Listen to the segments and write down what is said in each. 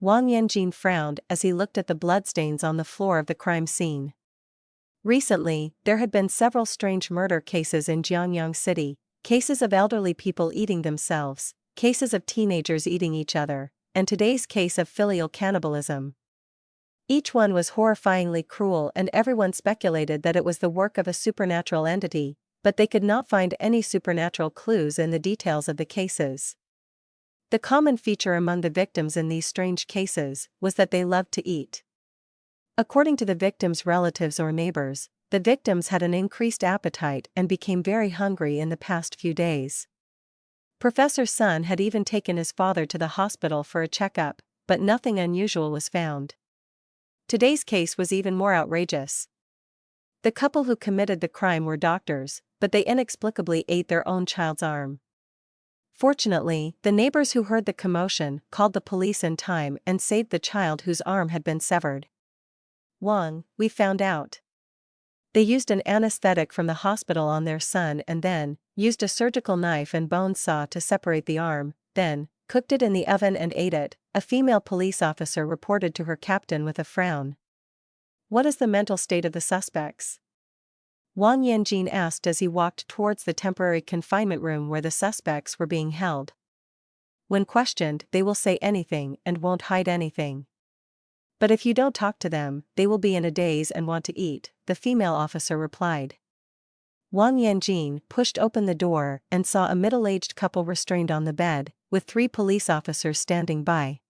Wang Yanjin frowned as he looked at the bloodstains on the floor of the crime scene. Recently, there had been several strange murder cases in Jiangyang City, cases of elderly people eating themselves, cases of teenagers eating each other, and today's case of filial cannibalism. Each one was horrifyingly cruel, and everyone speculated that it was the work of a supernatural entity, but they could not find any supernatural clues in the details of the cases. The common feature among the victims in these strange cases was that they loved to eat. According to the victims' relatives or neighbors, the victims had an increased appetite and became very hungry in the past few days. Professor Sun had even taken his father to the hospital for a checkup, but nothing unusual was found. Today's case was even more outrageous. The couple who committed the crime were doctors, but they inexplicably ate their own child's arm. Fortunately, the neighbors who heard the commotion called the police in time and saved the child whose arm had been severed. Wang, we found out. They used an anesthetic from the hospital on their son and then used a surgical knife and bone saw to separate the arm, then cooked it in the oven and ate it, a female police officer reported to her captain with a frown. What is the mental state of the suspects? Wang Yanjin asked as he walked towards the temporary confinement room where the suspects were being held. When questioned, they will say anything and won't hide anything. But if you don't talk to them, they will be in a daze and want to eat, the female officer replied. Wang Yanjin pushed open the door and saw a middle-aged couple restrained on the bed, with 3 police officers standing by.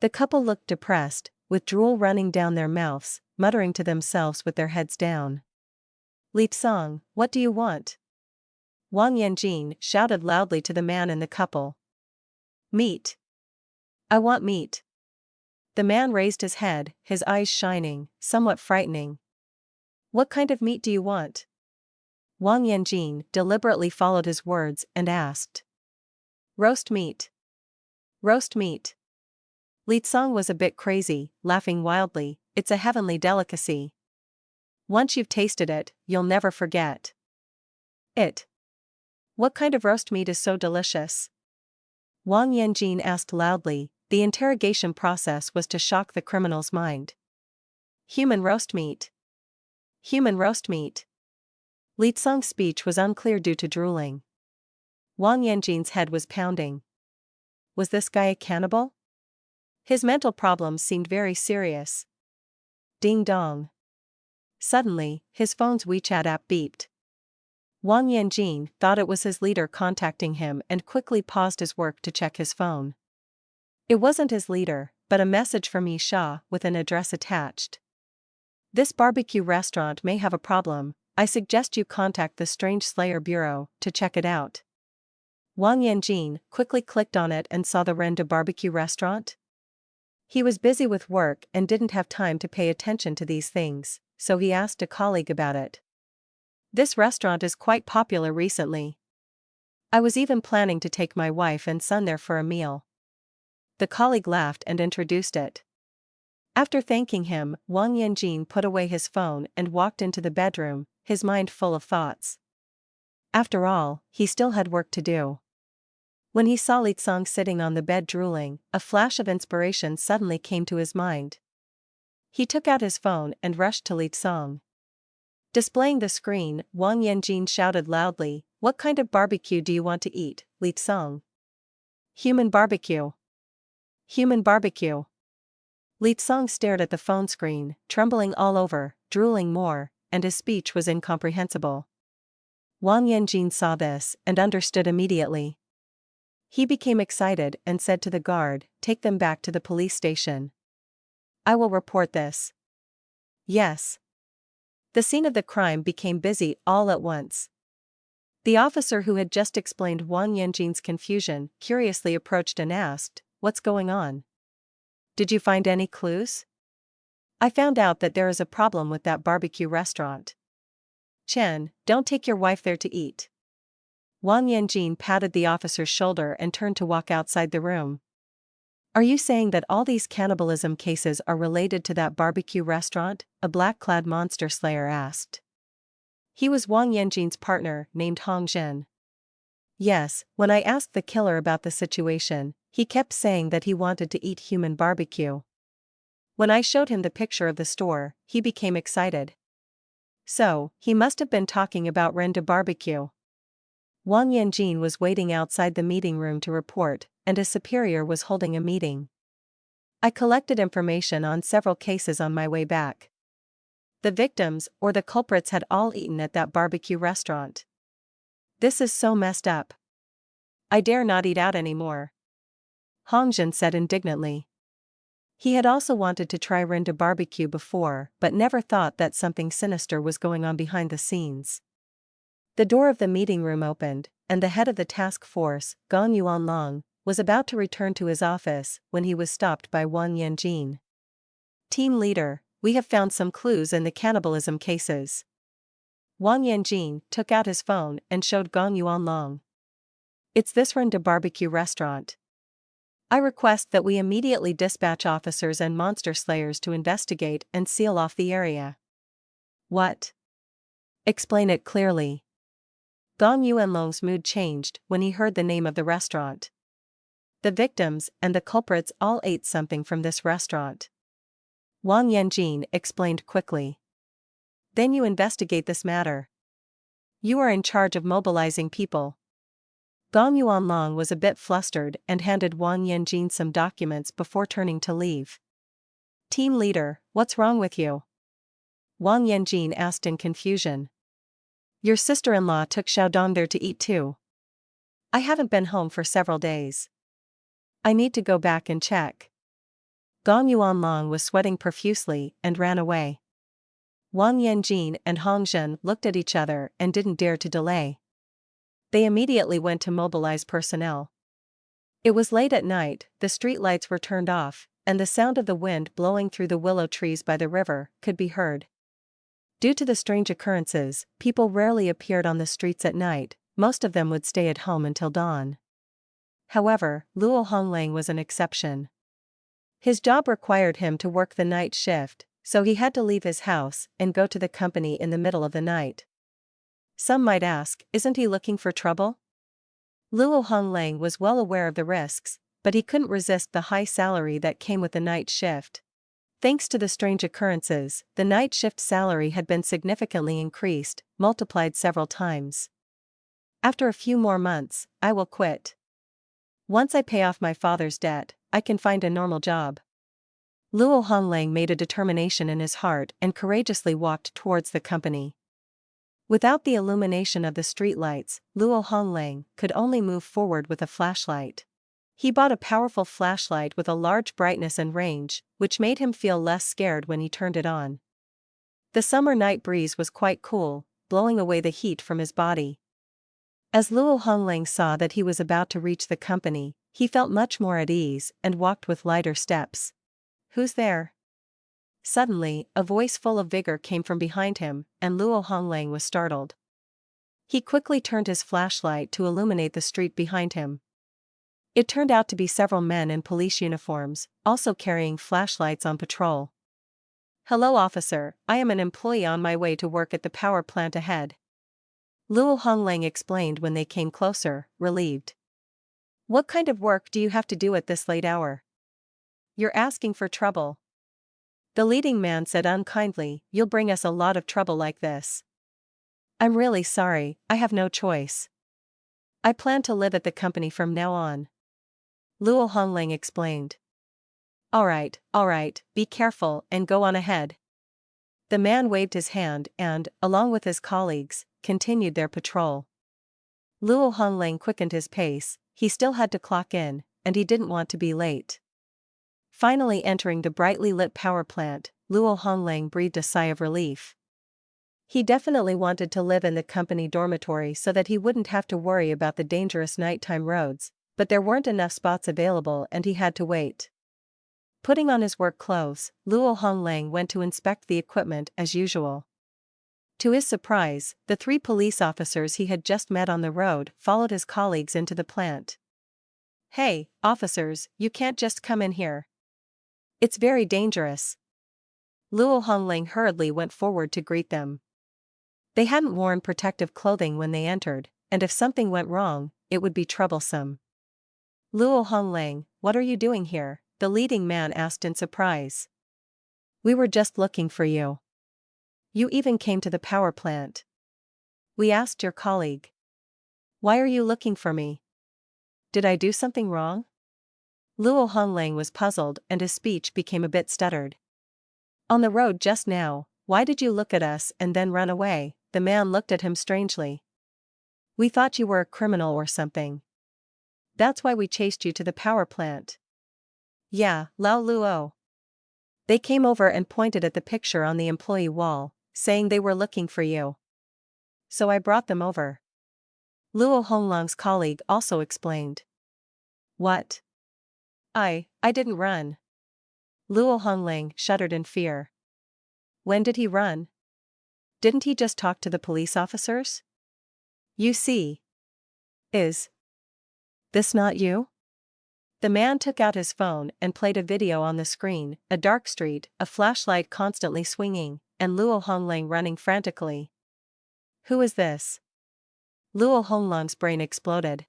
The couple looked depressed, with drool running down their mouths, muttering to themselves with their heads down. "Li Tsang, what do you want?" Wang Yanjin shouted loudly to the man in the couple. "Meat. I want meat." The man raised his head, his eyes shining, somewhat frightening. "What kind of meat do you want?" Wang Yanjin deliberately followed his words and asked. "Roast meat. Roast meat." Li Tsang was a bit crazy, laughing wildly. "It's a heavenly delicacy. Once you've tasted it, you'll never forget it." "What kind of roast meat is so delicious?" Wang Yanjin asked loudly. The interrogation process was to shock the criminal's mind. "Human roast meat. Human roast meat." Li Tsang's speech was unclear due to drooling. Wang Yanjin's head was pounding. Was this guy a cannibal? His mental problems seemed very serious. Ding dong. Suddenly, his phone's WeChat app beeped. Wang Yanjin thought it was his leader contacting him and quickly paused his work to check his phone. It wasn't his leader, but a message from Yisha with an address attached. "This barbecue restaurant may have a problem. I suggest you contact the Strange Slayer Bureau to check it out." Wang Yanjin quickly clicked on it and saw the Renda barbecue restaurant. He was busy with work and didn't have time to pay attention to these things, so he asked a colleague about it. "This restaurant is quite popular recently. I was even planning to take my wife and son there for a meal." The colleague laughed and introduced it. After thanking him, Wang Yanjin put away his phone and walked into the bedroom, his mind full of thoughts. After all, he still had work to do. When he saw Li Tsang sitting on the bed drooling, a flash of inspiration suddenly came to his mind. He took out his phone and rushed to Li Tsang. Displaying the screen, Wang Yanjin shouted loudly, "What kind of barbecue do you want to eat, Li Tsang?" "Human barbecue. Human barbecue." Li Tsang stared at the phone screen, trembling all over, drooling more, and his speech was incomprehensible. Wang Yanjin saw this and understood immediately. He became excited and said to the guard, "Take them back to the police station. I will report this." "Yes." The scene of the crime became busy all at once. The officer who had just explained Wang Yanjin's confusion curiously approached and asked, "What's going on? Did you find any clues?" "I found out that there is a problem with that barbecue restaurant." "Chen, don't take your wife there to eat." Wang Yanjin patted the officer's shoulder and turned to walk outside the room. "Are you saying that all these cannibalism cases are related to that barbecue restaurant?" a black-clad monster slayer asked. He was Wang Yanjin's partner, named Hong Zhen. "Yes, when I asked the killer about the situation, He kept saying that he wanted to eat human barbecue. When I showed him the picture of the store, he became excited. So, he must have been talking about renda barbecue. Wang Yanjin was waiting outside the meeting room to report, and his superior was holding a meeting. I collected information on several cases on my way back. The victims, or the culprits, had all eaten at that barbecue restaurant. This is so messed up. I dare not eat out anymore, Hongjin said indignantly. He had also wanted to try renda barbecue before, but never thought that something sinister was going on behind the scenes. The door of the meeting room opened, and the head of the task force, Gong Yuanlong, was about to return to his office when he was stopped by Wang Yanjin. Team leader, we have found some clues in the cannibalism cases. Wang Yanjin took out his phone and showed Gong Yuanlong. It's this renda barbecue restaurant. I request that we immediately dispatch officers and monster slayers to investigate and seal off the area. What? Explain it clearly. Gong Yuanlong's mood changed when he heard the name of the restaurant. The victims and the culprits all ate something from this restaurant. Wang Yanjin explained quickly. Then you investigate this matter. You are in charge of mobilizing people. Gong Yuanlong was a bit flustered and handed Wang Yanjin some documents before turning to leave. Team leader, what's wrong with you? Wang Yanjin asked in confusion. Your sister-in-law took Xiaodong there to eat too. I haven't been home for several days. I need to go back and check. Gong Yuanlong was sweating profusely and ran away. Wang Yanjin and Hongjin looked at each other and didn't dare to delay. They immediately went to mobilize personnel. It was late at night, the street lights were turned off, and the sound of the wind blowing through the willow trees by the river could be heard. Due to the strange occurrences, people rarely appeared on the streets at night, most of them would stay at home until dawn. However, Luo Honglang was an exception. His job required him to work the night shift, so he had to leave his house and go to the company in the middle of the night. Some might ask, isn't he looking for trouble? Luo Honglang was well aware of the risks, but he couldn't resist the high salary that came with the night shift. Thanks to the strange occurrences, the night shift salary had been significantly increased, multiplied several times. After a few more months, I will quit. Once I pay off my father's debt, I can find a normal job. Luo Honglang made a determination in his heart and courageously walked towards the company. Without the illumination of the streetlights, Luo Honglang could only move forward with a flashlight. He bought a powerful flashlight with a large brightness and range, which made him feel less scared when he turned it on. The summer night breeze was quite cool, blowing away the heat from his body. As Luo Honglang saw that he was about to reach the company, he felt much more at ease and walked with lighter steps. Who's there? Suddenly, a voice full of vigor came from behind him, and Luo Honglang was startled. He quickly turned his flashlight to illuminate the street behind him. It turned out to be several men in police uniforms, also carrying flashlights on patrol. Hello officer, I am an employee on my way to work at the power plant ahead. Luo Honglang explained when they came closer, relieved. What kind of work do you have to do at this late hour? You're asking for trouble. The leading man said unkindly, you'll bring us a lot of trouble like this. I'm really sorry, I have no choice. I plan to live at the company from now on. Luo Honglang explained. Alright, be careful and go on ahead. The man waved his hand and, along with his colleagues, continued their patrol. Luo Honglang quickened his pace, he still had to clock in, and he didn't want to be late. Finally entering the brightly lit power plant, Luo Honglang breathed a sigh of relief. He definitely wanted to live in the company dormitory so that he wouldn't have to worry about the dangerous nighttime roads, but there weren't enough spots available and he had to wait. Putting on his work clothes, Luo Honglang went to inspect the equipment as usual. To his surprise, the 3 police officers he had just met on the road followed his colleagues into the plant. Hey, officers, you can't just come in here. It's very dangerous. Luo Honglang hurriedly went forward to greet them. They hadn't worn protective clothing when they entered, and if something went wrong, it would be troublesome. Luo Honglang, what are you doing here? The leading man asked in surprise. We were just looking for you. You even came to the power plant. We asked your colleague. Why are you looking for me? Did I do something wrong? Luo Honglang was puzzled and his speech became a bit stuttered. On the road just now, why did you look at us and then run away? The man looked at him strangely. We thought you were a criminal or something. That's why we chased you to the power plant. Yeah, Lao Luo. They came over and pointed at the picture on the employee wall, saying they were looking for you. So I brought them over. Luo Honglang's colleague also explained. What? I didn't run. Luo Honglang shuddered in fear. When did he run? Didn't he just talk to the police officers? You see. Is this not you? The man took out his phone and played a video on the screen, a dark street, a flashlight constantly swinging, and Luo Honglang running frantically. Who is this? Luo Honglang's brain exploded.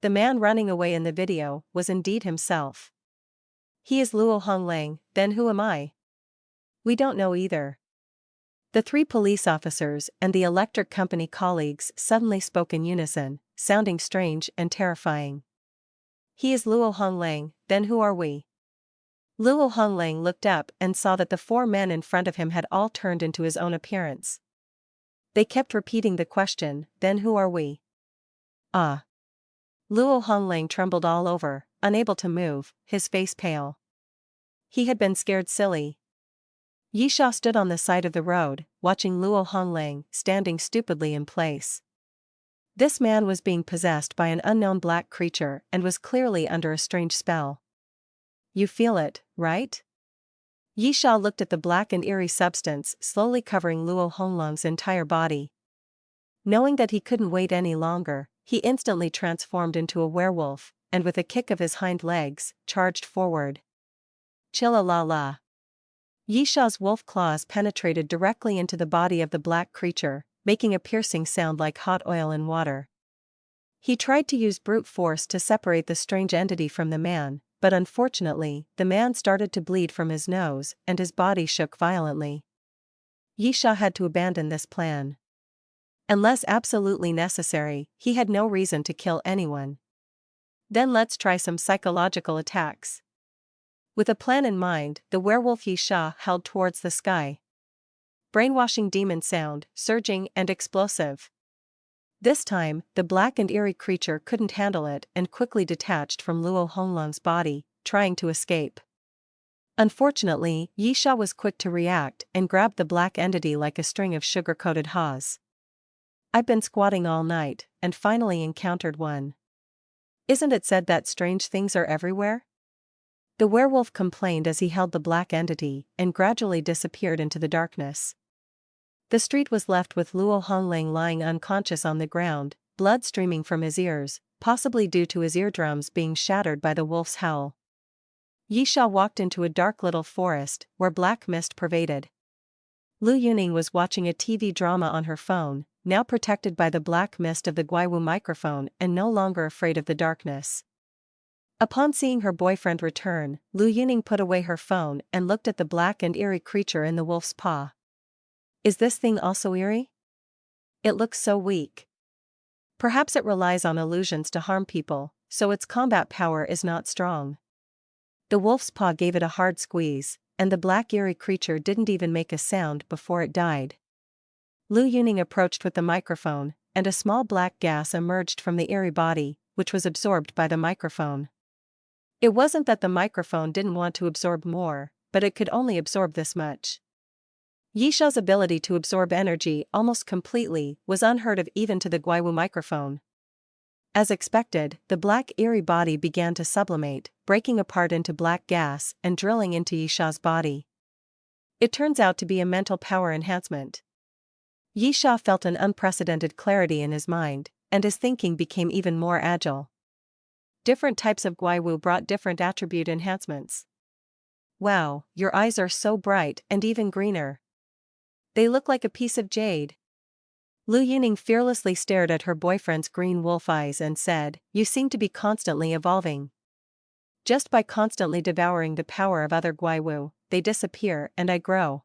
The man running away in the video was indeed himself. He is Luo Honglang, then who am I? We don't know either. The three police officers and the electric company colleagues suddenly spoke in unison, sounding strange and terrifying. He is Luo Honglang, then who are we? Luo Honglang looked up and saw that the four men in front of him had all turned into his own appearance. They kept repeating the question, then who are we? Ah. Luo Honglang trembled all over, unable to move, his face pale. He had been scared silly. Yisha stood on the side of the road, watching Luo Honglang standing stupidly in place. This man was being possessed by an unknown black creature and was clearly under a strange spell. You feel it, right? Yisha looked at the black and eerie substance slowly covering Luo Honglang's entire body. Knowing that he couldn't wait any longer, he instantly transformed into a werewolf, and with a kick of his hind legs, charged forward. Chilla la la. Yisha's wolf claws penetrated directly into the body of the black creature, making a piercing sound like hot oil in water. He tried to use brute force to separate the strange entity from the man, but unfortunately, the man started to bleed from his nose and his body shook violently. Yisha had to abandon this plan. Unless absolutely necessary, he had no reason to kill anyone. Then let's try some psychological attacks. With a plan in mind, the werewolf Yisha held towards the sky. Brainwashing demon sound, surging and explosive. This time, the black and eerie creature couldn't handle it and quickly detached from Luo Honglang's body, trying to escape. Unfortunately, Yisha was quick to react and grabbed the black entity like a string of sugar-coated haws. I've been squatting all night, and finally encountered one. Isn't it said that strange things are everywhere? The werewolf complained as he held the black entity and gradually disappeared into the darkness. The street was left with Luo Honglang lying unconscious on the ground, blood streaming from his ears, possibly due to his eardrums being shattered by the wolf's howl. Yisha walked into a dark little forest, where black mist pervaded. Lu Yuning was watching a TV drama on her phone, now protected by the black mist of the Guiwu microphone and no longer afraid of the darkness. Upon seeing her boyfriend return, Lu Yuning put away her phone and looked at the black and eerie creature in the wolf's paw. Is this thing also eerie? It looks so weak. Perhaps it relies on illusions to harm people, so its combat power is not strong. The wolf's paw gave it a hard squeeze, and the black eerie creature didn't even make a sound before it died. Lu Yuning approached with the microphone, and a small black gas emerged from the eerie body, which was absorbed by the microphone. It wasn't that the microphone didn't want to absorb more, but it could only absorb this much. Yisha's ability to absorb energy almost completely was unheard of even to the Guiwu microphone. As expected, the black eerie body began to sublimate, breaking apart into black gas and drilling into Yisha's body. It turns out to be a mental power enhancement. Yisha felt an unprecedented clarity in his mind, and his thinking became even more agile. Different types of Guiwu brought different attribute enhancements. Wow, your eyes are so bright and even greener. They look like a piece of jade. Lu Yuning fearlessly stared at her boyfriend's green wolf eyes and said, "You seem to be constantly evolving. Just by constantly devouring the power of other Guiwu, they disappear and I grow."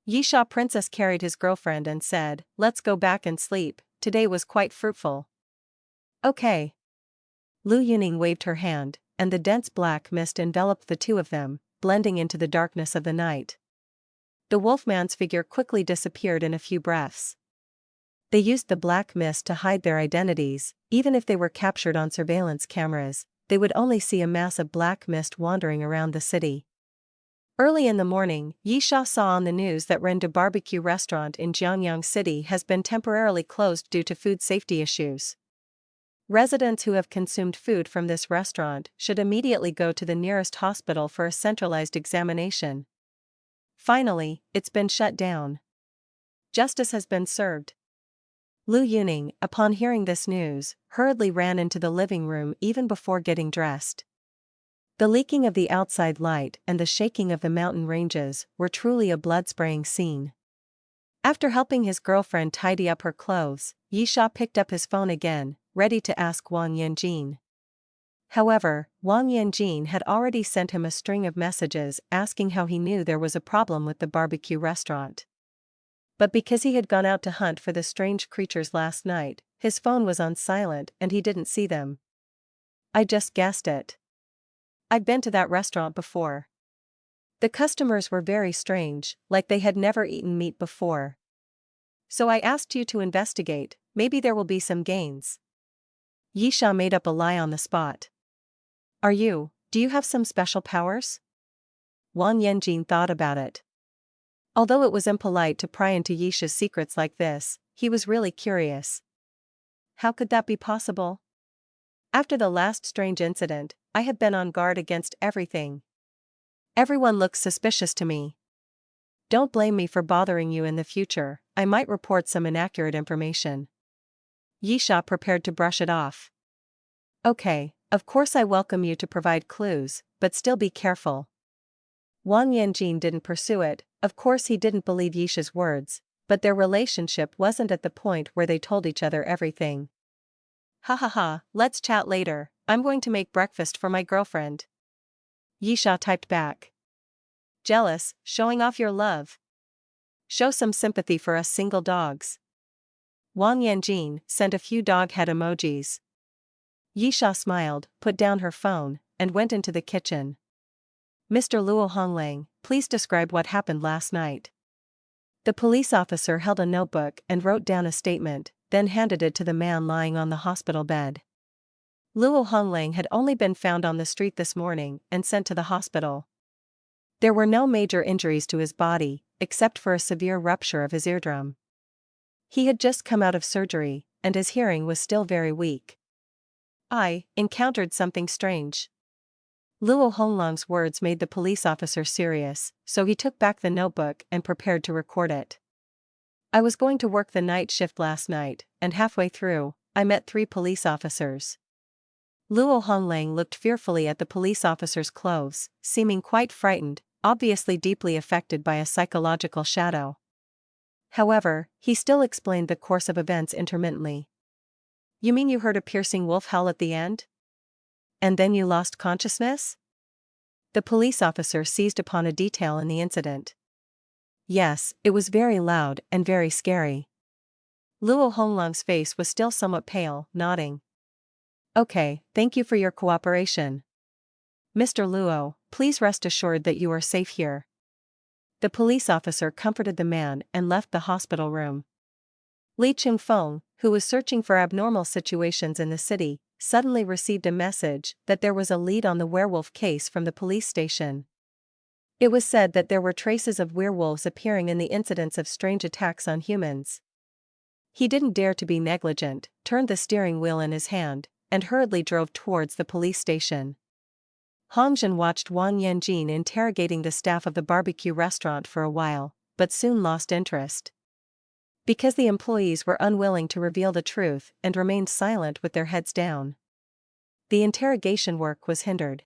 Yisha Princess carried his girlfriend and said, "Let's go back and sleep, today was quite fruitful." "Okay." Lu Yuning waved her hand, and the dense black mist enveloped the two of them, blending into the darkness of the night. The wolfman's figure quickly disappeared in a few breaths. They used the black mist to hide their identities. Even if they were captured on surveillance cameras, they would only see a mass of black mist wandering around the city. Early in the morning, Yisha saw on the news that Renda Barbecue restaurant in Jiangyang City has been temporarily closed due to food safety issues. Residents who have consumed food from this restaurant should immediately go to the nearest hospital for a centralized examination. Finally, it's been shut down. Justice has been served. Lu Yuning, upon hearing this news, hurriedly ran into the living room even before getting dressed. The leaking of the outside light and the shaking of the mountain ranges were truly a blood-spraying scene. After helping his girlfriend tidy up her clothes, Yisha picked up his phone again, ready to ask Wang Yanjin. However, Wang Yanjin had already sent him a string of messages asking how he knew there was a problem with the barbecue restaurant. But because he had gone out to hunt for the strange creatures last night, his phone was on silent and he didn't see them. "I just guessed it. I'd been to that restaurant before. The customers were very strange, like they had never eaten meat before. So I asked you to investigate, maybe there will be some gains." Yisha made up a lie on the spot. Do you have some special powers?" Wang Yanjin thought about it. Although it was impolite to pry into Yisha's secrets like this, he was really curious. "How could that be possible? After the last strange incident, I have been on guard against everything. Everyone looks suspicious to me. Don't blame me for bothering you in the future, I might report some inaccurate information." Yisha prepared to brush it off. "Okay, of course I welcome you to provide clues, but still be careful." Wang Yanjin didn't pursue it. Of course he didn't believe Yisha's words, but their relationship wasn't at the point where they told each other everything. "Ha ha ha, let's chat later, I'm going to make breakfast for my girlfriend." Yisha typed back. "Jealous, showing off your love. Show some sympathy for us single dogs." Wang Yanjin sent a few dog head emojis. Yisha smiled, put down her phone, and went into the kitchen. "Mr. Luo Honglang, please describe what happened last night." The police officer held a notebook and wrote down a statement, then handed it to the man lying on the hospital bed. Luo Honglang had only been found on the street this morning and sent to the hospital. There were no major injuries to his body, except for a severe rupture of his eardrum. He had just come out of surgery, and his hearing was still very weak. "I encountered something strange." Luo Honglang's words made the police officer serious, so he took back the notebook and prepared to record it. "I was going to work the night shift last night, and halfway through, I met 3 police officers." Luo Honglang looked fearfully at the police officer's clothes, seeming quite frightened, obviously deeply affected by a psychological shadow. However, he still explained the course of events intermittently. "You mean you heard a piercing wolf howl at the end? And then you lost consciousness?" The police officer seized upon a detail in the incident. "Yes, it was very loud and very scary." Luo Honglang's face was still somewhat pale, nodding. "Okay, thank you for your cooperation. Mr. Luo, please rest assured that you are safe here." The police officer comforted the man and left the hospital room. Li Chungfeng, who was searching for abnormal situations in the city, suddenly received a message that there was a lead on the werewolf case from the police station. It was said that there were traces of werewolves appearing in the incidents of strange attacks on humans. He didn't dare to be negligent, turned the steering wheel in his hand, and hurriedly drove towards the police station. Hongzhen watched Wang Yanjin interrogating the staff of the barbecue restaurant for a while, but soon lost interest. Because the employees were unwilling to reveal the truth and remained silent with their heads down. The interrogation work was hindered.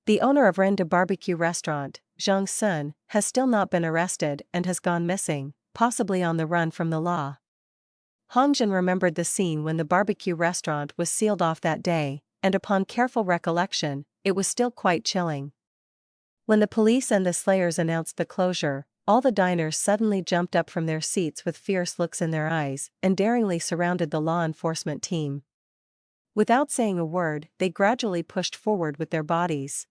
The owner of Renda Barbecue Restaurant, Zhang Sun, has still not been arrested and has gone missing, possibly on the run from the law. Hongjin remembered the scene when the barbecue restaurant was sealed off that day, and upon careful recollection, it was still quite chilling. When the police and the slayers announced the closure, all the diners suddenly jumped up from their seats with fierce looks in their eyes and daringly surrounded the law enforcement team. Without saying a word, they gradually pushed forward with their bodies.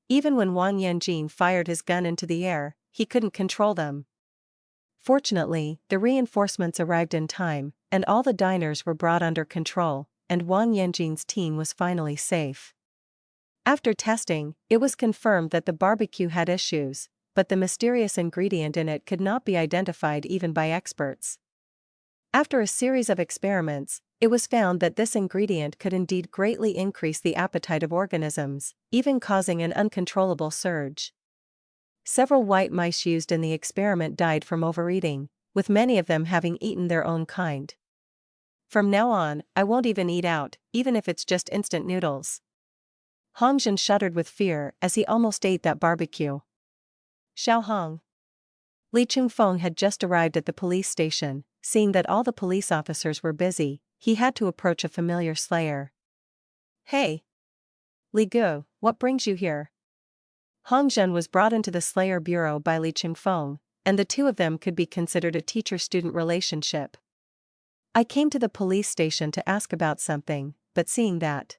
Even when Wang Yanjin fired his gun into the air, he couldn't control them. Fortunately, the reinforcements arrived in time, and all the diners were brought under control, and Wang Yanjin's team was finally safe. After testing, it was confirmed that the barbecue had issues, but the mysterious ingredient in it could not be identified even by experts. After a series of experiments, it was found that this ingredient could indeed greatly increase the appetite of organisms, even causing an uncontrollable surge. Several white mice used in the experiment died from overeating, with many of them having eaten their own kind. From now on, I won't even eat out, even if it's just instant noodles. Hongjin shuddered with fear as he almost ate that barbecue. Xiaohong. Li Chungfeng had just arrived at the police station. Seeing that all the police officers were busy, he had to approach a familiar slayer. Hey! Li Gu, what brings you here? Hongjin was brought into the slayer bureau by Li Chungfeng, and the two of them could be considered a teacher-student relationship. I came to the police station to ask about something, but seeing that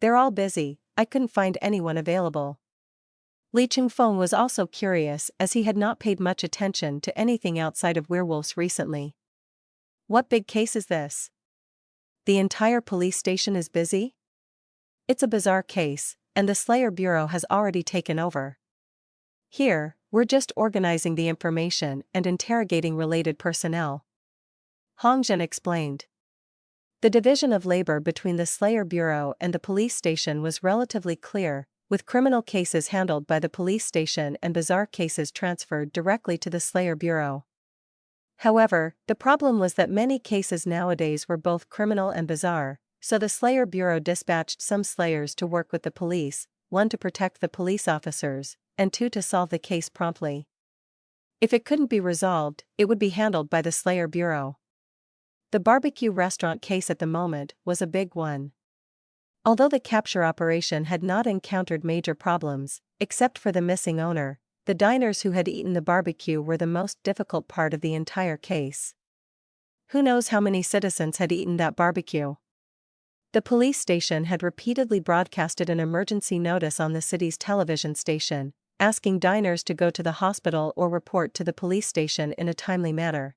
they're all busy, I couldn't find anyone available. Li Chungfeng was also curious as he had not paid much attention to anything outside of werewolves recently. What big case is this? The entire police station is busy? It's a bizarre case, and the Slayer Bureau has already taken over. Here, we're just organizing the information and interrogating related personnel. Hongjin explained. The division of labor between the Slayer Bureau and the police station was relatively clear, with criminal cases handled by the police station and bizarre cases transferred directly to the Slayer Bureau. However, the problem was that many cases nowadays were both criminal and bizarre, so the Slayer Bureau dispatched some slayers to work with the police, one to protect the police officers, and two to solve the case promptly. If it couldn't be resolved, it would be handled by the Slayer Bureau. The barbecue restaurant case at the moment was a big one. Although the capture operation had not encountered major problems, except for the missing owner, the diners who had eaten the barbecue were the most difficult part of the entire case. Who knows how many citizens had eaten that barbecue? The police station had repeatedly broadcasted an emergency notice on the city's television station, asking diners to go to the hospital or report to the police station in a timely manner.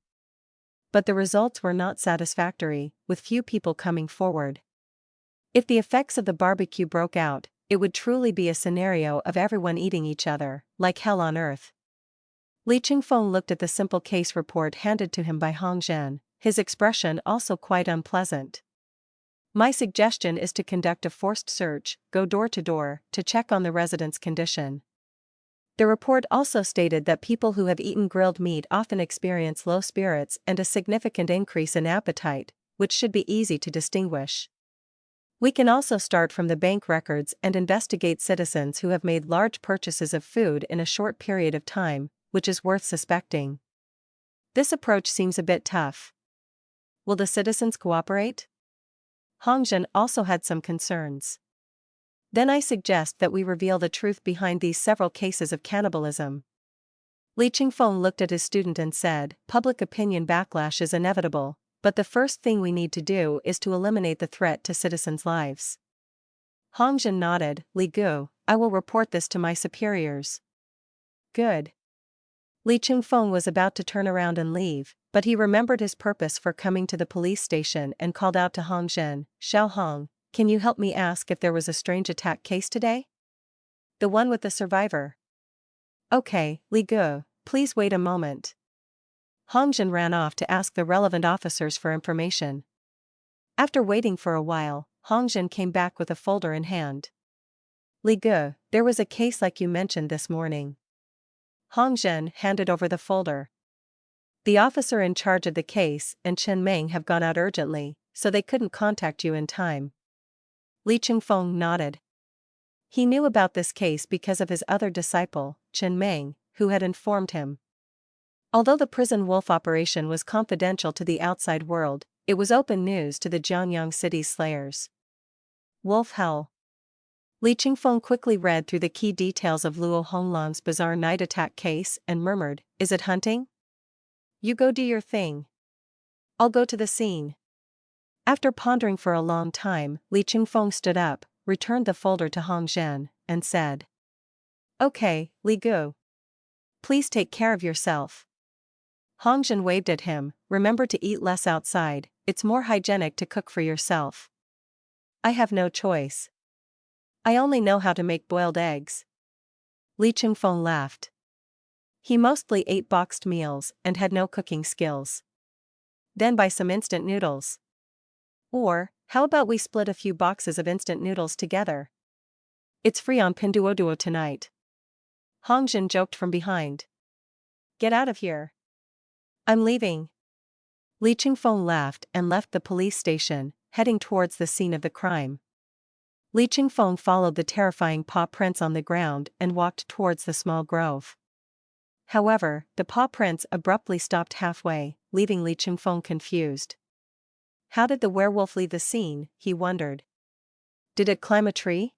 But the results were not satisfactory, with few people coming forward. If the effects of the barbecue broke out, it would truly be a scenario of everyone eating each other, like hell on earth. Li Chungfeng looked at the simple case report handed to him by Hongjin, his expression also quite unpleasant. My suggestion is to conduct a forced search, go door to door, to check on the residents' condition. The report also stated that people who have eaten grilled meat often experience low spirits and a significant increase in appetite, which should be easy to distinguish. We can also start from the bank records and investigate citizens who have made large purchases of food in a short period of time, which is worth suspecting. This approach seems a bit tough. Will the citizens cooperate? Hongjin also had some concerns. Then I suggest that we reveal the truth behind these several cases of cannibalism. Li Chungfeng looked at his student and said, public opinion backlash is inevitable, but the first thing we need to do is to eliminate the threat to citizens' lives. Hongjin nodded. Li Gu, I will report this to my superiors. Good. Li Chungfeng was about to turn around and leave, but he remembered his purpose for coming to the police station and called out to Hongjin, Xiaohong, can you help me ask if there was a strange attack case today? The one with the survivor. Okay, Li Gu, please wait a moment. Hongjin ran off to ask the relevant officers for information. After waiting for a while, Hongjin came back with a folder in hand. Li Gu, there was a case like you mentioned this morning. Hongjin handed over the folder. The officer in charge of the case and Chen Meng have gone out urgently, so they couldn't contact you in time. Li Chungfeng nodded. He knew about this case because of his other disciple, Chen Meng, who had informed him. Although the prison wolf operation was confidential to the outside world, it was open news to the Jiangyang City slayers. Wolf howl. Li Qingfeng quickly read through the key details of Luo Honglan's bizarre night attack case and murmured, "Is it hunting? You go do your thing. I'll go to the scene." After pondering for a long time, Li Qingfeng stood up, returned the folder to Hong Zhen, and said, "Okay, Li Gu. Please take care of yourself." Hong Zhen waved at him, "Remember to eat less outside, it's more hygienic to cook for yourself." "I have no choice. I only know how to make boiled eggs." Li Qingfeng laughed. He mostly ate boxed meals and had no cooking skills. "Then buy some instant noodles. Or, how about we split a few boxes of instant noodles together? It's free on Pinduoduo tonight." Hong Zhen joked from behind. "Get out of here. I'm leaving." Li Qingfeng laughed and left the police station, heading towards the scene of the crime. Li Qingfeng followed the terrifying paw prints on the ground and walked towards the small grove. However, the paw prints abruptly stopped halfway, leaving Li Qingfeng confused. How did the werewolf leave the scene, he wondered. Did it climb a tree?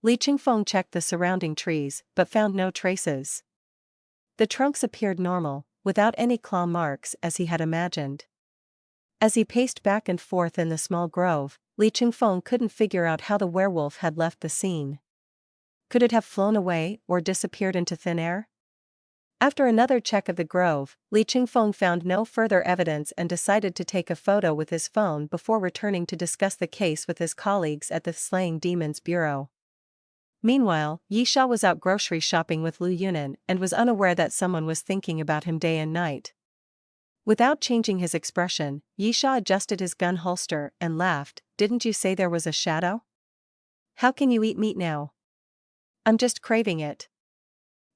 Li Qingfeng checked the surrounding trees, but found no traces. The trunks appeared normal, without any claw marks as he had imagined. As he paced back and forth in the small grove, Li Qingfeng couldn't figure out how the werewolf had left the scene. Could it have flown away or disappeared into thin air? After another check of the grove, Li Qingfeng found no further evidence and decided to take a photo with his phone before returning to discuss the case with his colleagues at the Slaying Demons Bureau. Meanwhile, Yisha was out grocery shopping with Lu Yunan and was unaware that someone was thinking about him day and night. Without changing his expression, Yisha adjusted his gun holster and laughed. "Didn't you say there was a shadow? How can you eat meat now?" "I'm just craving it."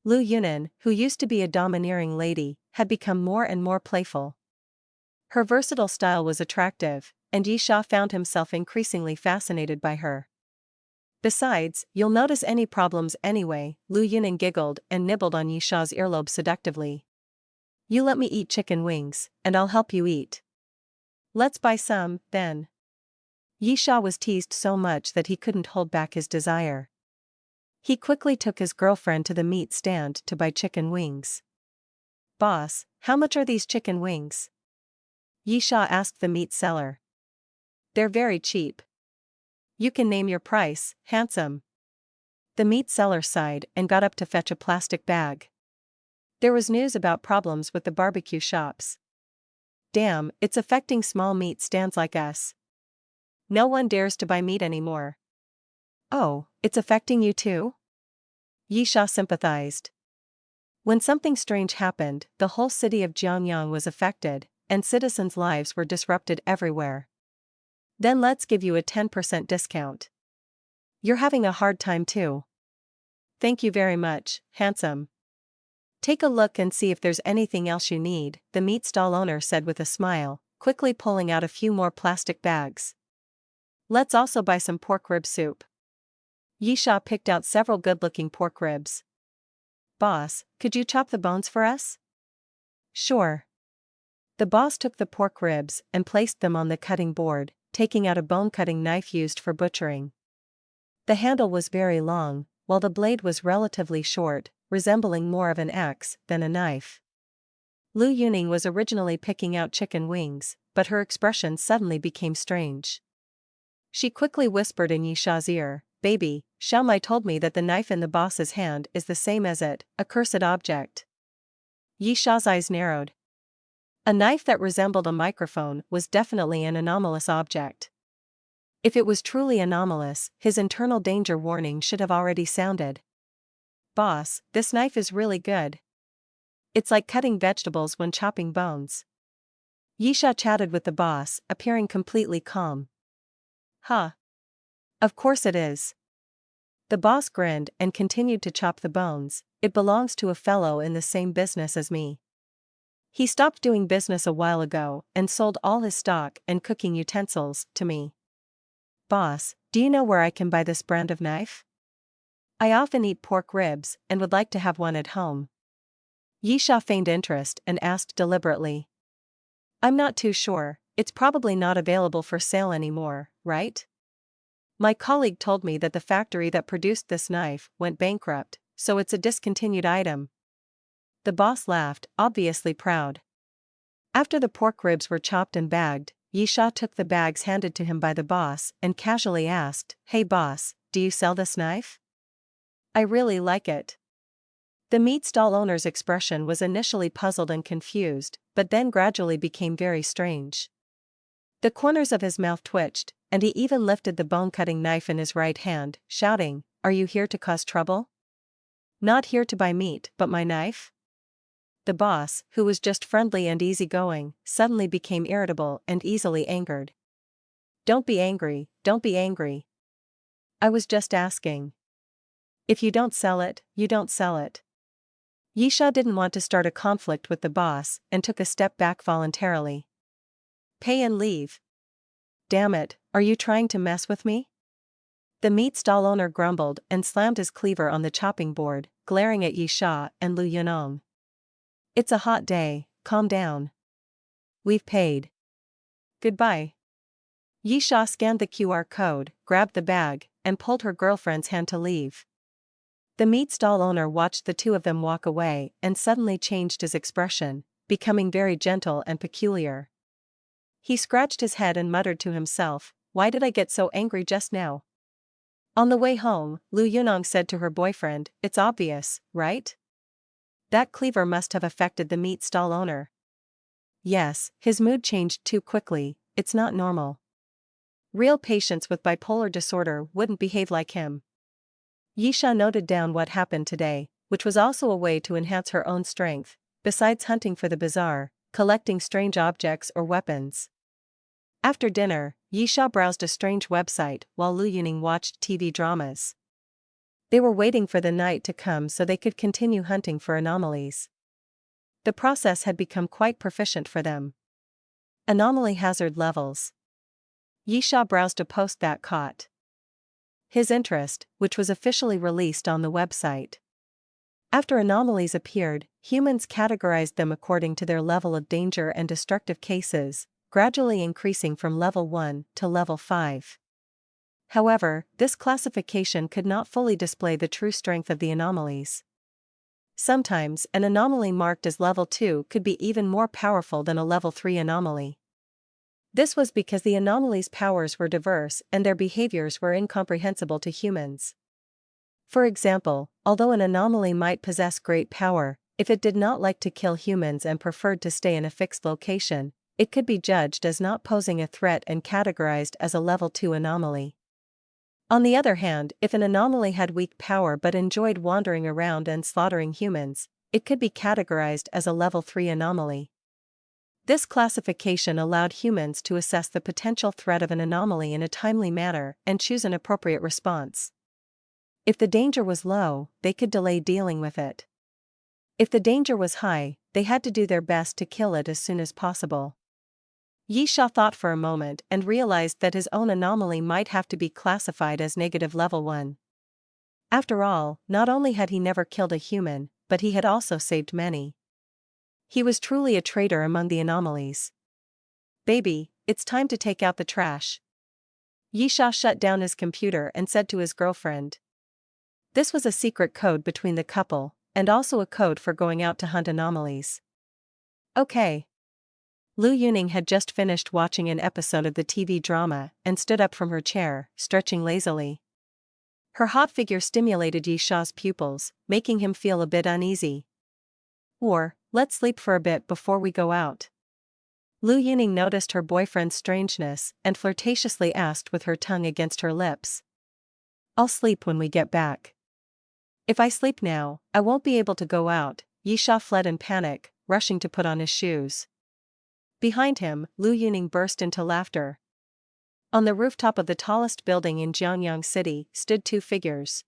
Lu Yunan, who used to be a domineering lady, had become more and more playful. Her versatile style was attractive, and Yisha found himself increasingly fascinated by her. "Besides, you'll notice any problems anyway," Lu Yunan giggled and nibbled on Yisha's earlobe seductively. "You let me eat chicken wings, and I'll help you eat. Let's buy some, then." Yisha was teased so much that he couldn't hold back his desire. He quickly took his girlfriend to the meat stand to buy chicken wings. "Boss, how much are these chicken wings?" Yisha asked the meat seller. "They're very cheap." "You can name your price, handsome." The meat seller sighed and got up to fetch a plastic bag. There was news about problems with the barbecue shops. "Damn, it's affecting small meat stands like us. No one dares to buy meat anymore." "Oh, it's affecting you too?" Yisha sympathized. When something strange happened, the whole city of Jiangyang was affected, and citizens' lives were disrupted everywhere. "Then let's give you a 10% discount. You're having a hard time too." "Thank you very much, handsome. Take a look and see if there's anything else you need," the meat stall owner said with a smile, quickly pulling out a few more plastic bags. "Let's also buy some pork rib soup." Yisha picked out several good-looking pork ribs. "Boss, could you chop the bones for us?" "Sure." The boss took the pork ribs and placed them on the cutting board, taking out a bone-cutting knife used for butchering. The handle was very long, while the blade was relatively short, resembling more of an axe than a knife. Lu Yuning was originally picking out chicken wings, but her expression suddenly became strange. She quickly whispered in Yisha's ear, "Baby, Xiaomai told me that the knife in the boss's hand is the same as it, a cursed object." Yisha's eyes narrowed. A knife that resembled a microphone was definitely an anomalous object. If it was truly anomalous, his internal danger warning should have already sounded. "Boss, this knife is really good. It's like cutting vegetables when chopping bones." Yisha chatted with the boss, appearing completely calm. "Huh. Of course it is." The boss grinned and continued to chop the bones. "It belongs to a fellow in the same business as me. He stopped doing business a while ago and sold all his stock and cooking utensils to me." "Boss, do you know where I can buy this brand of knife? I often eat pork ribs and would like to have one at home." Yisha feigned interest and asked deliberately. I'm not too sure, it's probably not available for sale anymore, right? My colleague told me that the factory that produced this knife went bankrupt, so it's a discontinued item. The boss laughed, obviously proud. After the pork ribs were chopped and bagged, Yisha took the bags handed to him by the boss and casually asked, "Hey boss, do you sell this knife? I really like it." The meat stall owner's expression was initially puzzled and confused, but then gradually became very strange. The corners of his mouth twitched, and he even lifted the bone-cutting knife in his right hand, shouting, "Are you here to cause trouble? Not here to buy meat, but my knife?" The boss, who was just friendly and easygoing, suddenly became irritable and easily angered. Don't be angry, don't be angry. I was just asking. If you don't sell it, you don't sell it." Yisha didn't want to start a conflict with the boss and took a step back voluntarily. "Pay and leave." "Damn it, are you trying to mess with me?" The meat stall owner grumbled and slammed his cleaver on the chopping board, glaring at Yisha and Lu Yunong. "It's a hot day, calm down. We've paid. Goodbye." Yisha scanned the QR code, grabbed the bag, and pulled her girlfriend's hand to leave. The meat stall owner watched the two of them walk away and suddenly changed his expression, becoming very gentle and peculiar. He scratched his head and muttered to himself, "Why did I get so angry just now?" On the way home, Lu Yunong said to her boyfriend, "It's obvious, right? That cleaver must have affected the meat stall owner." "Yes, his mood changed too quickly, it's not normal. Real patients with bipolar disorder wouldn't behave like him." Yisha noted down what happened today, which was also a way to enhance her own strength, besides hunting for the bizarre, collecting strange objects or weapons. After dinner, Yisha browsed a strange website while Lu Yuning watched TV dramas. They were waiting for the night to come so they could continue hunting for anomalies. The process had become quite proficient for them. Anomaly hazard levels. Yisha browsed a post that caught his interest, which was officially released on the website. After anomalies appeared, humans categorized them according to their level of danger and destructive cases, gradually increasing from level 1 to level 5. However, this classification could not fully display the true strength of the anomalies. Sometimes, an anomaly marked as level 2 could be even more powerful than a level 3 anomaly. This was because the anomaly's powers were diverse and their behaviors were incomprehensible to humans. For example, although an anomaly might possess great power, if it did not like to kill humans and preferred to stay in a fixed location, it could be judged as not posing a threat and categorized as a level 2 anomaly. On the other hand, if an anomaly had weak power but enjoyed wandering around and slaughtering humans, it could be categorized as a level 3 anomaly. This classification allowed humans to assess the potential threat of an anomaly in a timely manner and choose an appropriate response. If the danger was low, they could delay dealing with it. If the danger was high, they had to do their best to kill it as soon as possible. Yisha thought for a moment and realized that his own anomaly might have to be classified as negative level 1. After all, not only had he never killed a human, but he had also saved many. He was truly a traitor among the anomalies. "Baby, it's time to take out the trash." Yisha shut down his computer and said to his girlfriend. This was a secret code between the couple, and also a code for going out to hunt anomalies. "Okay." Lu Yuning had just finished watching an episode of the TV drama and stood up from her chair, stretching lazily. Her hot figure stimulated Yisha's pupils, making him feel a bit uneasy. "Or, let's sleep for a bit before we go out." Lu Yuning noticed her boyfriend's strangeness and flirtatiously asked with her tongue against her lips. "I'll sleep when we get back." "If I sleep now, I won't be able to go out." Yisha fled in panic, rushing to put on his shoes. Behind him, Lu Yuning burst into laughter. On the rooftop of the tallest building in Jiangyang City stood two figures.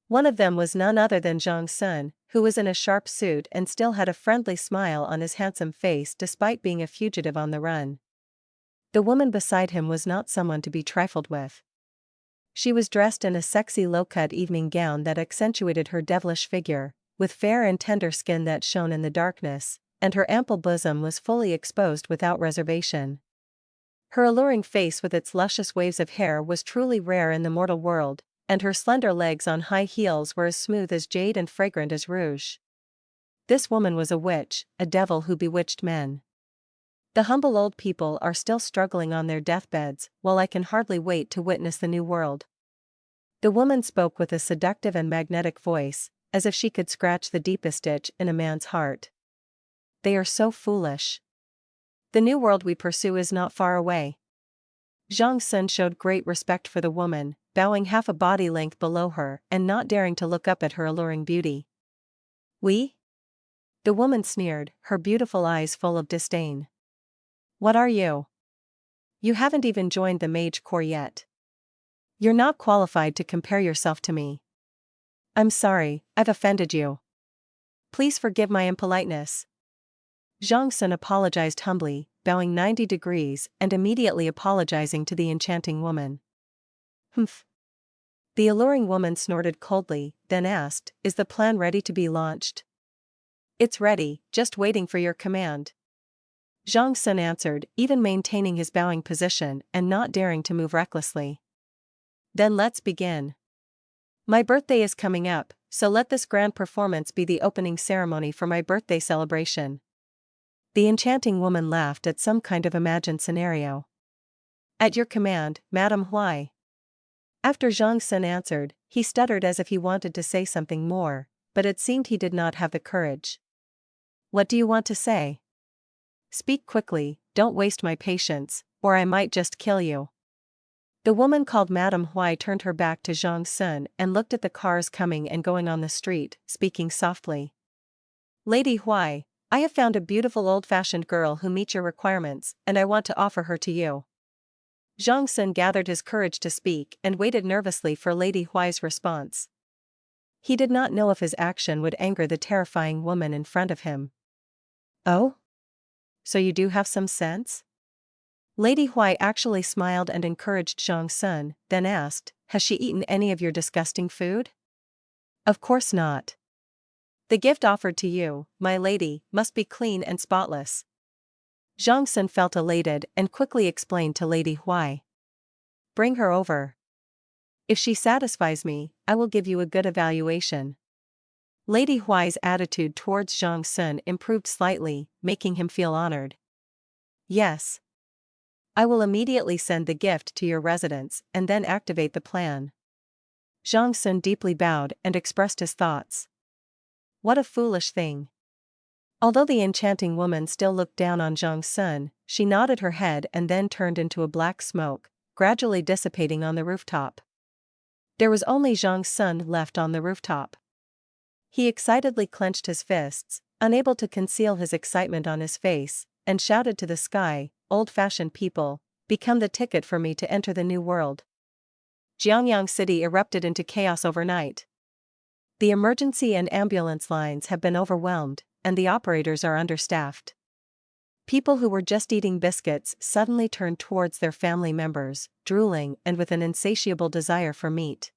One of them was none other than Zhang Sun, who was in a sharp suit and still had a friendly smile on his handsome face despite being a fugitive on the run. The woman beside him was not someone to be trifled with. She was dressed in a sexy low-cut evening gown that accentuated her devilish figure, with fair and tender skin that shone in the darkness, and her ample bosom was fully exposed without reservation. Her alluring face with its luscious waves of hair was truly rare in the mortal world, and her slender legs on high heels were as smooth as jade and fragrant as rouge. This woman was a witch, a devil who bewitched men. The humble old people are still struggling on their deathbeds, while I can hardly wait to witness the new world. The woman spoke with a seductive and magnetic voice, as if she could scratch the deepest itch in a man's heart. They are so foolish. The new world we pursue is not far away. Zhang Sun showed great respect for the woman, bowing half a body length below her and not daring to look up at her alluring beauty. We? The woman sneered, her beautiful eyes full of disdain. What are you? You haven't even joined the mage corps yet. You're not qualified to compare yourself to me. I'm sorry, I've offended you. Please forgive my impoliteness. Zhang Sun apologized humbly, bowing 90 degrees and immediately apologizing to the enchanting woman. Humph. The alluring woman snorted coldly, then asked, "Is the plan ready to be launched?" "It's ready, just waiting for your command." Zhang Sun answered, even maintaining his bowing position and not daring to move recklessly. "Then let's begin. My birthday is coming up, so let this grand performance be the opening ceremony for my birthday celebration." The enchanting woman laughed at some kind of imagined scenario. "At your command, Madam Huai." After Zhang Sun answered, he stuttered as if he wanted to say something more, but it seemed he did not have the courage. "What do you want to say? Speak quickly, don't waste my patience, or I might just kill you." The woman called Madam Huai turned her back to Zhang Sun and looked at the cars coming and going on the street, speaking softly. "Lady Huai, I have found a beautiful old-fashioned girl who meets your requirements, and I want to offer her to you." Zhang Sun gathered his courage to speak and waited nervously for Lady Huai's response. He did not know if his action would anger the terrifying woman in front of him. "Oh? So you do have some sense?" Lady Huai actually smiled and encouraged Zhang Sun, then asked, "Has she eaten any of your disgusting food?" "Of course not. The gift offered to you, my lady, must be clean and spotless." Zhang Sun felt elated and quickly explained to Lady Huai. "Bring her over. If she satisfies me, I will give you a good evaluation." Lady Huai's attitude towards Zhang Sun improved slightly, making him feel honored. "Yes. I will immediately send the gift to your residence and then activate the plan." Zhang Sun deeply bowed and expressed his thoughts. What a foolish thing. Although the enchanting woman still looked down on Zhang Sun, she nodded her head and then turned into a black smoke, gradually dissipating on the rooftop. There was only Zhang Sun left on the rooftop. He excitedly clenched his fists, unable to conceal his excitement on his face, and shouted to the sky, "Old-fashioned people, become the ticket for me to enter the new world." Jiangyang City erupted into chaos overnight. The emergency and ambulance lines have been overwhelmed, and the operators are understaffed. People who were just eating biscuits suddenly turned towards their family members, drooling and with an insatiable desire for meat.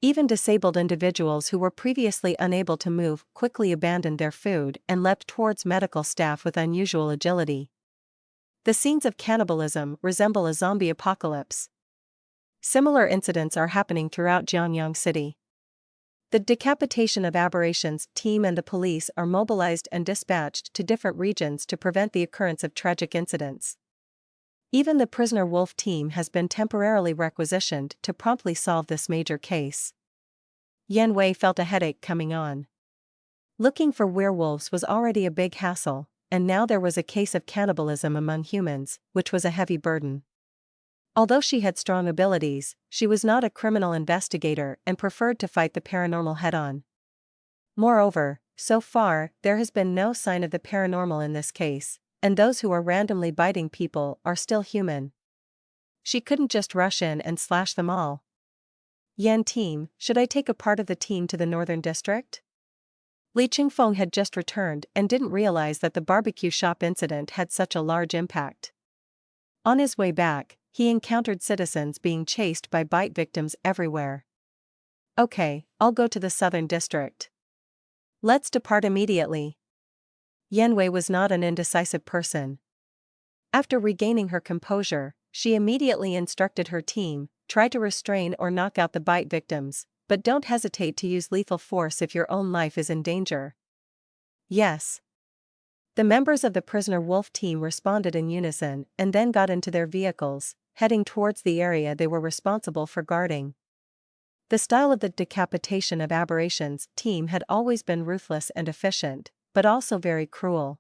Even disabled individuals who were previously unable to move quickly abandoned their food and leapt towards medical staff with unusual agility. The scenes of cannibalism resemble a zombie apocalypse. Similar incidents are happening throughout Jiangyang City. The decapitation of aberrations team and the police are mobilized and dispatched to different regions to prevent the occurrence of tragic incidents. Even the prisoner wolf team has been temporarily requisitioned to promptly solve this major case. Yan Wei felt a headache coming on. Looking for werewolves was already a big hassle, and now there was a case of cannibalism among humans, which was a heavy burden. Although she had strong abilities, she was not a criminal investigator and preferred to fight the paranormal head-on. Moreover, so far, there has been no sign of the paranormal in this case, and those who are randomly biting people are still human. She couldn't just rush in and slash them all. "Yan team, should I take a part of the team to the northern district?" Li Qingfeng had just returned and didn't realize that the barbecue shop incident had such a large impact. On his way back, he encountered citizens being chased by bite victims everywhere. "Okay, I'll go to the southern district." Let's depart immediately. Yanwei was not an indecisive person. After regaining her composure, she immediately instructed her team, try to restrain or knock out the bite victims, but don't hesitate to use lethal force if your own life is in danger. Yes. The members of the prisoner wolf team responded in unison and then got into their vehicles, heading towards the area they were responsible for guarding. The style of the decapitation of aberrations team had always been ruthless and efficient, but also very cruel.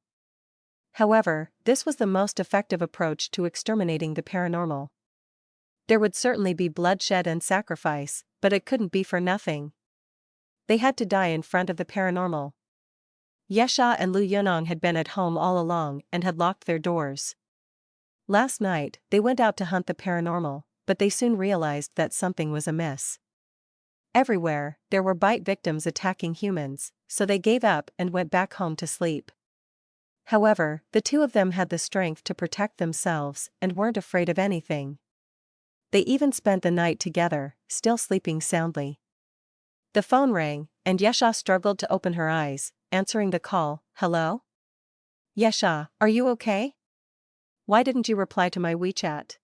However, this was the most effective approach to exterminating the paranormal. There would certainly be bloodshed and sacrifice, but it couldn't be for nothing. They had to die in front of the paranormal. Yesha and Lu Yunong had been at home all along and had locked their doors. Last night, they went out to hunt the paranormal, but they soon realized that something was amiss. Everywhere, there were bite victims attacking humans, so they gave up and went back home to sleep. However, the two of them had the strength to protect themselves and weren't afraid of anything. They even spent the night together, still sleeping soundly. The phone rang, and Yesha struggled to open her eyes, answering the call. Hello? Yesha, are you okay? Why didn't you reply to my WeChat?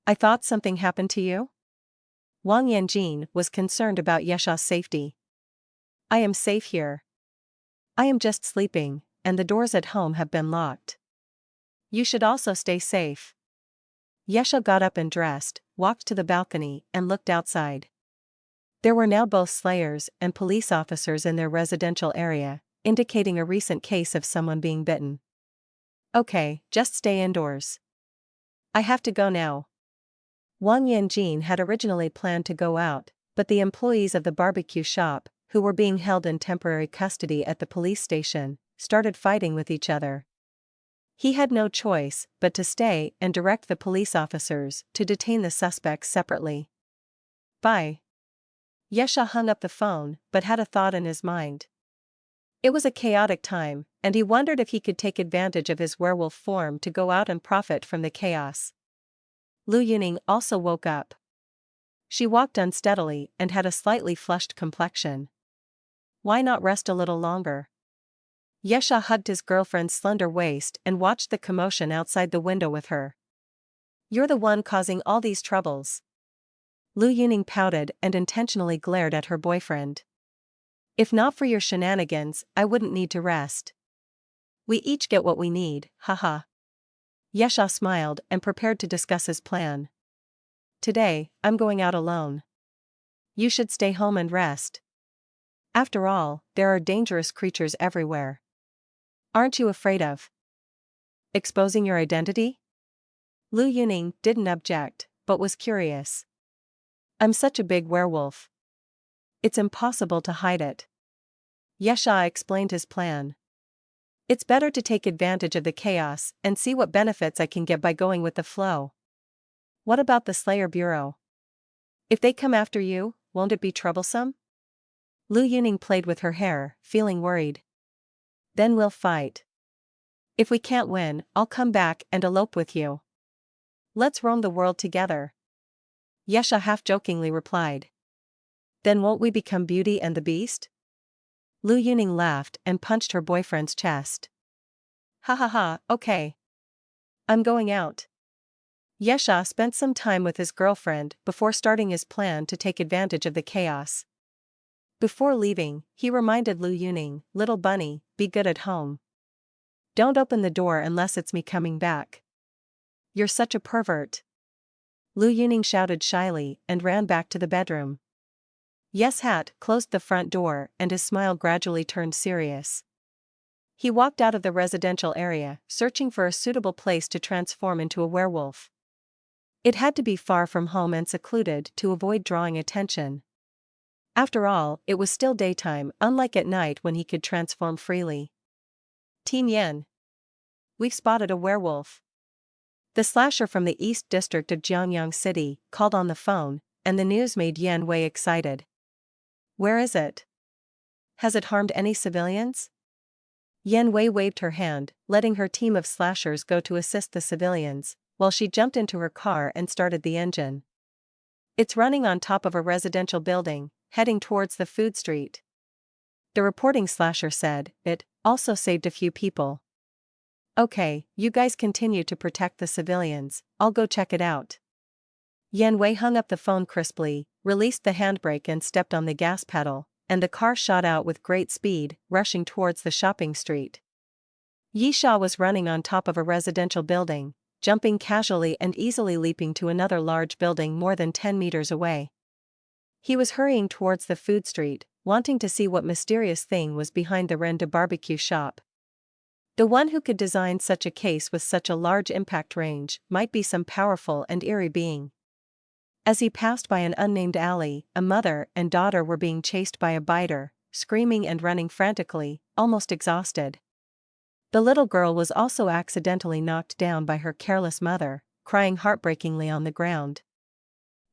I thought something happened to you? Wang Yanjin was concerned about Yesha's safety. I am safe here. I am just sleeping, and the doors at home have been locked. You should also stay safe. Yesha got up and dressed, walked to the balcony, and looked outside. There were now both slayers and police officers in their residential area, indicating a recent case of someone being bitten. Okay, just stay indoors. I have to go now. Wang Yanjin had originally planned to go out, but the employees of the barbecue shop, who were being held in temporary custody at the police station, started fighting with each other. He had no choice but to stay and direct the police officers to detain the suspects separately. Bye. Yesha hung up the phone but had a thought in his mind. It was a chaotic time, and he wondered if he could take advantage of his werewolf form to go out and profit from the chaos. Lu Yuning also woke up. She walked unsteadily and had a slightly flushed complexion. Why not rest a little longer? Yesha hugged his girlfriend's slender waist and watched the commotion outside the window with her. You're the one causing all these troubles. Lu Yuning pouted and intentionally glared at her boyfriend. If not for your shenanigans, I wouldn't need to rest. We each get what we need, haha. Yesha smiled and prepared to discuss his plan. Today, I'm going out alone. You should stay home and rest. After all, there are dangerous creatures everywhere. Aren't you afraid of exposing your identity? Lu Yuning didn't object, but was curious. I'm such a big werewolf. It's impossible to hide it. Yesha explained his plan. It's better to take advantage of the chaos and see what benefits I can get by going with the flow. What about the Slayer Bureau? If they come after you, won't it be troublesome? Lu Yuning played with her hair, feeling worried. Then we'll fight. If we can't win, I'll come back and elope with you. Let's roam the world together. Yesha half-jokingly replied. Then won't we become Beauty and the Beast? Lu Yuning laughed and punched her boyfriend's chest. Ha ha ha, okay. I'm going out. Yesha spent some time with his girlfriend before starting his plan to take advantage of the chaos. Before leaving, he reminded Lu Yuning, little bunny, be good at home. Don't open the door unless it's me coming back. You're such a pervert. Lu Yuning shouted shyly and ran back to the bedroom. Yes Hat closed the front door and his smile gradually turned serious. He walked out of the residential area, searching for a suitable place to transform into a werewolf. It had to be far from home and secluded to avoid drawing attention. After all, it was still daytime, unlike at night when he could transform freely. Team Yen. We've spotted a werewolf. The slasher from the East District of Jiangyang City called on the phone, and the news made Yan Wei excited. Where is it? Has it harmed any civilians? Yan Wei waved her hand, letting her team of slashers go to assist the civilians, while she jumped into her car and started the engine. It's running on top of a residential building, heading towards the food street. The reporting slasher said. It also saved a few people. Okay, you guys continue to protect the civilians, I'll go check it out. Yan Wei hung up the phone crisply, released the handbrake and stepped on the gas pedal, and the car shot out with great speed, rushing towards the shopping street. Yi Sha was running on top of a residential building, jumping casually and easily leaping to another large building more than 10 meters away. He was hurrying towards the food street, wanting to see what mysterious thing was behind the Ren de barbecue shop. The one who could design such a case with such a large impact range might be some powerful and eerie being. As he passed by an unnamed alley, a mother and daughter were being chased by a biter, screaming and running frantically, almost exhausted. The little girl was also accidentally knocked down by her careless mother, crying heartbreakingly on the ground.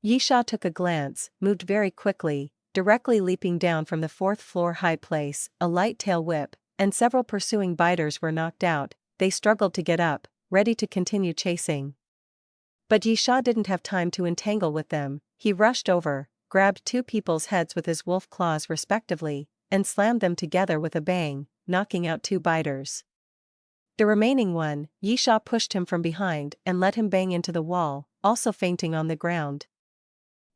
Yi Sha took a glance, moved very quickly, directly leaping down from the fourth-floor high place, a light tail whip, and several pursuing biters were knocked out. They struggled to get up, ready to continue chasing. But Yi Sha didn't have time to entangle with them. He rushed over, grabbed two people's heads with his wolf claws respectively, and slammed them together with a bang, knocking out two biters. The remaining one, Yi Sha pushed him from behind and let him bang into the wall, also fainting on the ground.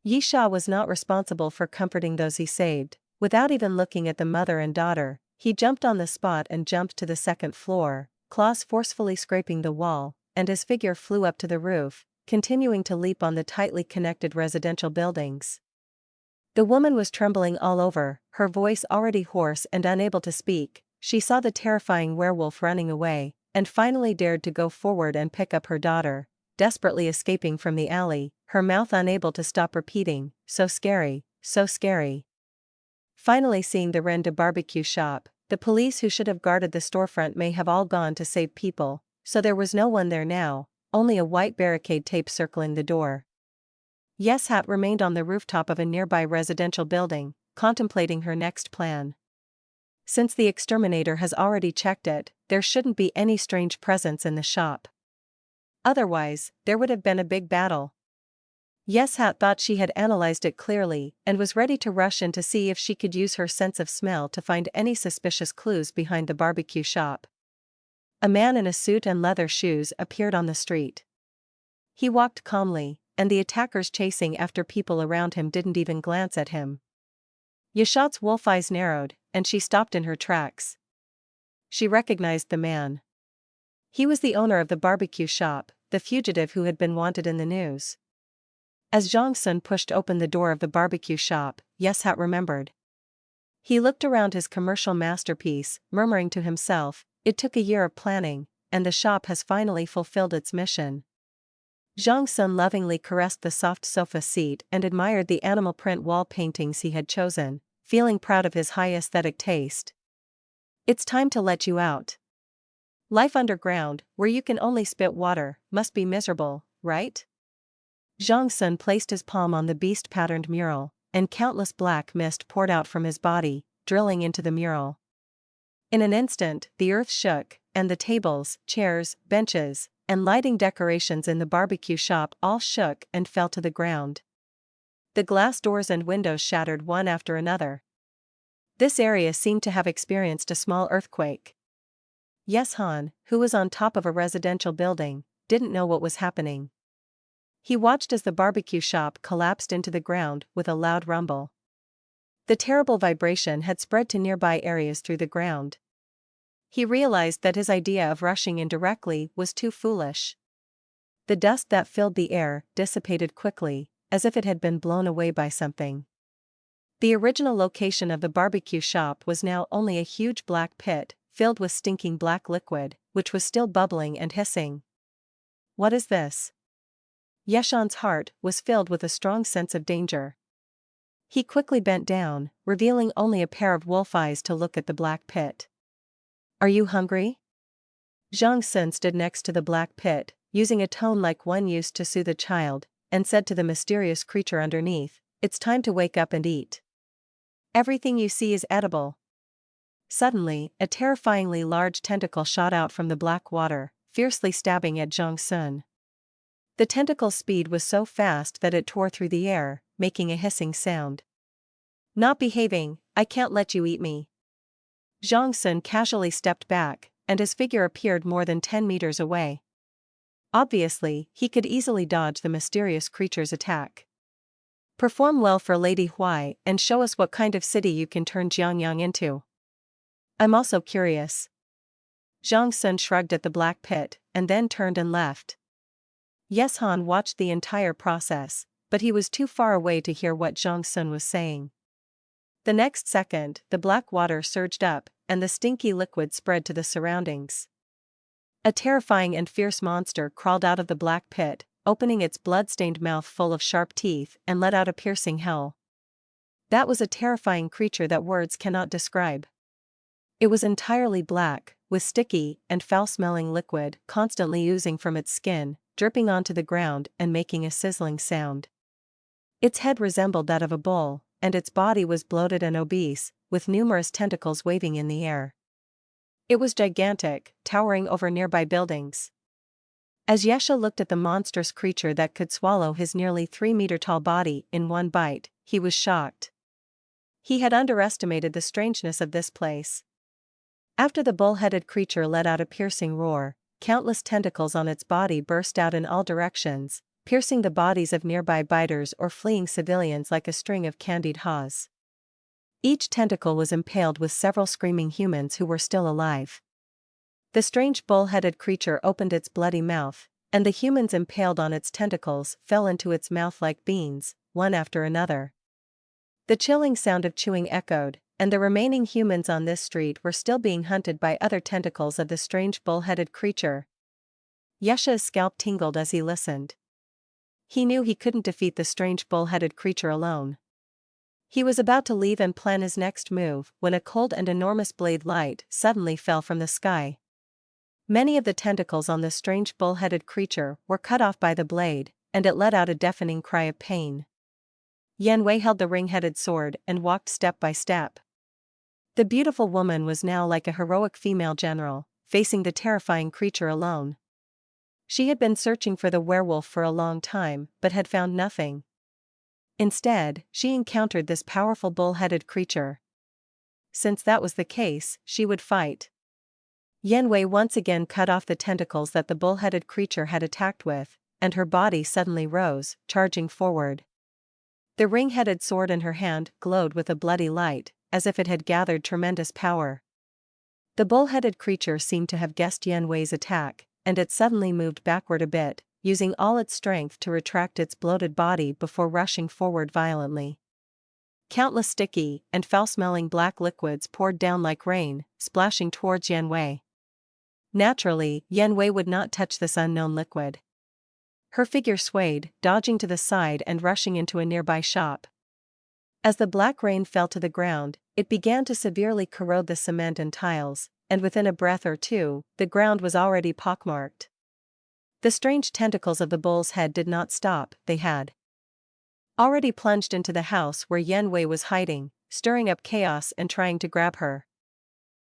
Yi Sha was not responsible for comforting those he saved. Without even looking at the mother and daughter, he jumped on the spot and jumped to the second floor, claws forcefully scraping the wall, and his figure flew up to the roof, continuing to leap on the tightly connected residential buildings. The woman was trembling all over, her voice already hoarse and unable to speak. She saw the terrifying werewolf running away, and finally dared to go forward and pick up her daughter, desperately escaping from the alley, her mouth unable to stop repeating, "So scary, so scary." Finally seeing the Ren de barbecue shop, the police who should have guarded the storefront may have all gone to save people, so there was no one there now, only a white barricade tape circling the door. Yes Hat remained on the rooftop of a nearby residential building, contemplating her next plan. Since the exterminator has already checked it, there shouldn't be any strange presence in the shop. Otherwise, there would have been a big battle. Yes Hat thought she had analyzed it clearly and was ready to rush in to see if she could use her sense of smell to find any suspicious clues behind the barbecue shop. A man in a suit and leather shoes appeared on the street. He walked calmly, and the attackers chasing after people around him didn't even glance at him. Yashat's wolf eyes narrowed, and she stopped in her tracks. She recognized the man. He was the owner of the barbecue shop, the fugitive who had been wanted in the news. As Zhang Sun pushed open the door of the barbecue shop, Yes Hat remembered. He looked around his commercial masterpiece, murmuring to himself, "It took a year of planning, and the shop has finally fulfilled its mission." Zhang Sun lovingly caressed the soft sofa seat and admired the animal print wall paintings he had chosen, feeling proud of his high aesthetic taste. "It's time to let you out. Life underground, where you can only spit water, must be miserable, right?" Zhang Sun placed his palm on the beast-patterned mural, and countless black mist poured out from his body, drilling into the mural. In an instant, the earth shook, and the tables, chairs, benches, and lighting decorations in the barbecue shop all shook and fell to the ground. The glass doors and windows shattered one after another. This area seemed to have experienced a small earthquake. Yes Han, who was on top of a residential building, didn't know what was happening. He watched as the barbecue shop collapsed into the ground with a loud rumble. The terrible vibration had spread to nearby areas through the ground. He realized that his idea of rushing in directly was too foolish. The dust that filled the air dissipated quickly, as if it had been blown away by something. The original location of the barbecue shop was now only a huge black pit, filled with stinking black liquid, which was still bubbling and hissing. What is this? Yeshan's heart was filled with a strong sense of danger. He quickly bent down, revealing only a pair of wolf eyes to look at the black pit. "Are you hungry?" Zhang Sun stood next to the black pit, using a tone like one used to soothe a child, and said to the mysterious creature underneath, "It's time to wake up and eat. Everything you see is edible." Suddenly, a terrifyingly large tentacle shot out from the black water, fiercely stabbing at Zhang Sun. The tentacle's speed was so fast that it tore through the air, making a hissing sound. "Not behaving, I can't let you eat me." Zhang Sun casually stepped back, and his figure appeared more than 10 meters away. Obviously, he could easily dodge the mysterious creature's attack. Perform well for Lady Huai and show us what kind of city you can turn Jiangyang into. I'm also curious. Zhang Sun shrugged at the black pit, and then turned and left. Yes Han watched the entire process, but he was too far away to hear what Zhang Sun was saying. The next second, the black water surged up, and the stinky liquid spread to the surroundings. A terrifying and fierce monster crawled out of the black pit, opening its blood-stained mouth full of sharp teeth and let out a piercing howl. That was a terrifying creature that words cannot describe. It was entirely black, with sticky and foul-smelling liquid constantly oozing from its skin, dripping onto the ground and making a sizzling sound. Its head resembled that of a bull, and its body was bloated and obese, with numerous tentacles waving in the air. It was gigantic, towering over nearby buildings. As Yesha looked at the monstrous creature that could swallow his nearly 3-meter-tall body in one bite, he was shocked. He had underestimated the strangeness of this place. After the bull-headed creature let out a piercing roar, countless tentacles on its body burst out in all directions, piercing the bodies of nearby biters or fleeing civilians like a string of candied haws. Each tentacle was impaled with several screaming humans who were still alive. The strange bull-headed creature opened its bloody mouth, and the humans impaled on its tentacles fell into its mouth like beans, one after another. The chilling sound of chewing echoed, and the remaining humans on this street were still being hunted by other tentacles of the strange bull-headed creature. Yesha's scalp tingled as he listened. He knew he couldn't defeat the strange bull-headed creature alone. He was about to leave and plan his next move when a cold and enormous blade light suddenly fell from the sky. Many of the tentacles on the strange bull-headed creature were cut off by the blade, and it let out a deafening cry of pain. Yan Wei held the ring-headed sword and walked step by step. The beautiful woman was now like a heroic female general, facing the terrifying creature alone. She had been searching for the werewolf for a long time but had found nothing. Instead, she encountered this powerful bull-headed creature. Since that was the case, she would fight. Yan Wei once again cut off the tentacles that the bull-headed creature had attacked with, and her body suddenly rose, charging forward. The ring-headed sword in her hand glowed with a bloody light, as if it had gathered tremendous power. The bull-headed creature seemed to have guessed Yan Wei's attack, and it suddenly moved backward a bit, using all its strength to retract its bloated body before rushing forward violently. Countless sticky and foul-smelling black liquids poured down like rain, splashing towards Yan Wei. Naturally, Yan Wei would not touch this unknown liquid. Her figure swayed, dodging to the side and rushing into a nearby shop. As the black rain fell to the ground, it began to severely corrode the cement and tiles, and within a breath or two, the ground was already pockmarked. The strange tentacles of the bull's head did not stop, they had already plunged into the house where Yan Wei was hiding, stirring up chaos and trying to grab her.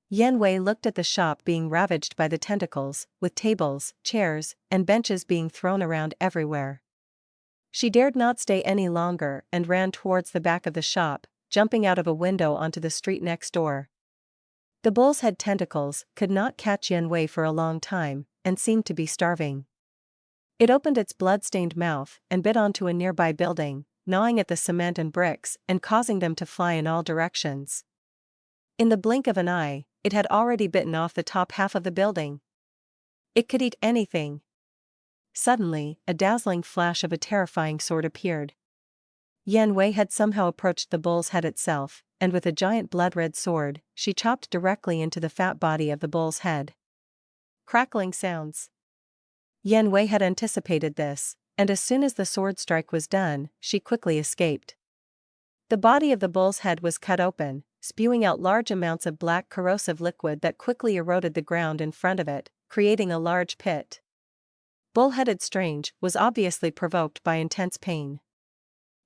Yan Wei looked at the shop being ravaged by the tentacles, with tables, chairs, and benches being thrown around everywhere. She dared not stay any longer and ran towards the back of the shop, jumping out of a window onto the street next door. The bull's head tentacles could not catch Yan Wei for a long time, and seemed to be starving. It opened its blood-stained mouth and bit onto a nearby building, gnawing at the cement and bricks and causing them to fly in all directions. In the blink of an eye, it had already bitten off the top half of the building. It could eat anything. Suddenly, a dazzling flash of a terrifying sword appeared. Yan Wei had somehow approached the bull's head itself, and with a giant blood-red sword, she chopped directly into the fat body of the bull's head. Crackling sounds. Yan Wei had anticipated this, and as soon as the sword strike was done, she quickly escaped. The body of the bull's head was cut open, spewing out large amounts of black corrosive liquid that quickly eroded the ground in front of it, creating a large pit. Bull-headed Strange was obviously provoked by intense pain.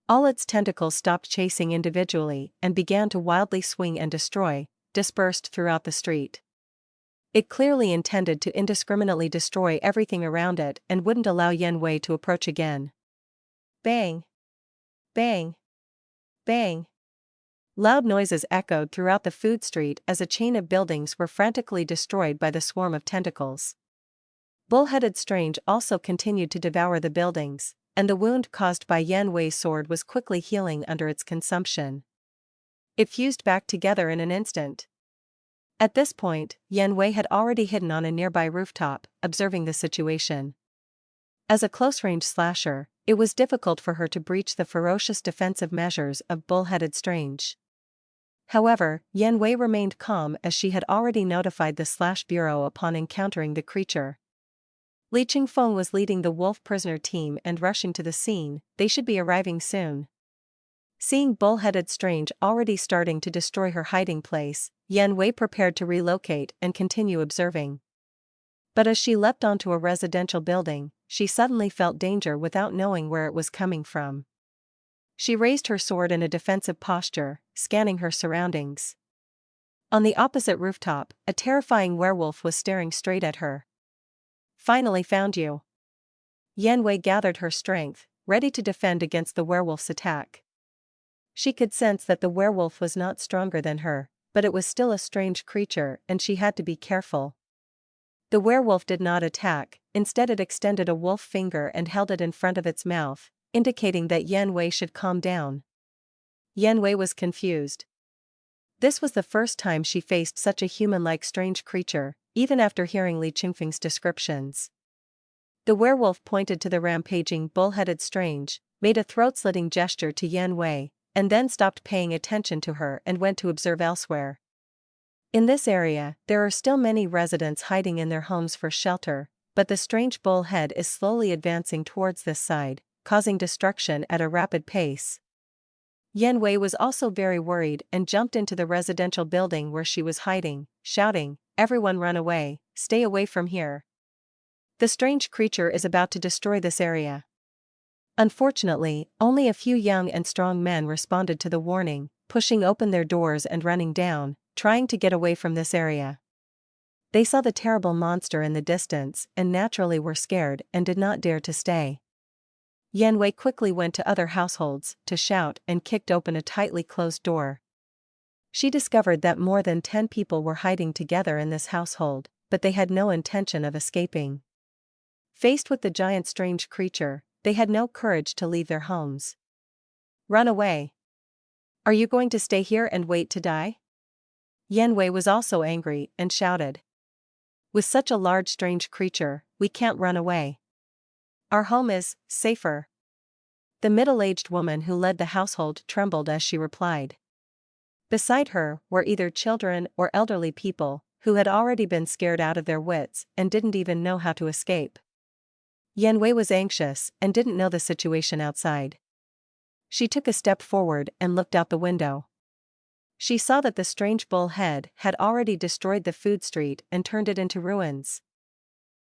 All its tentacles stopped chasing individually and began to wildly swing and destroy, dispersed throughout the street. It clearly intended to indiscriminately destroy everything around it and wouldn't allow Yan Wei to approach again. Bang! Bang! Bang! Loud noises echoed throughout the food street as a chain of buildings were frantically destroyed by the swarm of tentacles. Bull-headed Strange also continued to devour the buildings, and the wound caused by Yan Wei's sword was quickly healing under its consumption. It fused back together in an instant. At this point, Yan Wei had already hidden on a nearby rooftop, observing the situation. As a close-range slasher, it was difficult for her to breach the ferocious defensive measures of Bull-headed Strange. However, Yan Wei remained calm as she had already notified the Slash Bureau upon encountering the creature. Li Qingfeng was leading the wolf prisoner team and rushing to the scene. They should be arriving soon. Seeing Bull-headed Strange already starting to destroy her hiding place, Yan Wei prepared to relocate and continue observing. But as she leapt onto a residential building, she suddenly felt danger without knowing where it was coming from. She raised her sword in a defensive posture, scanning her surroundings. On the opposite rooftop, a terrifying werewolf was staring straight at her. "Finally found you." Yan Wei gathered her strength, ready to defend against the werewolf's attack. She could sense that the werewolf was not stronger than her, but it was still a strange creature and she had to be careful. The werewolf did not attack, instead it extended a wolf finger and held it in front of its mouth, indicating that Yan Wei should calm down. Yan Wei was confused. This was the first time she faced such a human-like strange creature, even after hearing Li Qingfeng's descriptions. The werewolf pointed to the rampaging Bull-headed Strange, made a throat-slitting gesture to Yan Wei, and then stopped paying attention to her and went to observe elsewhere. In this area, there are still many residents hiding in their homes for shelter, but the strange bullhead is slowly advancing towards this side, causing destruction at a rapid pace. Yan Wei was also very worried and jumped into the residential building where she was hiding, shouting, "Everyone run away, stay away from here. The strange creature is about to destroy this area." Unfortunately, only a few young and strong men responded to the warning, pushing open their doors and running down, trying to get away from this area. They saw the terrible monster in the distance and naturally were scared and did not dare to stay. Yan Wei quickly went to other households to shout and kicked open a tightly closed door. She discovered that more than 10 people were hiding together in this household, but they had no intention of escaping. Faced with the giant strange creature, they had no courage to leave their homes. "Run away. Are you going to stay here and wait to die?" Yan Wei was also angry and shouted. "With such a large strange creature, we can't run away. Our home is safer." The middle-aged woman who led the household trembled as she replied. Beside her were either children or elderly people, who had already been scared out of their wits and didn't even know how to escape. Yan Wei was anxious and didn't know the situation outside. She took a step forward and looked out the window. She saw that the strange bullhead had already destroyed the food street and turned it into ruins.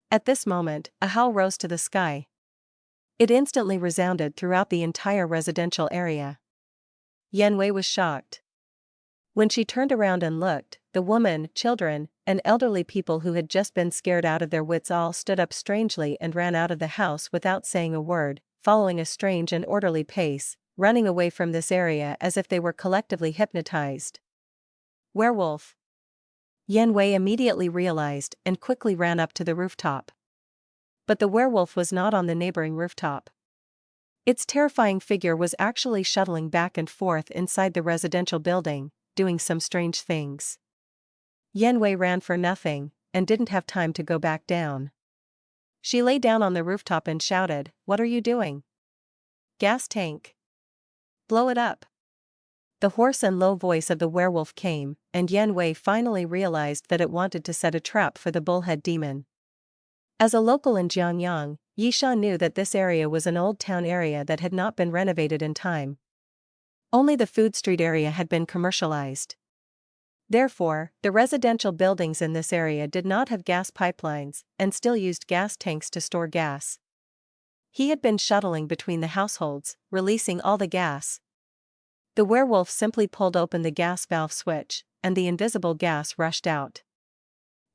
At this moment, a howl rose to the sky. It instantly resounded throughout the entire residential area. Yan Wei was shocked. When she turned around and looked, the woman, children, and elderly people who had just been scared out of their wits all stood up strangely and ran out of the house without saying a word, following a strange and orderly pace, running away from this area as if they were collectively hypnotized. "Werewolf!" Yan Wei immediately realized and quickly ran up to the rooftop. But the werewolf was not on the neighboring rooftop. Its terrifying figure was actually shuttling back and forth inside the residential building, doing some strange things. Yan Wei ran for nothing, and didn't have time to go back down. She lay down on the rooftop and shouted, "What are you doing?" "Gas tank. Blow it up." The hoarse and low voice of the werewolf came, and Yan Wei finally realized that it wanted to set a trap for the bullhead demon. As a local in Jiangyang, Yisha knew that this area was an old town area that had not been renovated in time. Only the food street area had been commercialized. Therefore, the residential buildings in this area did not have gas pipelines and still used gas tanks to store gas. He had been shuttling between the households, releasing all the gas. The werewolf simply pulled open the gas valve switch, and the invisible gas rushed out.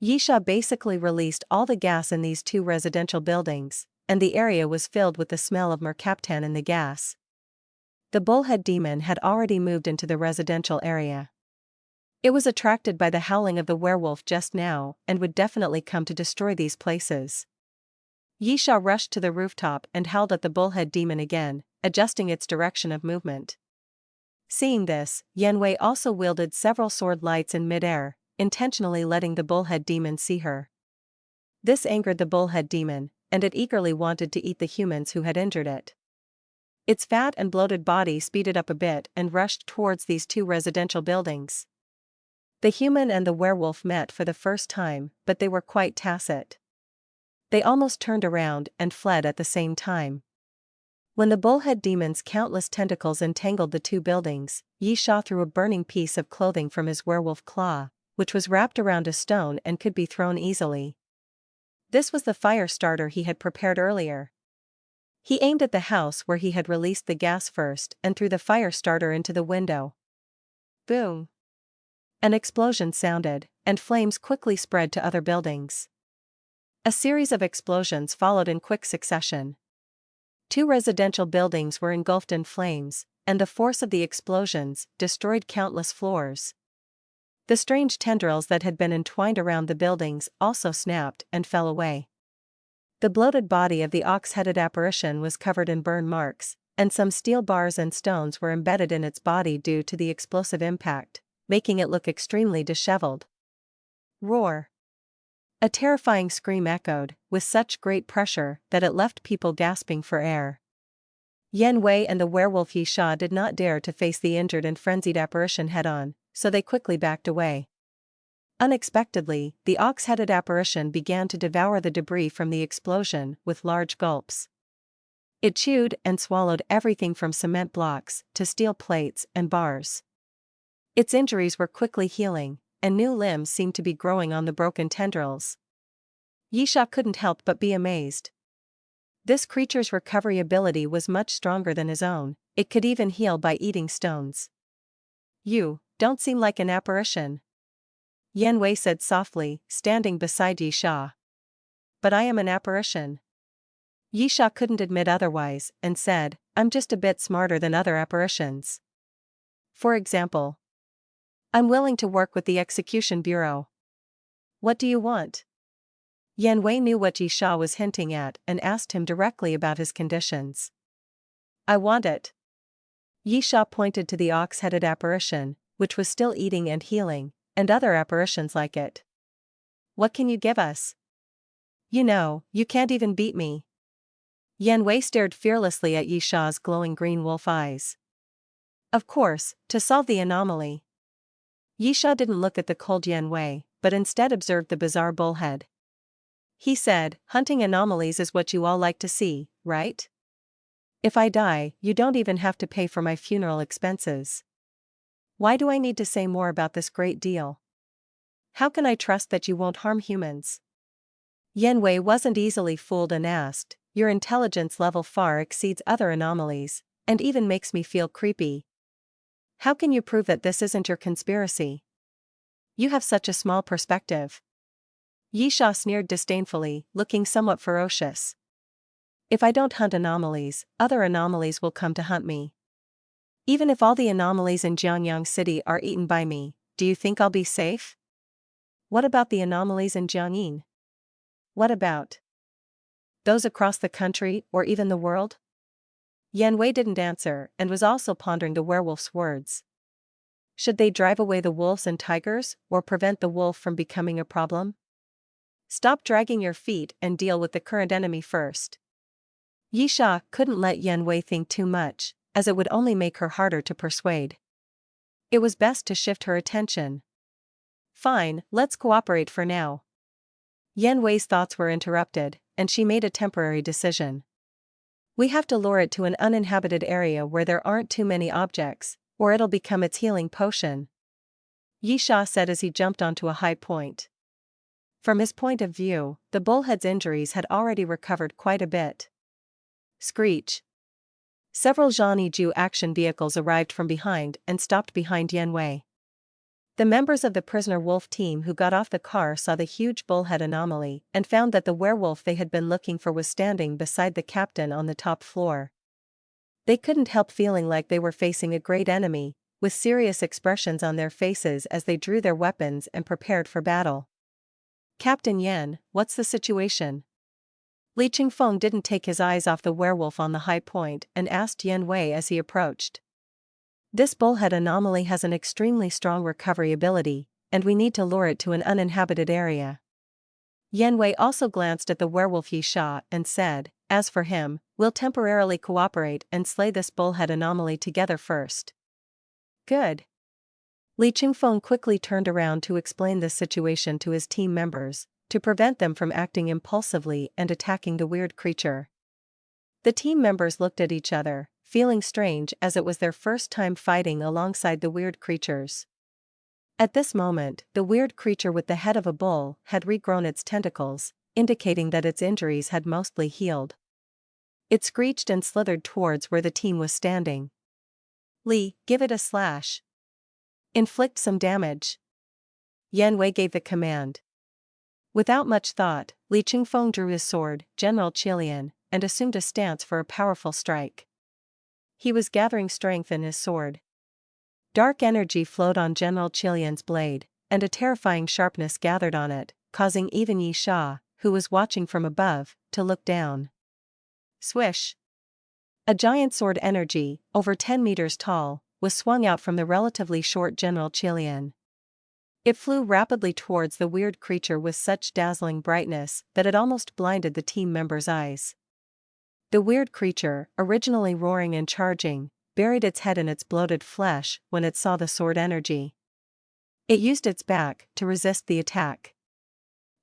Yisha basically released all the gas in these two residential buildings, and the area was filled with the smell of mercaptan in the gas. the bullhead demon had already moved into the residential area. It was attracted by the howling of the werewolf just now and would definitely come to destroy these places. Yisha rushed to the rooftop and howled at the bullhead demon again, adjusting its direction of movement. Seeing this, Yanwei also wielded several sword lights in midair, intentionally letting the bullhead demon see her. This angered the bullhead demon, and it eagerly wanted to eat the humans who had injured it. Its fat and bloated body speeded up a bit and rushed towards these two residential buildings. The human and the werewolf met for the first time, but they were quite tacit. They almost turned around and fled at the same time. When the bullhead demon's countless tentacles entangled the two buildings, Yisha threw a burning piece of clothing from his werewolf claw, which was wrapped around a stone and could be thrown easily. This was the fire starter he had prepared earlier. He aimed at the house where he had released the gas first and threw the fire starter into the window. Boom! An explosion sounded, and flames quickly spread to other buildings. A series of explosions followed in quick succession. Two residential buildings were engulfed in flames, and the force of the explosions destroyed countless floors. The strange tendrils that had been entwined around the buildings also snapped and fell away. The bloated body of the ox-headed apparition was covered in burn marks, and some steel bars and stones were embedded in its body due to the explosive impact, making it look extremely disheveled. Roar! A terrifying scream echoed, with such great pressure that it left people gasping for air. Yanwei and the werewolf Yisha did not dare to face the injured and frenzied apparition head-on, so they quickly backed away. Unexpectedly, the ox-headed apparition began to devour the debris from the explosion with large gulps. It chewed and swallowed everything from cement blocks to steel plates and bars. Its injuries were quickly healing, and new limbs seemed to be growing on the broken tendrils. Yisha couldn't help but be amazed. This creature's recovery ability was much stronger than his own. It could even heal by eating stones. "You don't seem like an apparition," Yanwei said softly, standing beside Yisha. "But I am an apparition." Yisha couldn't admit otherwise, and said, "I'm just a bit smarter than other apparitions. For example, I'm willing to work with the execution bureau. What do you want?" Yanwei knew what Yisha was hinting at and asked him directly about his conditions. "I want it." Yisha pointed to the ox-headed apparition, which was still eating and healing, and other apparitions like it. "What can you give us? You know, you can't even beat me." Yanwei stared fearlessly at Yisha's glowing green wolf eyes. "Of course, to solve the anomaly." Yisha didn't look at the cold Yanwei, but instead observed the bizarre bullhead. He said, "Hunting anomalies is what you all like to see, right? If I die, you don't even have to pay for my funeral expenses. Why do I need to say more about this great deal? How can I trust that you won't harm humans?" Yanwei wasn't easily fooled and asked, "Your intelligence level far exceeds other anomalies, and even makes me feel creepy. How can you prove that this isn't your conspiracy? You have such a small perspective." Yisha sneered disdainfully, looking somewhat ferocious. "If I don't hunt anomalies, other anomalies will come to hunt me. Even if all the anomalies in Jiangyang City are eaten by me, do you think I'll be safe? What about the anomalies in Jiangyin? What about those across the country or even the world?" Yanwei didn't answer and was also pondering the werewolf's words. Should they drive away the wolves and tigers, or prevent the wolf from becoming a problem? Stop dragging your feet and deal with the current enemy first. Yisha couldn't let Yanwei think too much, as it would only make her harder to persuade. It was best to shift her attention. "Fine, let's cooperate for now." Yanwei's thoughts were interrupted, and she made a temporary decision. "We have to lure it to an uninhabited area where there aren't too many objects, or it'll become its healing potion," Yisha said as he jumped onto a high point. From his point of view, the bullhead's injuries had already recovered quite a bit. Screech! Several Zhaniju action vehicles arrived from behind and stopped behind Yanwei. The members of the prisoner wolf team who got off the car saw the huge bullhead anomaly and found that the werewolf they had been looking for was standing beside the captain on the top floor. They couldn't help feeling like they were facing a great enemy, with serious expressions on their faces as they drew their weapons and prepared for battle. "Captain Yan, what's the situation?" Li Qingfeng didn't take his eyes off the werewolf on the high point and asked Yan Wei as he approached. "This bullhead anomaly has an extremely strong recovery ability, and we need to lure it to an uninhabited area." Yan Wei also glanced at the werewolf Yi Sha and said, "As for him, we'll temporarily cooperate and slay this bullhead anomaly together first." "Good." Li Qingfeng quickly turned around to explain this situation to his team members, to prevent them from acting impulsively and attacking the weird creature. The team members looked at each other, feeling strange as it was their first time fighting alongside the weird creatures. At this moment, the weird creature with the head of a bull had regrown its tentacles, indicating that its injuries had mostly healed. It screeched and slithered towards where the team was standing. "Li, give it a slash. Inflict some damage." Yan Wei gave the command. Without much thought, Li Qingfeng drew his sword, General Qilian, and assumed a stance for a powerful strike. He was gathering strength in his sword. Dark energy flowed on General Qilian's blade, and a terrifying sharpness gathered on it, causing even Yi Sha, who was watching from above, to look down. Swish! A giant sword energy, over 10 meters tall, was swung out from the relatively short General Qilian. It flew rapidly towards the weird creature with such dazzling brightness that it almost blinded the team members' eyes. The weird creature, originally roaring and charging, buried its head in its bloated flesh when it saw the sword energy. It used its back to resist the attack.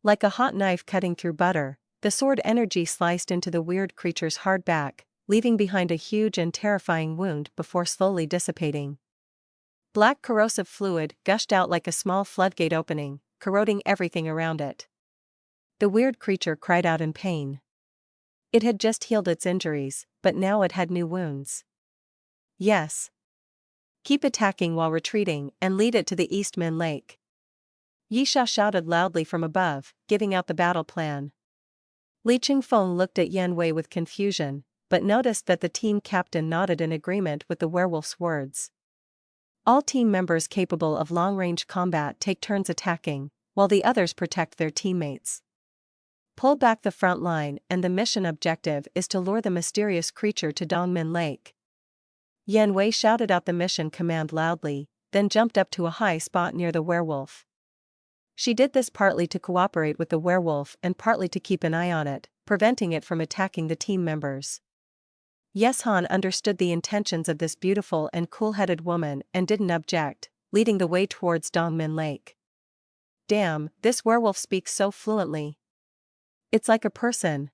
Like a hot knife cutting through butter, the sword energy sliced into the weird creature's hard back, leaving behind a huge and terrifying wound before slowly dissipating. Black corrosive fluid gushed out like a small floodgate opening, corroding everything around it. The weird creature cried out in pain. It had just healed its injuries, but now it had new wounds. "Yes. Keep attacking while retreating and lead it to the Eastman Lake." Yi Sha shouted loudly from above, giving out the battle plan. Li Qingfeng looked at Yan Wei with confusion, but noticed that the team captain nodded in agreement with the werewolf's words. All team members capable of long-range combat take turns attacking, while the others protect their teammates. Pull back the front line, and the mission objective is to lure the mysterious creature to Dongmin Lake. Yan Wei shouted out the mission command loudly, then jumped up to a high spot near the werewolf. She did this partly to cooperate with the werewolf and partly to keep an eye on it, preventing it from attacking the team members. Yes Han understood the intentions of this beautiful and cool-headed woman and didn't object, leading the way towards Dongmin Lake. "Damn, this werewolf speaks so fluently. It's like a person."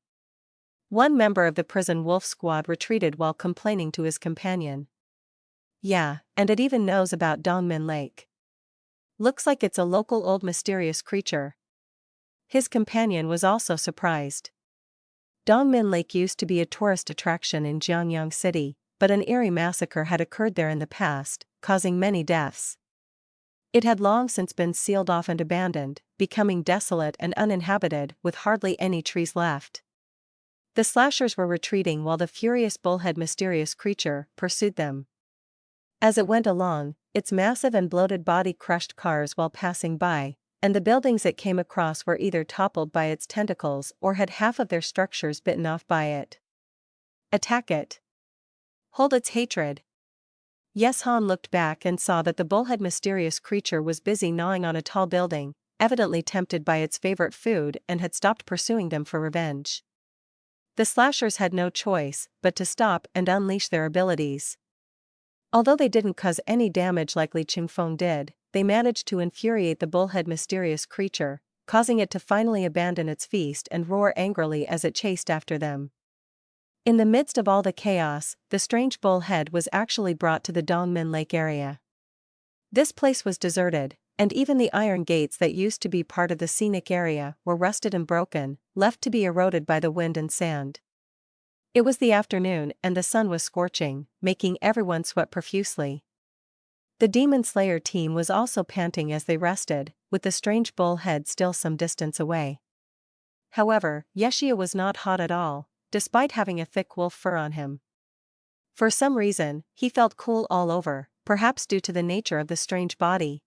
One member of the prison wolf squad retreated while complaining to his companion. "Yeah, and it even knows about Dongmin Lake. Looks like it's a local old mysterious creature." His companion was also surprised. Dongmin Lake used to be a tourist attraction in Jiangyang City, but an eerie massacre had occurred there in the past, causing many deaths. It had long since been sealed off and abandoned, becoming desolate and uninhabited with hardly any trees left. The slashers were retreating while the furious bullhead mysterious creature pursued them. As it went along, its massive and bloated body crushed cars while passing by, and the buildings it came across were either toppled by its tentacles or had half of their structures bitten off by it. "Attack it. Hold its hatred." Yes Han looked back and saw that the bullhead mysterious creature was busy gnawing on a tall building, evidently tempted by its favorite food, and had stopped pursuing them for revenge. The slashers had no choice but to stop and unleash their abilities. Although they didn't cause any damage like Li Qingfeng did, they managed to infuriate the bullhead mysterious creature, causing it to finally abandon its feast and roar angrily as it chased after them. In the midst of all the chaos, the strange bullhead was actually brought to the Dongmin Lake area. This place was deserted, and even the iron gates that used to be part of the scenic area were rusted and broken, left to be eroded by the wind and sand. It was the afternoon and the sun was scorching, making everyone sweat profusely. The Demon Slayer team was also panting as they rested, with the strange bullhead still some distance away. However, Yeshia was not hot at all, despite having a thick wolf fur on him. For some reason, he felt cool all over, perhaps due to the nature of the strange body.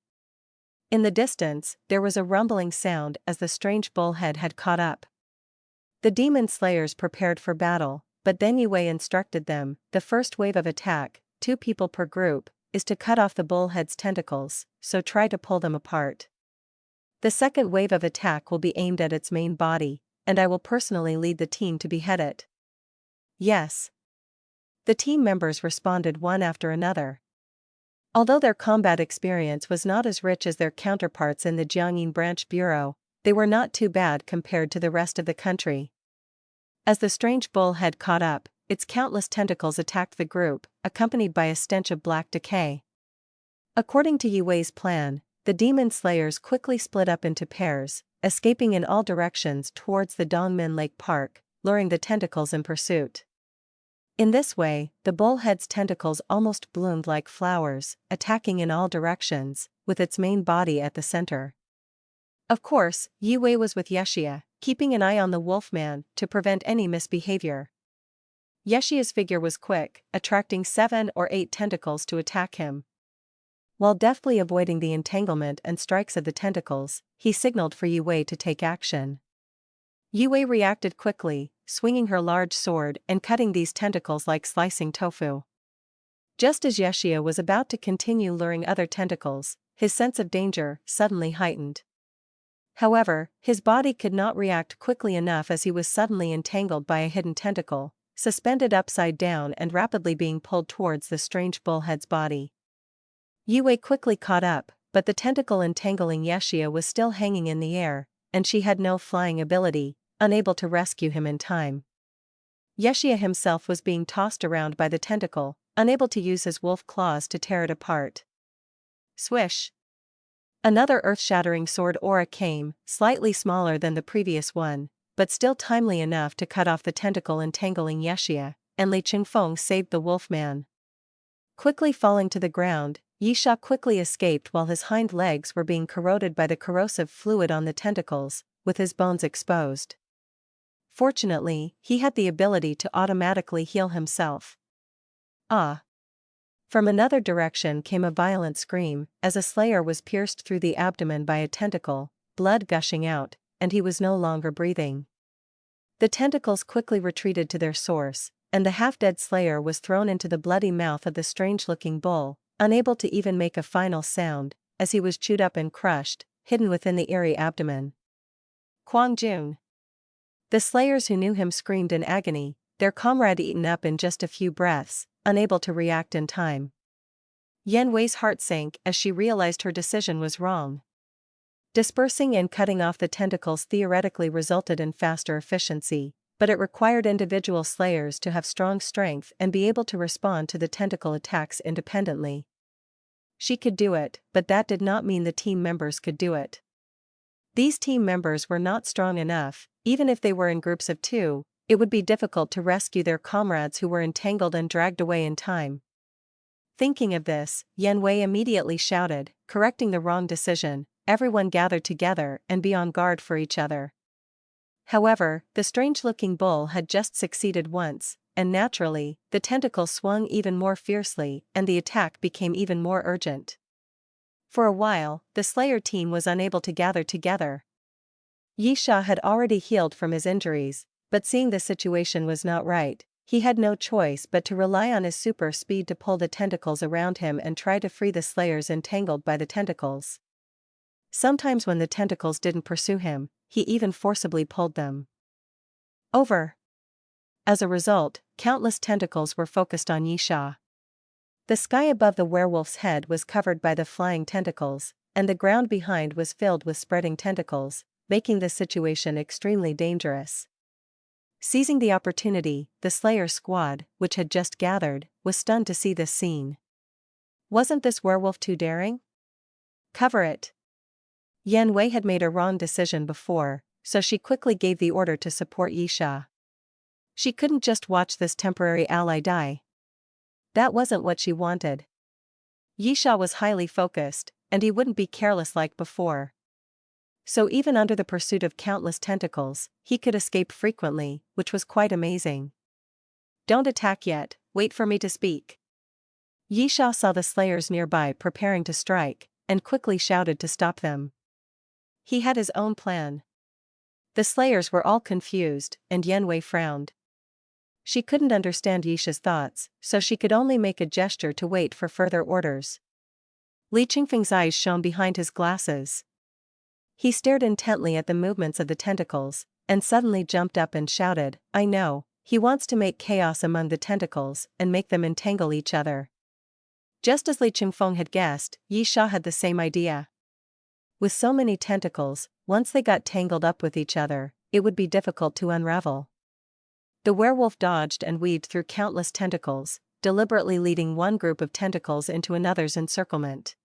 In the distance, there was a rumbling sound as the strange bullhead had caught up. The demon slayers prepared for battle, but then Yue instructed them, the first wave of attack, 2 people per group, is to cut off the bullhead's tentacles, so try to pull them apart. The second wave of attack will be aimed at its main body, and I will personally lead the team to behead it. Yes. The team members responded one after another. Although their combat experience was not as rich as their counterparts in the Jiangyang Branch Bureau, they were not too bad compared to the rest of the country. As the strange bullhead caught up, its countless tentacles attacked the group, accompanied by a stench of black decay. According to Yue's plan, the demon slayers quickly split up into pairs, escaping in all directions towards the Dongmen Lake Park, luring the tentacles in pursuit. In this way, the bullhead's tentacles almost bloomed like flowers, attacking in all directions, with its main body at the center. Of course, Yue was with Yeshia, keeping an eye on the wolfman to prevent any misbehavior. Yeshia's figure was quick, attracting 7 or 8 tentacles to attack him. While deftly avoiding the entanglement and strikes of the tentacles, he signaled for Yue to take action. Yue reacted quickly, swinging her large sword and cutting these tentacles like slicing tofu. Just as Yeshia was about to continue luring other tentacles, his sense of danger suddenly heightened. However, his body could not react quickly enough as he was suddenly entangled by a hidden tentacle, suspended upside down and rapidly being pulled towards the strange bullhead's body. Yue quickly caught up, but the tentacle entangling Yeshia was still hanging in the air, and she had no flying ability, unable to rescue him in time. Yeshia himself was being tossed around by the tentacle, unable to use his wolf claws to tear it apart. Swish! Another earth-shattering sword aura came, slightly smaller than the previous one, but still timely enough to cut off the tentacle entangling Yeshia, and Li Chingfeng saved the wolfman. Quickly falling to the ground, Yisha quickly escaped while his hind legs were being corroded by the corrosive fluid on the tentacles, with his bones exposed. Fortunately, he had the ability to automatically heal himself. Ah! From another direction came a violent scream, as a slayer was pierced through the abdomen by a tentacle, blood gushing out, and he was no longer breathing. The tentacles quickly retreated to their source, and the half-dead slayer was thrown into the bloody mouth of the strange-looking bull, unable to even make a final sound, as he was chewed up and crushed, hidden within the eerie abdomen. Quang Jun. The slayers who knew him screamed in agony, their comrade eaten up in just a few breaths, unable to react in time. Yan Wei's heart sank as she realized her decision was wrong. Dispersing and cutting off the tentacles theoretically resulted in faster efficiency, but it required individual slayers to have strong strength and be able to respond to the tentacle attacks independently. She could do it, but that did not mean the team members could do it. These team members were not strong enough, even if they were in groups of 2, it would be difficult to rescue their comrades who were entangled and dragged away in time. Thinking of this, Yan Wei immediately shouted, correcting the wrong decision, everyone gathered together and be on guard for each other. However, the strange-looking bull had just succeeded once, and naturally, the tentacle swung even more fiercely and the attack became even more urgent. For a while, the Slayer team was unable to gather together. Yisha had already healed from his injuries, but seeing the situation was not right, he had no choice but to rely on his super speed to pull the tentacles around him and try to free the Slayers entangled by the tentacles. Sometimes when the tentacles didn't pursue him, he even forcibly pulled them over. As a result, countless tentacles were focused on Yisha. The sky above the werewolf's head was covered by the flying tentacles, and the ground behind was filled with spreading tentacles, making the situation extremely dangerous. Seizing the opportunity, the Slayer squad, which had just gathered, was stunned to see this scene. Wasn't this werewolf too daring? Cover it. Yan Wei had made a wrong decision before, so she quickly gave the order to support Yisha. She couldn't just watch this temporary ally die. That wasn't what she wanted. Yisha was highly focused, and he wouldn't be careless like before. So even under the pursuit of countless tentacles, he could escape frequently, which was quite amazing. Don't attack yet, wait for me to speak. Yisha saw the slayers nearby preparing to strike, and quickly shouted to stop them. He had his own plan. The slayers were all confused, and Yanwei frowned. She couldn't understand Yisha's thoughts, so she could only make a gesture to wait for further orders. Li Qingfeng's eyes shone behind his glasses. He stared intently at the movements of the tentacles, and suddenly jumped up and shouted, I know, he wants to make chaos among the tentacles and make them entangle each other. Just as Li Qingfeng had guessed, Yi Sha had the same idea. With so many tentacles, once they got tangled up with each other, it would be difficult to unravel. The werewolf dodged and weaved through countless tentacles, deliberately leading one group of tentacles into another's encirclement.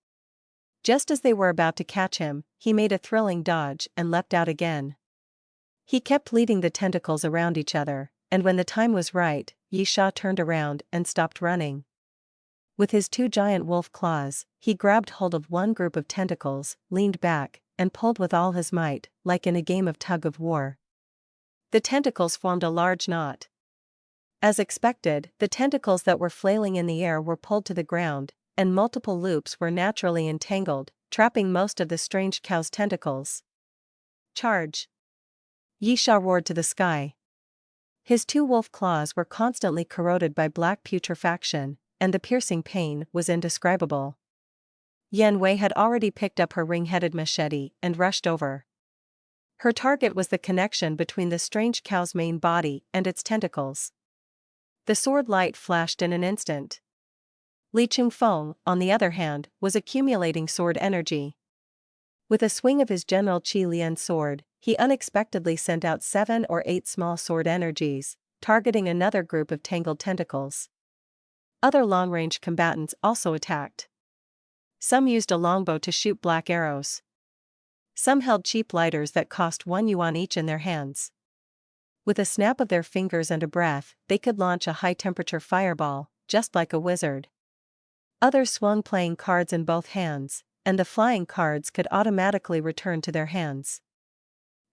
Just as they were about to catch him, he made a thrilling dodge and leapt out again. He kept leading the tentacles around each other, and when the time was right, Yi Sha turned around and stopped running. With his two giant wolf claws, he grabbed hold of one group of tentacles, leaned back, and pulled with all his might, like in a game of tug-of-war. The tentacles formed a large knot. As expected, the tentacles that were flailing in the air were pulled to the ground, and multiple loops were naturally entangled, trapping most of the strange cow's tentacles. Charge! Yi Sha roared to the sky. His two wolf claws were constantly corroded by black putrefaction, and the piercing pain was indescribable. Yanwei had already picked up her ring-headed machete and rushed over. Her target was the connection between the strange cow's main body and its tentacles. The sword light flashed in an instant. Li Qingfeng, on the other hand, was accumulating sword energy. With a swing of his General Qi Lian sword, he unexpectedly sent out 7 or 8 small sword energies, targeting another group of tangled tentacles. Other long-range combatants also attacked. Some used a longbow to shoot black arrows. Some held cheap lighters that cost 1 yuan each in their hands. With a snap of their fingers and a breath, they could launch a high-temperature fireball, just like a wizard. Others swung playing cards in both hands, and the flying cards could automatically return to their hands.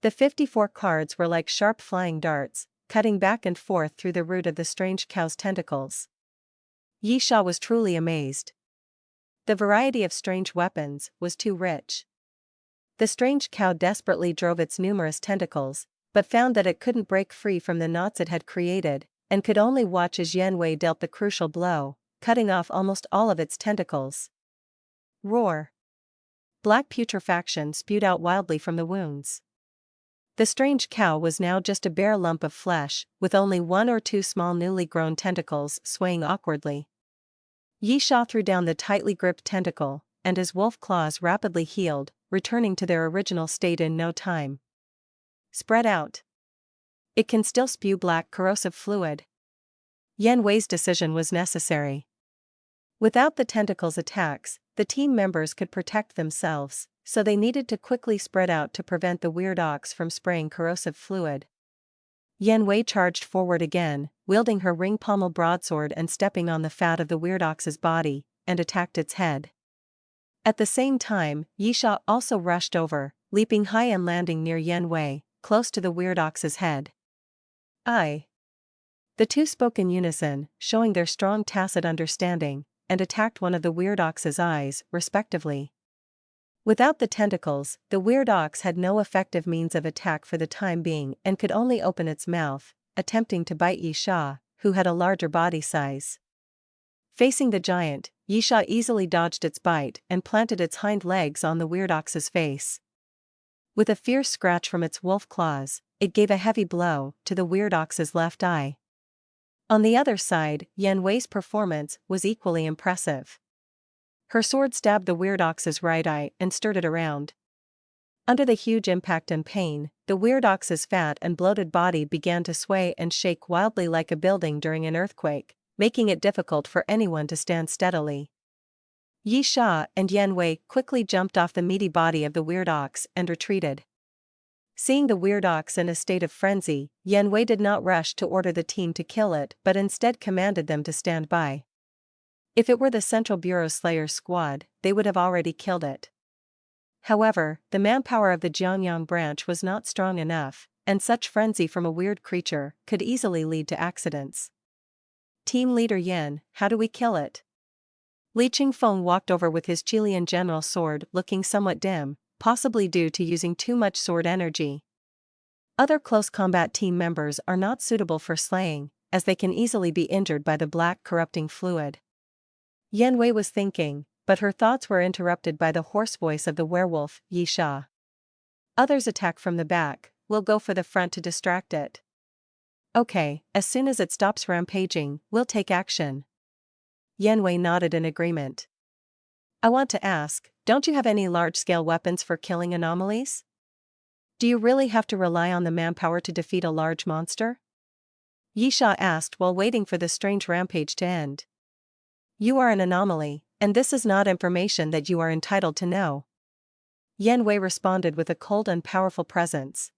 The 54 cards were like sharp flying darts, cutting back and forth through the root of the strange cow's tentacles. Yi Sha was truly amazed. The variety of strange weapons was too rich. The strange cow desperately drove its numerous tentacles, but found that it couldn't break free from the knots it had created, and could only watch as Yanwei dealt the crucial blow, cutting off almost all of its tentacles. Roar! Black putrefaction spewed out wildly from the wounds. The strange cow was now just a bare lump of flesh, with only 1 or 2 small newly grown tentacles swaying awkwardly. Yi Sha threw down the tightly gripped tentacle, and his wolf claws rapidly healed, returning to their original state in no time. Spread out. It can still spew black corrosive fluid. Yanwei's decision was necessary. Without the tentacles' attacks, the team members could protect themselves, so they needed to quickly spread out to prevent the weird ox from spraying corrosive fluid. Yanwei charged forward again, wielding her ring pommel broadsword and stepping on the fat of the weird ox's body, and attacked its head. At the same time, Yi Sha also rushed over, leaping high and landing near Yanwei, close to the weird ox's head. "I." The two spoke in unison, showing their strong tacit understanding, and attacked one of the weird ox's eyes, respectively. Without the tentacles, the weird ox had no effective means of attack for the time being and could only open its mouth, attempting to bite Yi Sha, who had a larger body size. Facing the giant, Yi Sha easily dodged its bite and planted its hind legs on the weird ox's face. With a fierce scratch from its wolf claws, it gave a heavy blow to the weird ox's left eye. On the other side, Yanwei's performance was equally impressive. Her sword stabbed the weird ox's right eye and stirred it around. Under the huge impact and pain, the weird ox's fat and bloated body began to sway and shake wildly like a building during an earthquake, making it difficult for anyone to stand steadily. Yi Sha and Yanwei quickly jumped off the meaty body of the weird ox and retreated. Seeing the weird ox in a state of frenzy, Yanwei did not rush to order the team to kill it but instead commanded them to stand by. If it were the Central Bureau Slayer squad, they would have already killed it. However, the manpower of the Jiangyang branch was not strong enough, and such frenzy from a weird creature could easily lead to accidents. Team Leader Yan, how do we kill it? Li Qingfeng walked over with his Chilean general sword looking somewhat dim, possibly due to using too much sword energy. Other close combat team members are not suitable for slaying, as they can easily be injured by the black corrupting fluid. Yan Wei was thinking, but her thoughts were interrupted by the hoarse voice of the werewolf, Yi Sha. Others attack from the back, we'll go for the front to distract it. Okay, as soon as it stops rampaging, we'll take action. Yan Wei nodded in agreement. I want to ask, don't you have any large-scale weapons for killing anomalies? Do you really have to rely on the manpower to defeat a large monster? Yi Sha asked while waiting for the strange rampage to end. You are an anomaly, and this is not information that you are entitled to know. Yan Wei responded with a cold and powerful presence.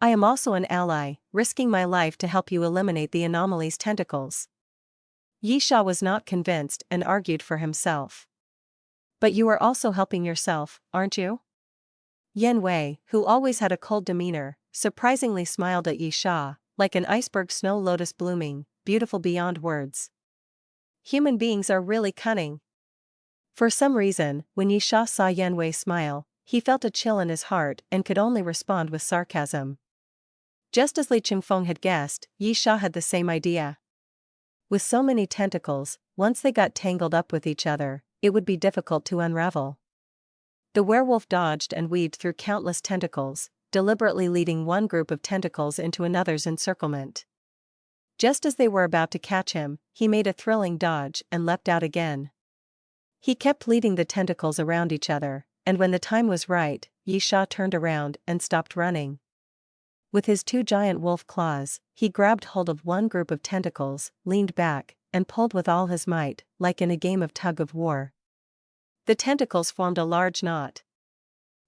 I am also an ally, risking my life to help you eliminate the anomaly's tentacles. Yi Sha was not convinced and argued for himself. But you are also helping yourself, aren't you? Yan Wei, who always had a cold demeanor, surprisingly smiled at Yi Sha, like an iceberg snow lotus blooming, beautiful beyond words. Human beings are really cunning. For some reason, when Yi Sha saw Yan Wei smile, he felt a chill in his heart and could only respond with sarcasm. Just as Li Qingfeng had guessed, Yi Sha had the same idea. With so many tentacles, once they got tangled up with each other, it would be difficult to unravel. The werewolf dodged and weaved through countless tentacles, deliberately leading one group of tentacles into another's encirclement. Just as they were about to catch him, he made a thrilling dodge and leapt out again. He kept leading the tentacles around each other, and when the time was right, Yi Sha turned around and stopped running. With his two giant wolf claws, he grabbed hold of one group of tentacles, leaned back, and pulled with all his might, like in a game of tug-of-war. The tentacles formed a large knot.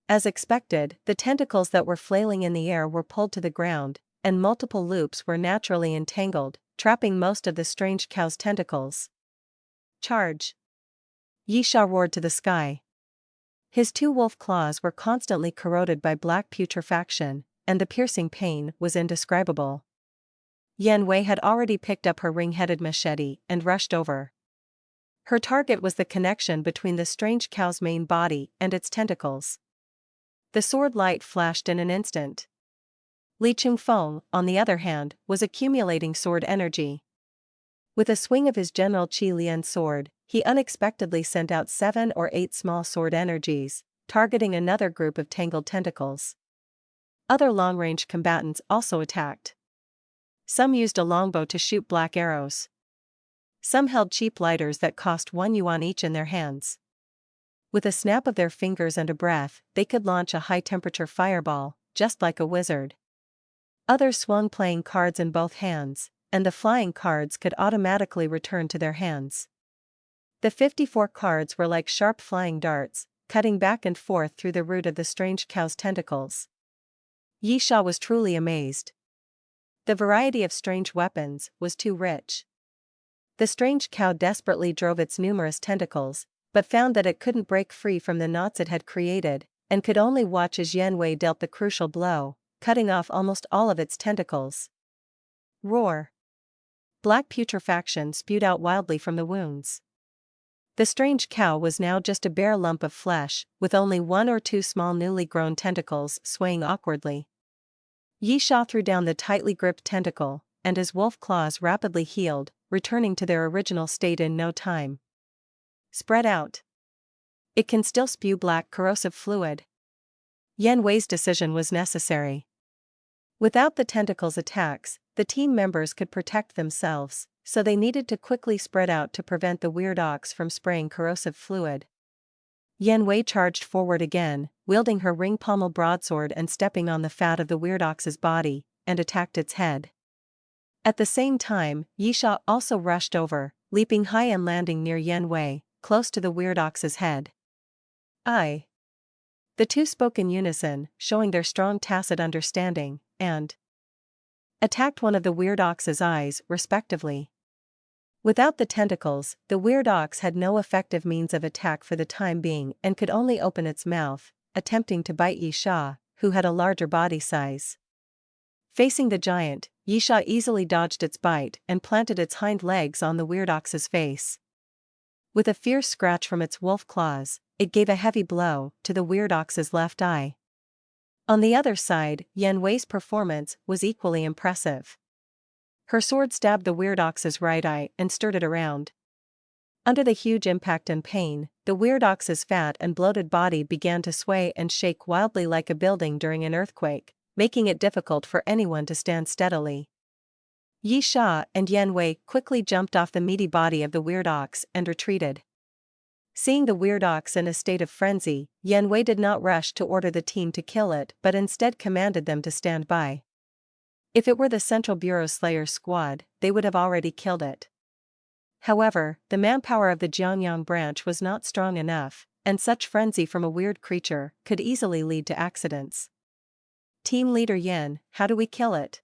As expected, the tentacles that were flailing in the air were pulled to the ground, and multiple loops were naturally entangled, trapping most of the strange cow's tentacles. Charge! Yi Sha roared to the sky. His two wolf claws were constantly corroded by black putrefaction, and the piercing pain was indescribable. Yan Wei had already picked up her ring-headed machete and rushed over. Her target was the connection between the strange cow's main body and its tentacles. The sword light flashed in an instant. Li Qingfeng, on the other hand, was accumulating sword energy. With a swing of his General Qi Lian sword, he unexpectedly sent out 7 or 8 small sword energies, targeting another group of tangled tentacles. Other long-range combatants also attacked. Some used a longbow to shoot black arrows. Some held cheap lighters that cost 1 yuan each in their hands. With a snap of their fingers and a breath, they could launch a high-temperature fireball, just like a wizard. Others swung playing cards in both hands, and the flying cards could automatically return to their hands. The 54 cards were like sharp flying darts, cutting back and forth through the root of the strange cow's tentacles. Yi Sha was truly amazed. The variety of strange weapons was too rich. The strange cow desperately drove its numerous tentacles, but found that it couldn't break free from the knots it had created, and could only watch as Yan Wei dealt the crucial blow, cutting off almost all of its tentacles. Roar! Black putrefaction spewed out wildly from the wounds. The strange cow was now just a bare lump of flesh, with only 1 or 2 small newly grown tentacles swaying awkwardly. Yi Sha threw down the tightly gripped tentacle, and his wolf claws rapidly healed, returning to their original state in no time. Spread out. It can still spew black corrosive fluid. Yan Wei's decision was necessary. Without the tentacles' attacks, the team members could protect themselves, so they needed to quickly spread out to prevent the weird ox from spraying corrosive fluid. Yan Wei charged forward again, wielding her ring-pommel broadsword and stepping on the fat of the weird ox's body, and attacked its head. At the same time, Yi Sha also rushed over, leaping high and landing near Yan Wei, close to the weird ox's head. "I." The two spoke in unison, showing their strong tacit understanding, and attacked one of the weird ox's eyes, respectively. Without the tentacles, the weird ox had no effective means of attack for the time being and could only open its mouth, attempting to bite Yi Sha, who had a larger body size. Facing the giant, Yisha easily dodged its bite and planted its hind legs on the weird ox's face. With a fierce scratch from its wolf claws, it gave a heavy blow to the weird ox's left eye. On the other side, Yan Wei's performance was equally impressive. Her sword stabbed the weird ox's right eye and stirred it around. Under the huge impact and pain, the weird ox's fat and bloated body began to sway and shake wildly like a building during an earthquake, making it difficult for anyone to stand steadily. Yisha and Yan Wei quickly jumped off the meaty body of the weird ox and retreated. Seeing the weird ox in a state of frenzy, Yan Wei did not rush to order the team to kill it but instead commanded them to stand by. If it were the Central Bureau Slayer squad, they would have already killed it. However, the manpower of the Jiangyang branch was not strong enough, and such frenzy from a weird creature could easily lead to accidents. Team leader Yan, how do we kill it?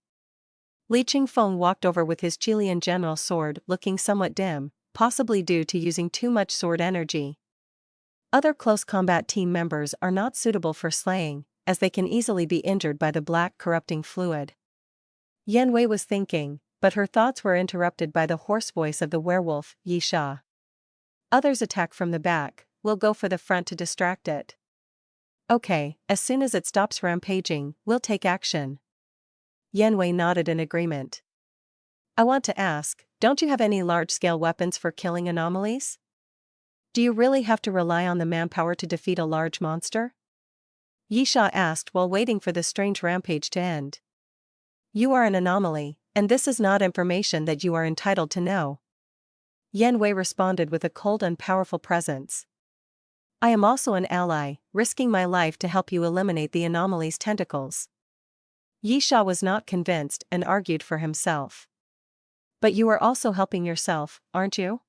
Li Qingfeng walked over with his Chilean general sword looking somewhat dim, possibly due to using too much sword energy. Other close combat team members are not suitable for slaying, as they can easily be injured by the black corrupting fluid. Yan Wei was thinking, but her thoughts were interrupted by the hoarse voice of the werewolf, Yisha. Others attack from the back, we'll go for the front to distract it. Okay, as soon as it stops rampaging, we'll take action. Yan Wei nodded in agreement. I want to ask, don't you have any large-scale weapons for killing anomalies? Do you really have to rely on the manpower to defeat a large monster? Yisha asked while waiting for the strange rampage to end. You are an anomaly, and this is not information that you are entitled to know. Yan Wei responded with a cold and powerful presence. I am also an ally, risking my life to help you eliminate the anomaly's tentacles. Yisha was not convinced and argued for himself. But you are also helping yourself, aren't you?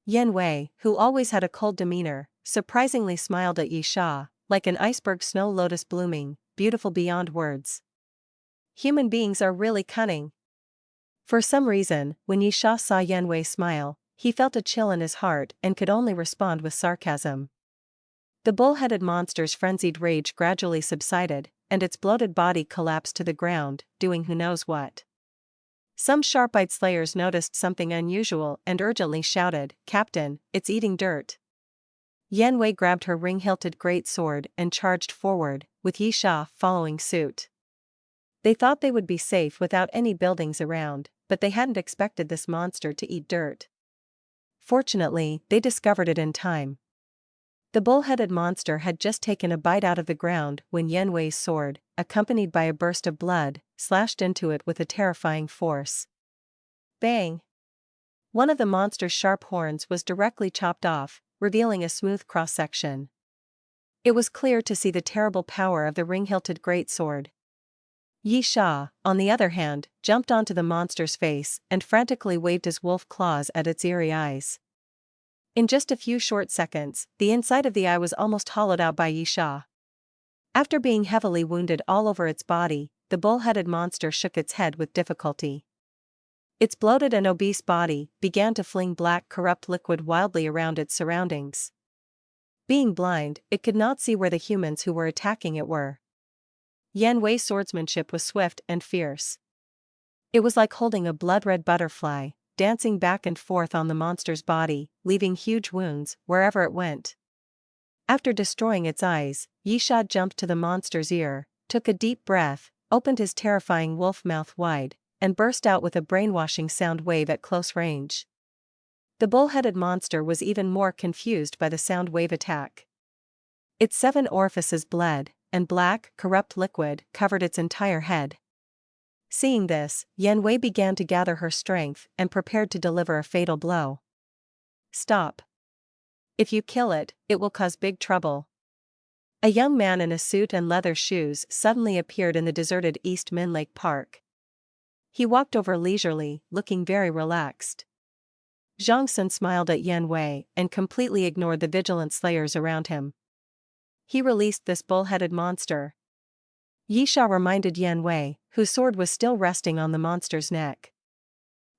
Yan Wei, who always had a cold demeanor, surprisingly smiled at Yisha, like an iceberg snow lotus blooming, beautiful beyond words. Human beings are really cunning. For some reason, when Yisha saw Yan Wei smile, he felt a chill in his heart and could only respond with sarcasm. The bull-headed monster's frenzied rage gradually subsided, and its bloated body collapsed to the ground, doing who knows what. Some sharp-eyed slayers noticed something unusual and urgently shouted, "Captain, it's eating dirt." Yan Wei grabbed her ring-hilted greatsword and charged forward, with Yisha following suit. They thought they would be safe without any buildings around, but they hadn't expected this monster to eat dirt. Fortunately, they discovered it in time. The bull-headed monster had just taken a bite out of the ground when Yan Wei's sword, accompanied by a burst of blood, slashed into it with a terrifying force. Bang! One of the monster's sharp horns was directly chopped off, revealing a smooth cross-section. It was clear to see the terrible power of the ring-hilted greatsword. Yisha, on the other hand, jumped onto the monster's face and frantically waved his wolf claws at its eerie eyes. In just a few short seconds, the inside of the eye was almost hollowed out by Yisha. After being heavily wounded all over its body, the bull-headed monster shook its head with difficulty. Its bloated and obese body began to fling black corrupt liquid wildly around its surroundings. Being blind, it could not see where the humans who were attacking it were. Yan Wei's swordsmanship was swift and fierce. It was like holding a blood-red butterfly, dancing back and forth on the monster's body, leaving huge wounds wherever it went. After destroying its eyes, Yisha jumped to the monster's ear, took a deep breath, opened his terrifying wolf mouth wide, and burst out with a brainwashing sound wave at close range. The bull-headed monster was even more confused by the sound wave attack. Its 7 orifices bled, and black, corrupt liquid covered its entire head. Seeing this, Yan Wei began to gather her strength and prepared to deliver a fatal blow. Stop. If you kill it, it will cause big trouble. A young man in a suit and leather shoes suddenly appeared in the deserted East Min Lake Park. He walked over leisurely, looking very relaxed. Zhang Sun smiled at Yan Wei and completely ignored the vigilant slayers around him. He released this bull-headed monster. Yisha reminded Yan Wei, whose sword was still resting on the monster's neck.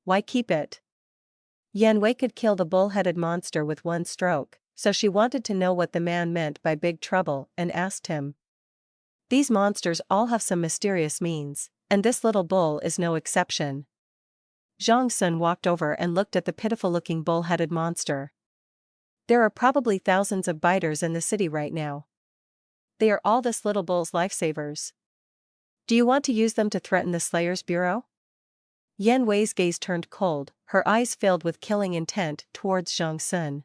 Why keep it? Yan Wei could kill the bull-headed monster with one stroke, so she wanted to know what the man meant by big trouble and asked him. These monsters all have some mysterious means, and this little bull is no exception. Zhang Sun walked over and looked at the pitiful-looking bull-headed monster. There are probably thousands of biters in the city right now. They are all this little bull's lifesavers. Do you want to use them to threaten the Slayer's Bureau? Yan Wei's gaze turned cold, her eyes filled with killing intent towards Zhang Sun.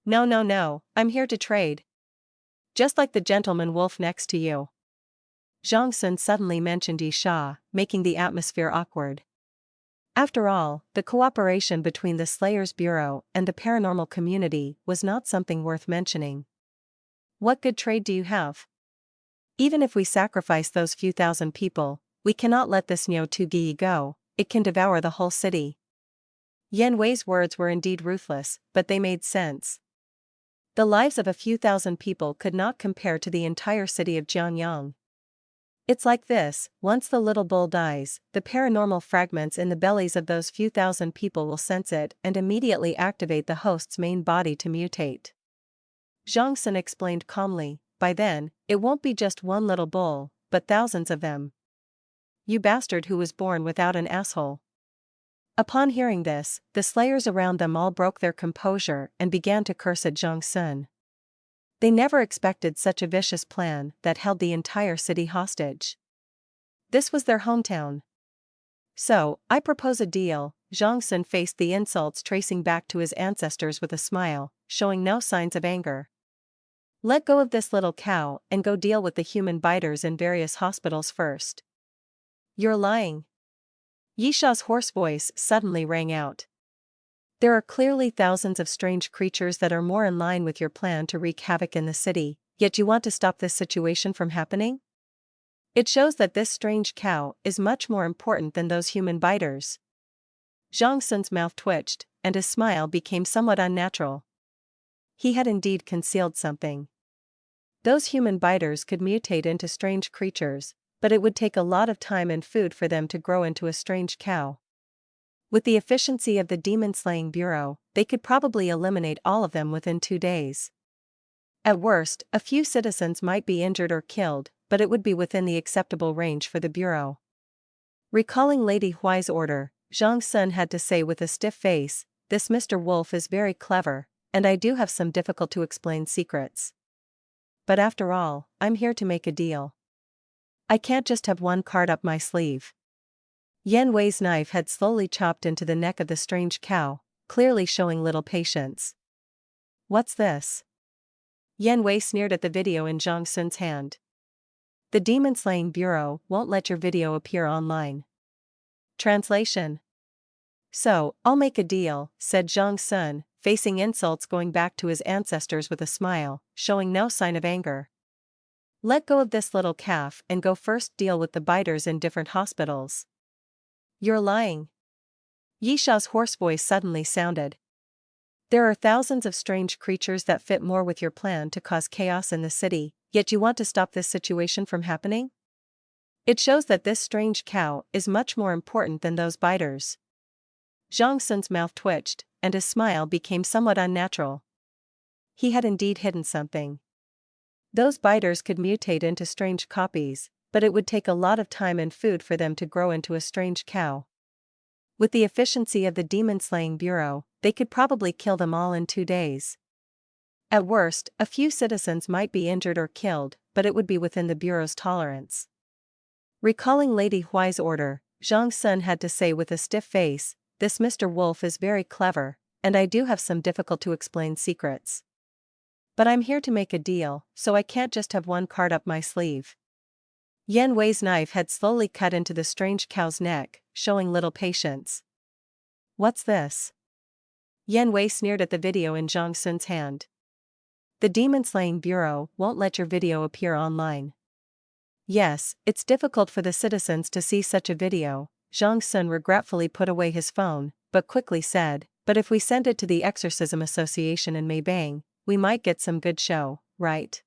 No, no, no, I'm here to trade. Just like the gentleman wolf next to you. Zhang Sun suddenly mentioned Yi Sha, making the atmosphere awkward. After all, the cooperation between the Slayer's Bureau and the paranormal community was not something worth mentioning. What good trade do you have? Even if we sacrifice those few thousand people, we cannot let this Niu Tugi go, it can devour the whole city. Yan Wei's words were indeed ruthless, but they made sense. The lives of a few thousand people could not compare to the entire city of Jiangyang. It's like this, once the little bull dies, the paranormal fragments in the bellies of those few thousand people will sense it and immediately activate the host's main body to mutate. Zhang Sun explained calmly, by then, it won't be just one little bull, but thousands of them. You bastard who was born without an asshole. Upon hearing this, the slayers around them all broke their composure and began to curse at Zhang Sun. They never expected such a vicious plan that held the entire city hostage. This was their hometown. So, I propose a deal. Zhang Sun faced the insults tracing back to his ancestors with a smile, showing no signs of anger. Let go of this little cow and go deal with the human biters in various hospitals first. You're lying. Yi Sha's hoarse voice suddenly rang out. There are clearly thousands of strange creatures that are more in line with your plan to wreak havoc in the city, yet you want to stop this situation from happening? It shows that this strange cow is much more important than those human biters. Zhang Sun's mouth twitched, and his smile became somewhat unnatural. He had indeed concealed something. Those human biters could mutate into strange creatures, but it would take a lot of time and food for them to grow into a strange cow. With the efficiency of the demon-slaying bureau, they could probably eliminate all of them within 2 days. At worst, a few citizens might be injured or killed, but it would be within the acceptable range for the bureau. Recalling Lady Huai's order, Zhang Sun had to say with a stiff face, "This Mr. Wolf is very clever, and I do have some difficult-to-explain secrets. But after all, I'm here to make a deal. I can't just have one card up my sleeve." Yan Wei's knife had slowly chopped into the neck of the strange cow, clearly showing little patience. What's this? Yan Wei sneered at the video in Zhang Sun's hand. The demon-slaying bureau won't let your video appear online. Translation. So, I'll make a deal, said Zhang Sun, facing insults going back to his ancestors with a smile, showing no sign of anger. Let go of this little calf and go first deal with the biters in different hospitals. You're lying. Yi Sha's hoarse voice suddenly sounded. There are thousands of strange creatures that fit more with your plan to cause chaos in the city, yet you want to stop this situation from happening? It shows that this strange cow is much more important than those biters. Zhang Sun's mouth twitched, and his smile became somewhat unnatural. He had indeed hidden something. Those biters could mutate into strange copies, but it would take a lot of time and food for them to grow into a strange cow. With the efficiency of the demon-slaying bureau, they could probably kill them all in 2 days. At worst, a few citizens might be injured or killed, but it would be within the bureau's tolerance. Recalling Lady Huai's order, Zhang Sun had to say with a stiff face, "This Mr. Wolf is very clever, and I do have some difficult-to-explain secrets. But I'm here to make a deal, so I can't just have one card up my sleeve." Yan Wei's knife had slowly cut into the strange cow's neck, showing little patience. What's this? Yan Wei sneered at the video in Zhang Sun's hand. The demon-slaying bureau won't let your video appear online. Yes, it's difficult for the citizens to see such a video. Zhang Sun regretfully put away his phone, but quickly said, "But if we send it to the Exorcism Association in Meibang, we might get some good show, right?"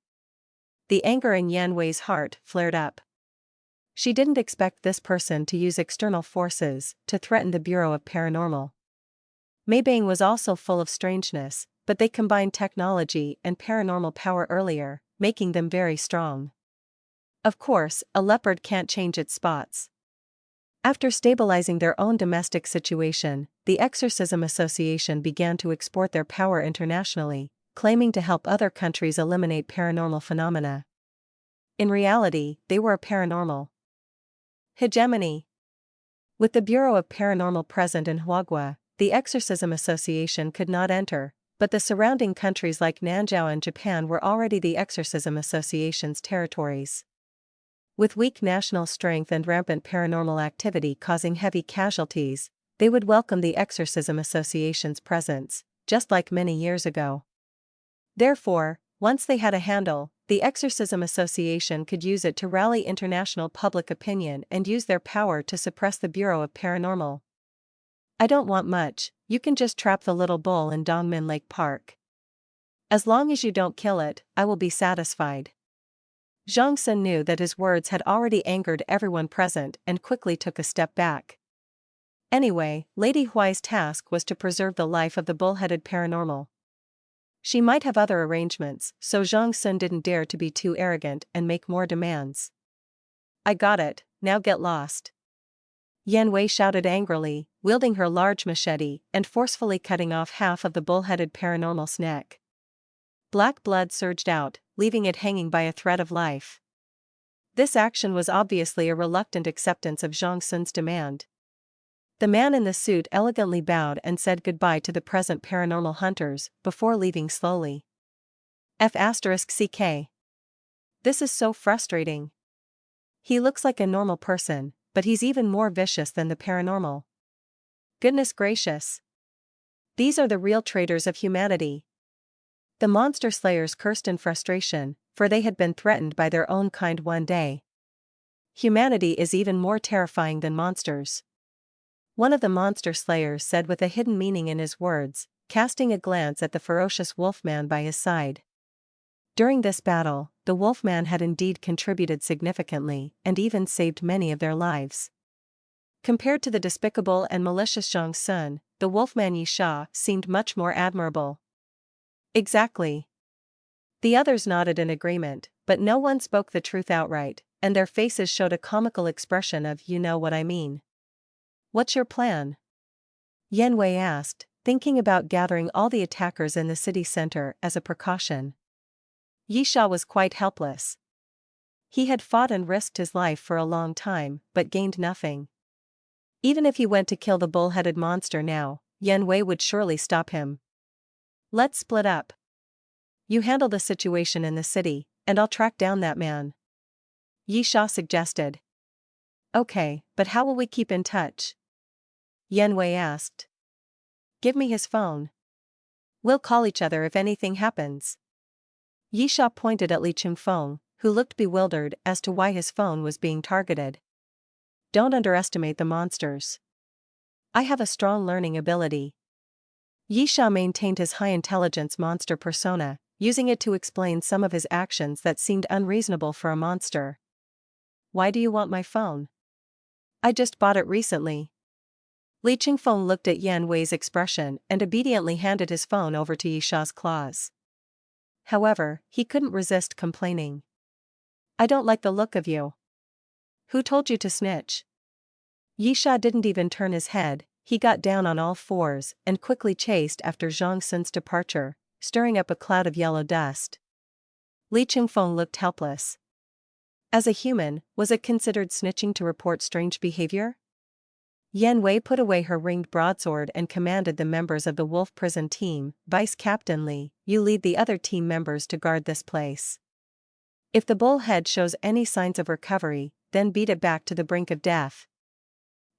The anger in Yan Wei's heart flared up. She didn't expect this person to use external forces to threaten the Bureau of Paranormal. Meibang was also full of strangeness, but they combined technology and paranormal power earlier, making them very strong. Of course, a leopard can't change its spots. After stabilizing their own domestic situation, the Exorcism Association began to export their power internationally, claiming to help other countries eliminate paranormal phenomena. In reality, they were a paranormal hegemony. With the Bureau of Paranormal present in Huagua, the Exorcism Association could not enter, but the surrounding countries like Nanzhao and Japan were already the Exorcism Association's territories. With weak national strength and rampant paranormal activity causing heavy casualties, they would welcome the Exorcism Association's presence, just like many years ago. Therefore, once they had a handle, the Exorcism Association could use it to rally international public opinion and use their power to suppress the Bureau of Paranormal. I don't want much, you can just trap the little bull in Dongmin Lake Park. As long as you don't kill it, I will be satisfied. Zhang Sun knew that his words had already angered everyone present and quickly took a step back. Anyway, Lady Huai's task was to preserve the life of the bull-headed paranormal. She might have other arrangements, so Zhang Sun didn't dare to be too arrogant and make more demands. I got it, now get lost. Yan Wei shouted angrily, wielding her large machete and forcefully cutting off half of the bull-headed paranormal's neck. Black blood surged out, leaving it hanging by a thread of life. This action was obviously a reluctant acceptance of Zhang Sun's demand. The man in the suit elegantly bowed and said goodbye to the present paranormal hunters before leaving slowly. F***CK. This is so frustrating. He looks like a normal person, but he's even more vicious than the paranormal. Goodness gracious. These are the real traitors of humanity. The monster slayers cursed in frustration, for they had been threatened by their own kind one day. Humanity is even more terrifying than monsters. One of the monster slayers said with a hidden meaning in his words, casting a glance at the ferocious wolfman by his side. During this battle, the wolfman had indeed contributed significantly and even saved many of their lives. Compared to the despicable and malicious Zhang Sun, the wolfman Yi Sha seemed much more admirable. Exactly. The others nodded in agreement, but no one spoke the truth outright, and their faces showed a comical expression of "you know what I mean." What's your plan? Yan Wei asked, thinking about gathering all the attackers in the city center as a precaution. Yi Sha was quite helpless. He had fought and risked his life for a long time, but gained nothing. Even if he went to kill the bull-headed monster now, Yan Wei would surely stop him. Let's split up. You handle the situation in the city, and I'll track down that man. Yi Sha suggested. Okay, but how will we keep in touch? Yan Wei asked. Give me his phone. We'll call each other if anything happens. Yi Sha pointed at Li Chingfeng, who looked bewildered as to why his phone was being targeted. Don't underestimate the monsters. I have a strong learning ability. Yi Sha maintained his high-intelligence monster persona, using it to explain some of his actions that seemed unreasonable for a monster. Why do you want my phone? I just bought it recently. Li Chingfeng looked at Yan Wei's expression and obediently handed his phone over to Yi Sha's claws. However, he couldn't resist complaining. I don't like the look of you. Who told you to snitch? Yi Sha didn't even turn his head. He got down on all fours and quickly chased after Zhang Sun's departure, stirring up a cloud of yellow dust. Li Chingfeng looked helpless. As a human, was it considered snitching to report strange behavior? Yan Wei put away her ringed broadsword and commanded the members of the wolf prison team, Vice Captain Li, you lead the other team members to guard this place. If the bullhead shows any signs of recovery, then beat it back to the brink of death.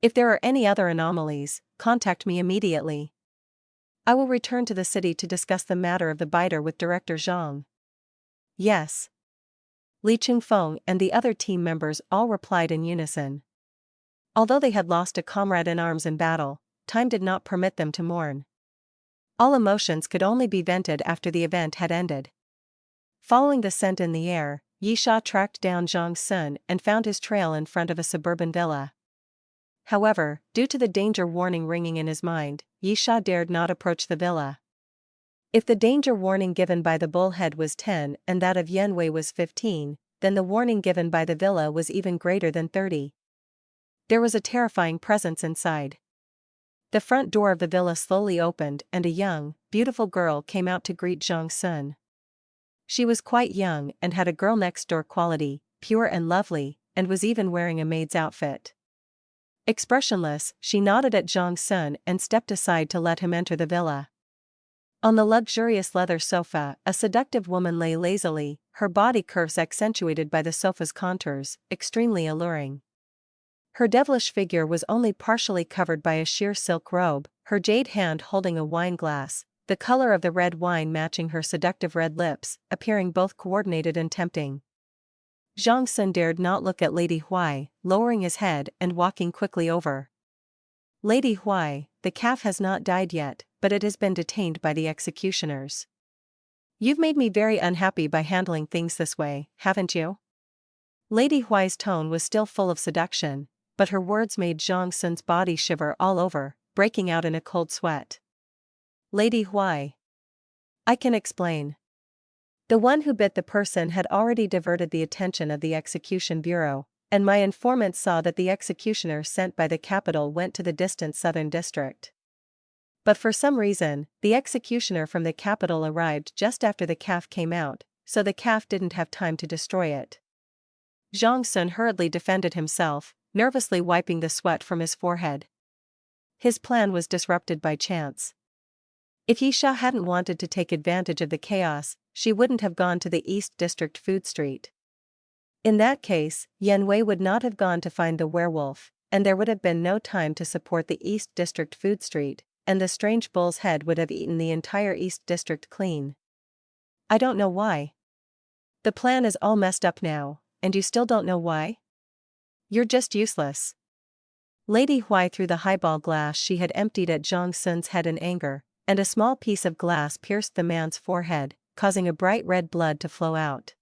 If there are any other anomalies, contact me immediately. I will return to the city to discuss the matter of the biter with Director Zhang. Yes. Li Chingfeng and the other team members all replied in unison. Although they had lost a comrade in arms in battle, time did not permit them to mourn. All emotions could only be vented after the event had ended. Following the scent in the air, Yi Sha tracked down Zhang Sun and found his trail in front of a suburban villa. However, due to the danger warning ringing in his mind, Yi Sha dared not approach the villa. If the danger warning given by the bullhead was 10 and that of Yan Wei was 15, then the warning given by the villa was even greater than 30. There was a terrifying presence inside. The front door of the villa slowly opened and a young, beautiful girl came out to greet Zhang Sun. She was quite young and had a girl next door quality, pure and lovely, and was even wearing a maid's outfit. Expressionless, she nodded at Zhang Sun and stepped aside to let him enter the villa. On the luxurious leather sofa, a seductive woman lay lazily, her body curves accentuated by the sofa's contours, extremely alluring. Her devilish figure was only partially covered by a sheer silk robe, her jade hand holding a wine glass, the color of the red wine matching her seductive red lips, appearing both coordinated and tempting. Zhang Sun dared not look at Lady Huai, lowering his head and walking quickly over. Lady Huai, the calf has not died yet, but it has been detained by the executioners. You've made me very unhappy by handling things this way, haven't you? Lady Huai's tone was still full of seduction, but her words made Zhang Sun's body shiver all over, breaking out in a cold sweat. Lady Huai. I can explain. The one who bit the person had already diverted the attention of the execution bureau, and my informant saw that the executioner sent by the capital went to the distant southern district. But for some reason, the executioner from the capital arrived just after the calf came out, so the calf didn't have time to destroy it. Zhang Sun hurriedly defended himself, nervously wiping the sweat from his forehead. His plan was disrupted by chance. If Yisha hadn't wanted to take advantage of the chaos, she wouldn't have gone to the East District Food Street. In that case, Yan Wei would not have gone to find the werewolf, and there would have been no time to support the East District Food Street, and the strange bull's head would have eaten the entire East District clean. I don't know why. The plan is all messed up now, and you still don't know why? You're just useless. Lady Huai threw the highball glass she had emptied at Zhang Sun's head in anger, and a small piece of glass pierced the man's forehead, causing a bright red blood to flow out.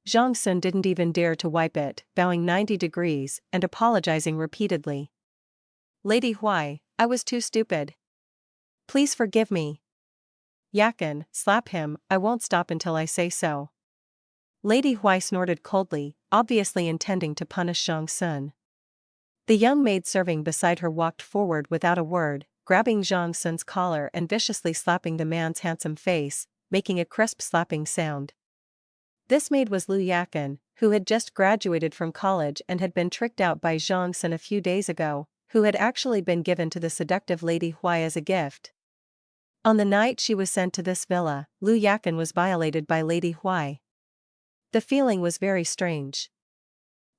Zhang Sun didn't even dare to wipe it, bowing 90 degrees and apologizing repeatedly. Lady Huai, I was too stupid. Please forgive me. Yakan, slap him, I won't stop until I say so. Lady Huai snorted coldly, obviously intending to punish Zhang Sun. The young maid serving beside her walked forward without a word, grabbing Zhang Sun's collar and viciously slapping the man's handsome face, making a crisp slapping sound. This maid was Lu Yakan, who had just graduated from college and had been tricked out by Zhang Sun a few days ago, who had actually been given to the seductive Lady Huai as a gift. On the night she was sent to this villa, Lu Yakan was violated by Lady Huai. The feeling was very strange.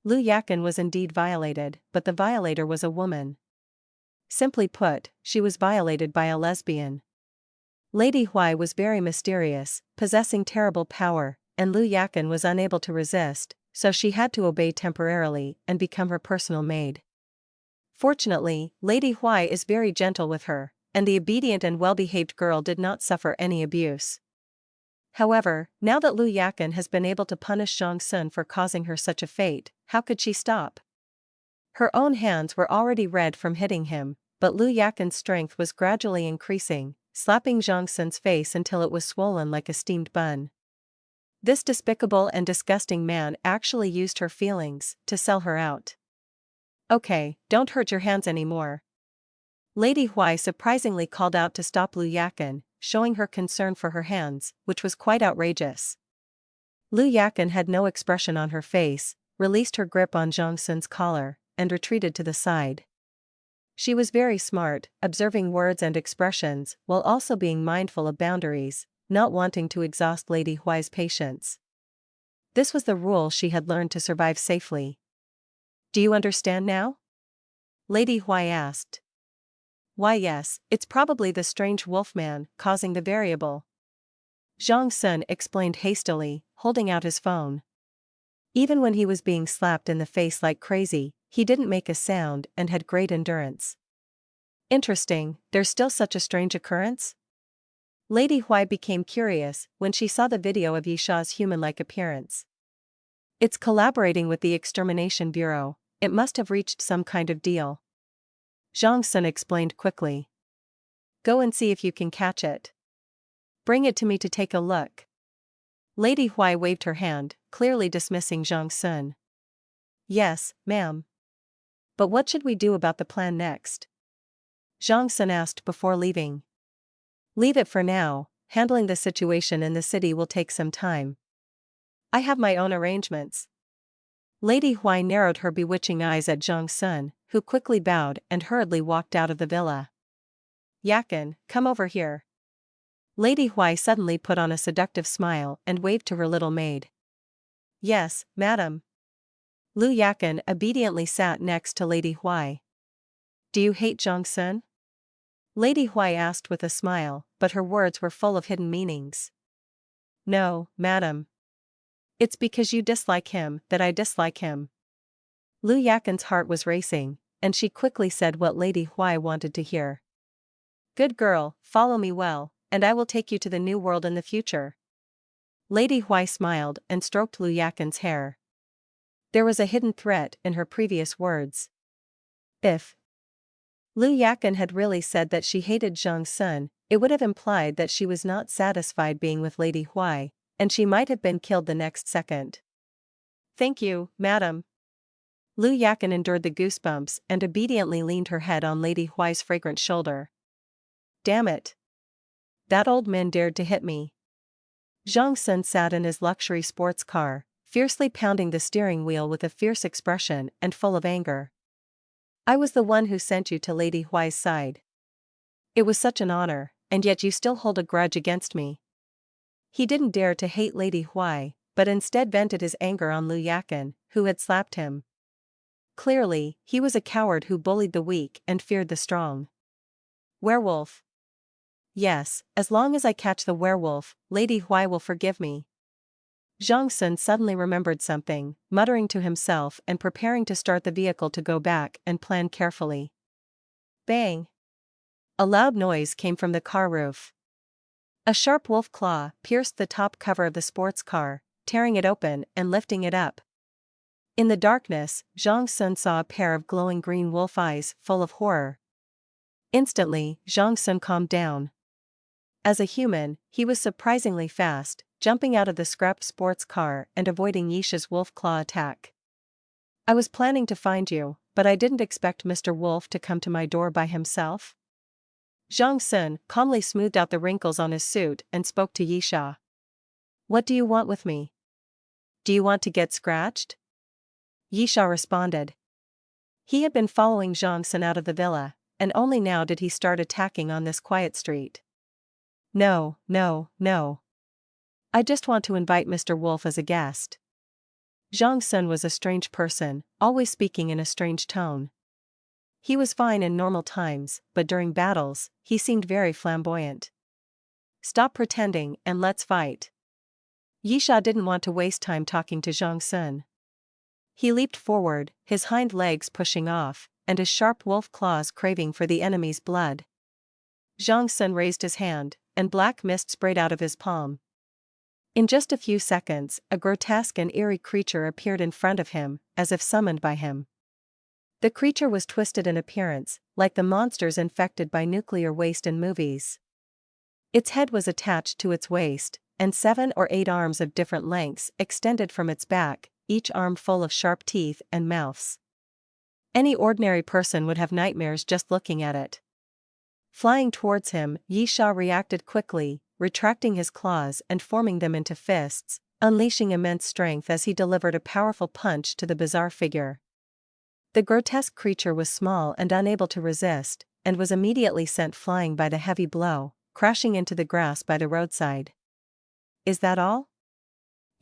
Lu Yakan was indeed violated, but the violator was a woman. Simply put, she was violated by a lesbian. Lady Huai was very mysterious, possessing terrible power, and Lu Yakan was unable to resist, so she had to obey temporarily and become her personal maid. Fortunately, Lady Huai is very gentle with her, and the obedient and well-behaved girl did not suffer any abuse. However, now that Lu Yakan has been able to punish Zhang Sun for causing her such a fate, how could she stop? Her own hands were already red from hitting him, but Lu Yakan's strength was gradually increasing, slapping Zhang Sun's face until it was swollen like a steamed bun. This despicable and disgusting man actually used her feelings to sell her out. Okay, don't hurt your hands anymore. Lady Huai surprisingly called out to stop Lu Yakan, showing her concern for her hands, which was quite outrageous. Lu Yakan had no expression on her face, released her grip on Zhang Sun's collar, and retreated to the side. She was very smart, observing words and expressions while also being mindful of boundaries, not wanting to exhaust Lady Huai's patience. This was the rule she had learned to survive safely. Do you understand now? Lady Huai asked. Why yes, it's probably the strange wolfman causing the variable. Zhang Sun explained hastily, holding out his phone. Even when he was being slapped in the face like crazy, he didn't make a sound and had great endurance. Interesting, there's still such a strange occurrence? Lady Huai became curious when she saw the video of Yisha's human-like appearance. It's collaborating with the Extermination Bureau, it must have reached some kind of deal. Zhang Sun explained quickly. Go and see if you can catch it. Bring it to me to take a look. Lady Huai waved her hand, clearly dismissing Zhang Sun. Yes, ma'am. But what should we do about the plan next? Zhang Sun asked before leaving. Leave it for now, handling the situation in the city will take some time. I have my own arrangements. Lady Huai narrowed her bewitching eyes at Zhang Sun, who quickly bowed and hurriedly walked out of the villa. Yakan, come over here. Lady Huai suddenly put on a seductive smile and waved to her little maid. Yes, madam. Lu Yakan obediently sat next to Lady Huai. Do you hate Zhang Sun? Lady Huai asked with a smile, but her words were full of hidden meanings. No, madam. It's because you dislike him that I dislike him. Lu Yakan's heart was racing, and she quickly said what Lady Huai wanted to hear. Good girl, follow me well, and I will take you to the new world in the future. Lady Huai smiled and stroked Lu Yakan's hair. There was a hidden threat in her previous words. If Lu Yakan had really said that she hated Zhang Sun, it would have implied that she was not satisfied being with Lady Huai, and she might have been killed the next second. Thank you, madam. Lu Yakan endured the goosebumps and obediently leaned her head on Lady Huai's fragrant shoulder. Damn it. That old man dared to hit me. Zhang Sun sat in his luxury sports car, fiercely pounding the steering wheel with a fierce expression and full of anger. I was the one who sent you to Lady Huai's side. It was such an honor, and yet you still hold a grudge against me. He didn't dare to hate Lady Huai, but instead vented his anger on Lu Yakan, who had slapped him. Clearly, he was a coward who bullied the weak and feared the strong. Werewolf. Yes, as long as I catch the werewolf, Lady Huai will forgive me. Zhang Sun suddenly remembered something, muttering to himself and preparing to start the vehicle to go back and plan carefully. Bang! A loud noise came from the car roof. A sharp wolf claw pierced the top cover of the sports car, tearing it open and lifting it up. In the darkness, Zhang Sun saw a pair of glowing green wolf eyes full of horror. Instantly, Zhang Sun calmed down. As a human, he was surprisingly fast, jumping out of the scrapped sports car and avoiding Yisha's wolf claw attack. I was planning to find you, but I didn't expect Mr. Wolf to come to my door by himself. Zhang Sun calmly smoothed out the wrinkles on his suit and spoke to Yisha. What do you want with me? Do you want to get scratched? Yisha responded. He had been following Zhang Sun out of the villa, and only now did he start attacking on this quiet street. No, no, no. I just want to invite Mr. Wolf as a guest. Zhang Sun was a strange person, always speaking in a strange tone. He was fine in normal times, but during battles, he seemed very flamboyant. Stop pretending and let's fight. Yisha didn't want to waste time talking to Zhang Sun. He leaped forward, his hind legs pushing off, and his sharp wolf claws craving for the enemy's blood. Zhang Sun raised his hand, and black mist sprayed out of his palm. In just a few seconds, a grotesque and eerie creature appeared in front of him, as if summoned by him. The creature was twisted in appearance, like the monsters infected by nuclear waste in movies. Its head was attached to its waist, and 7 or 8 arms of different lengths extended from its back, each arm full of sharp teeth and mouths. Any ordinary person would have nightmares just looking at it. Flying towards him, Yisha reacted quickly, retracting his claws and forming them into fists, unleashing immense strength as he delivered a powerful punch to the bizarre figure. The grotesque creature was small and unable to resist, and was immediately sent flying by the heavy blow, crashing into the grass by the roadside. Is that all?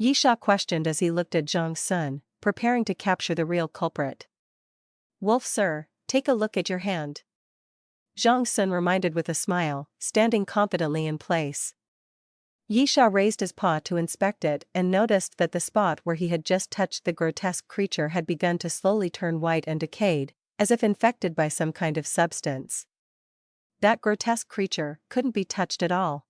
Yisha questioned as he looked at Zhang Sun, preparing to capture the real culprit. Wolf sir, take a look at your hand. Zhang Sun reminded with a smile, standing confidently in place. Yisha raised his paw to inspect it and noticed that the spot where he had just touched the grotesque creature had begun to slowly turn white and decayed, as if infected by some kind of substance. That grotesque creature couldn't be touched at all.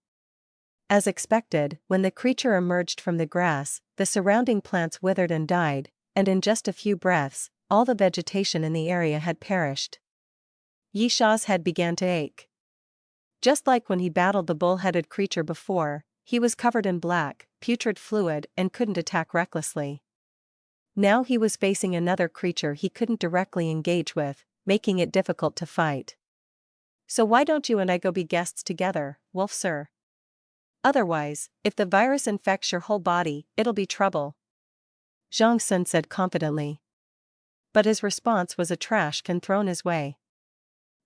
As expected, when the creature emerged from the grass, the surrounding plants withered and died, and in just a few breaths, all the vegetation in the area had perished. Yisha's head began to ache. Just like when he battled the bull-headed creature before, He was covered in black, putrid fluid and couldn't attack recklessly. Now he was facing another creature he couldn't directly engage with, making it difficult to fight. "So why don't you and I go be guests together, Wolf Sir? Otherwise, if the virus infects your whole body, it'll be trouble," Zhang Sun said confidently. But his response was a trash can thrown his way.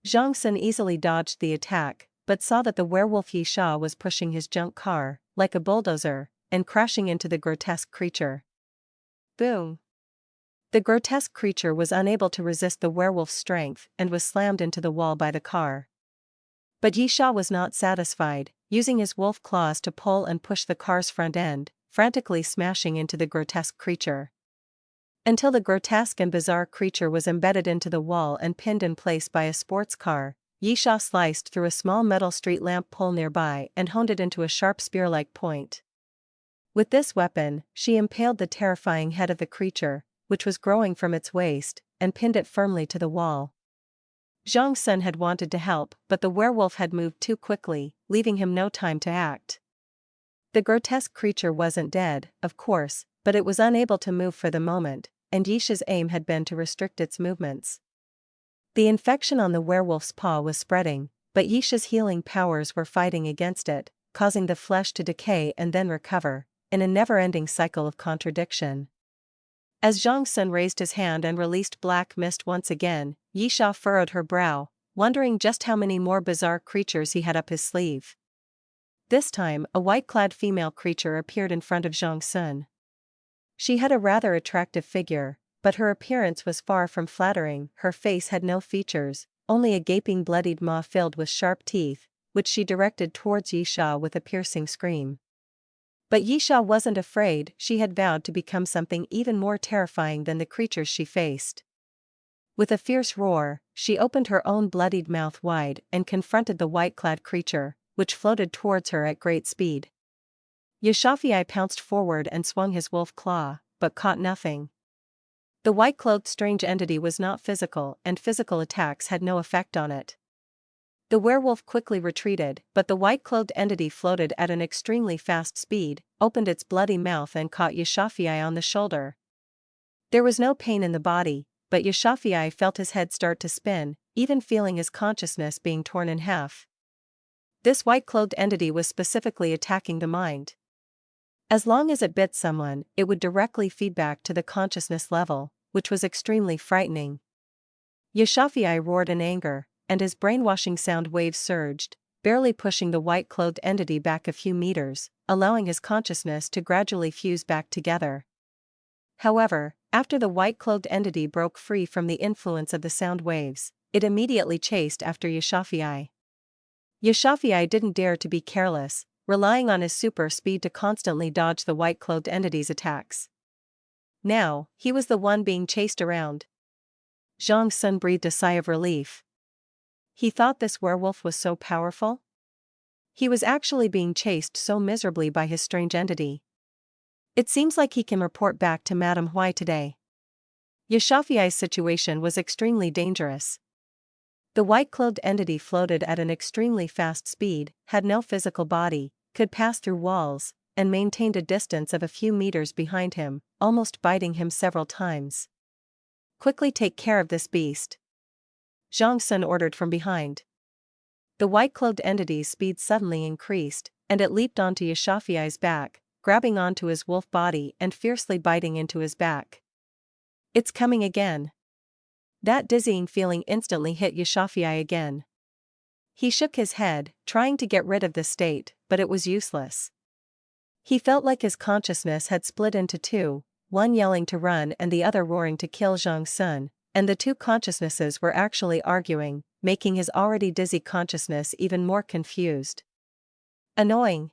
Zhang Sun easily dodged the attack, but saw that the werewolf Yisha was pushing his junk car, like a bulldozer, and crashing into the grotesque creature. Boom! The grotesque creature was unable to resist the werewolf's strength and was slammed into the wall by the car. But Yisha was not satisfied, using his wolf claws to pull and push the car's front end, frantically smashing into the grotesque creature. Until the grotesque and bizarre creature was embedded into the wall and pinned in place by a sports car, Yisha sliced through a small metal street lamp pole nearby and honed it into a sharp spear-like point. With this weapon, she impaled the terrifying head of the creature, which was growing from its waist, and pinned it firmly to the wall. Zhang Sun had wanted to help, but the werewolf had moved too quickly, leaving him no time to act. The grotesque creature wasn't dead, of course, but it was unable to move for the moment, and Yisha's aim had been to restrict its movements. The infection on the werewolf's paw was spreading, but Yisha's healing powers were fighting against it, causing the flesh to decay and then recover, in a never-ending cycle of contradiction. As Zhang Sun raised his hand and released black mist once again, Yisha furrowed her brow, wondering just how many more bizarre creatures he had up his sleeve. This time, a white-clad female creature appeared in front of Zhang Sun. She had a rather attractive figure, but her appearance was far from flattering. Her face had no features, only a gaping bloodied maw filled with sharp teeth, which she directed towards Yisha with a piercing scream. But Yisha wasn't afraid. She had vowed to become something even more terrifying than the creatures she faced. With a fierce roar, she opened her own bloodied mouth wide and confronted the white-clad creature, which floated towards her at great speed. Yishafi pounced forward and swung his wolf claw, but caught nothing. The white-clothed strange entity was not physical, and physical attacks had no effect on it. The werewolf quickly retreated, but the white-clothed entity floated at an extremely fast speed, opened its bloody mouth and caught Yishafi on the shoulder. There was no pain in the body, but Yishafi felt his head start to spin, even feeling his consciousness being torn in half. This white-clothed entity was specifically attacking the mind. As long as it bit someone, it would directly feed back to the consciousness level, which was extremely frightening. Yishafi roared in anger, and his brainwashing sound waves surged, barely pushing the white-clothed entity back a few meters, allowing his consciousness to gradually fuse back together. However, after the white-clothed entity broke free from the influence of the sound waves, it immediately chased after Yishafi. Yishafi didn't dare to be careless, relying on his super speed to constantly dodge the white-clothed entity's attacks. Now, he was the one being chased around. Zhang Sun breathed a sigh of relief. He thought this werewolf was so powerful? He was actually being chased so miserably by his strange entity. It seems like he can report back to Madame Hui today. Yishafi's situation was extremely dangerous. The white-clothed entity floated at an extremely fast speed, had no physical body, could pass through walls, and maintained a distance of a few meters behind him, almost biting him several times. "Quickly take care of this beast," Zhang Sun ordered from behind. The white-clothed entity's speed suddenly increased, and it leaped onto Yishafi's back, grabbing onto his wolf body and fiercely biting into his back. "It's coming again." That dizzying feeling instantly hit Yishafi again. He shook his head, trying to get rid of the state, but it was useless. He felt like his consciousness had split into two, one yelling to run and the other roaring to kill Zhang Sun, and the two consciousnesses were actually arguing, making his already dizzy consciousness even more confused. Annoying.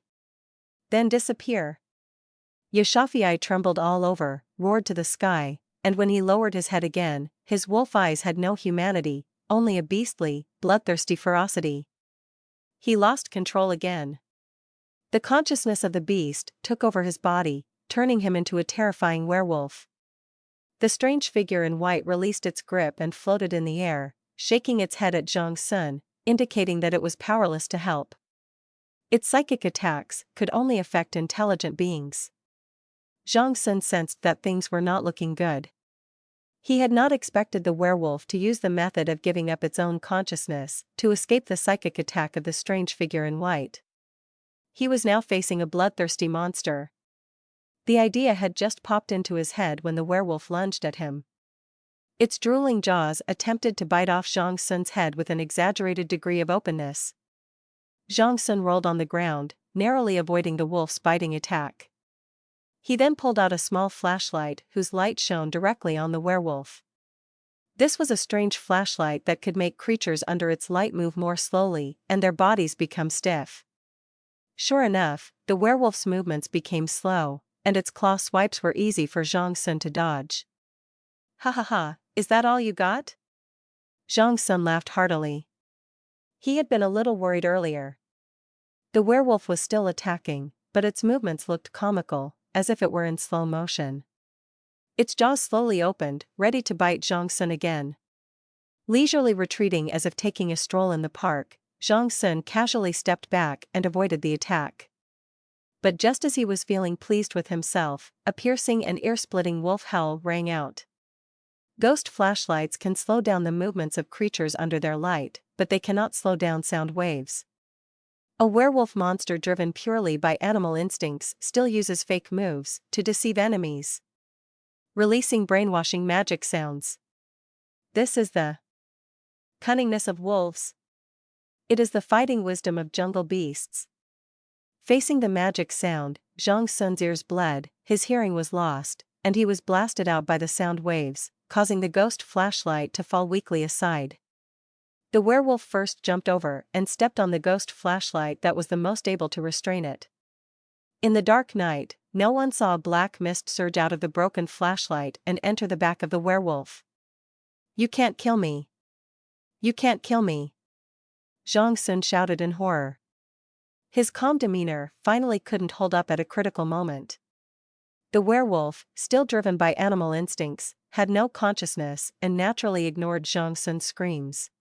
Then disappear. Yishafi trembled all over, roared to the sky, and when he lowered his head again, his wolf eyes had no humanity, only a beastly, bloodthirsty ferocity. He lost control again. The consciousness of the beast took over his body, turning him into a terrifying werewolf. The strange figure in white released its grip and floated in the air, shaking its head at Zhang Sun, indicating that it was powerless to help. Its psychic attacks could only affect intelligent beings. Zhang Sun sensed that things were not looking good. He had not expected the werewolf to use the method of giving up its own consciousness to escape the psychic attack of the strange figure in white. He was now facing a bloodthirsty monster. The idea had just popped into his head when the werewolf lunged at him. Its drooling jaws attempted to bite off Zhang Sun's head with an exaggerated degree of openness. Zhang Sun rolled on the ground, narrowly avoiding the wolf's biting attack. He then pulled out a small flashlight whose light shone directly on the werewolf. This was a strange flashlight that could make creatures under its light move more slowly and their bodies become stiff. Sure enough, the werewolf's movements became slow, and its claw swipes were easy for Zhang Sun to dodge. "Ha ha ha, is that all you got?" Zhang Sun laughed heartily. He had been a little worried earlier. The werewolf was still attacking, but its movements looked comical, as if it were in slow motion. Its jaws slowly opened, ready to bite Zhang Sun again. Leisurely retreating as if taking a stroll in the park, Zhang Sun casually stepped back and avoided the attack. But just as he was feeling pleased with himself, a piercing and ear-splitting wolf howl rang out. Ghost flashlights can slow down the movements of creatures under their light, but they cannot slow down sound waves. A werewolf monster driven purely by animal instincts still uses fake moves to deceive enemies, releasing brainwashing magic sounds. This is the cunningness of wolves. It is the fighting wisdom of jungle beasts. Facing the magic sound, Zhang Sun's ears bled, his hearing was lost, and he was blasted out by the sound waves, causing the ghost flashlight to fall weakly aside. The werewolf first jumped over and stepped on the ghost flashlight that was the most able to restrain it. In the dark night, no one saw a black mist surge out of the broken flashlight and enter the back of the werewolf. "You can't kill me! You can't kill me!" Zhang Sun shouted in horror. His calm demeanor finally couldn't hold up at a critical moment. The werewolf, still driven by animal instincts, had no consciousness and naturally ignored Zhang Sun's screams.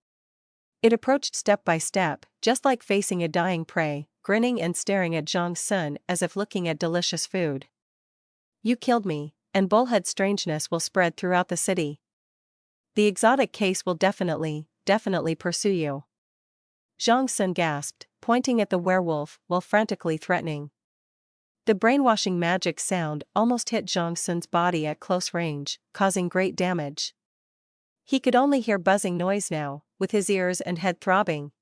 It approached step by step, just like facing a dying prey, grinning and staring at Zhang Sun as if looking at delicious food. "You killed me, and bullhead strangeness will spread throughout the city. The exotic case will definitely pursue you." Zhang Sun gasped, pointing at the werewolf while frantically threatening. The brainwashing magic sound almost hit Zhang Sun's body at close range, causing great damage. He could only hear buzzing noise now, with his ears and head throbbing.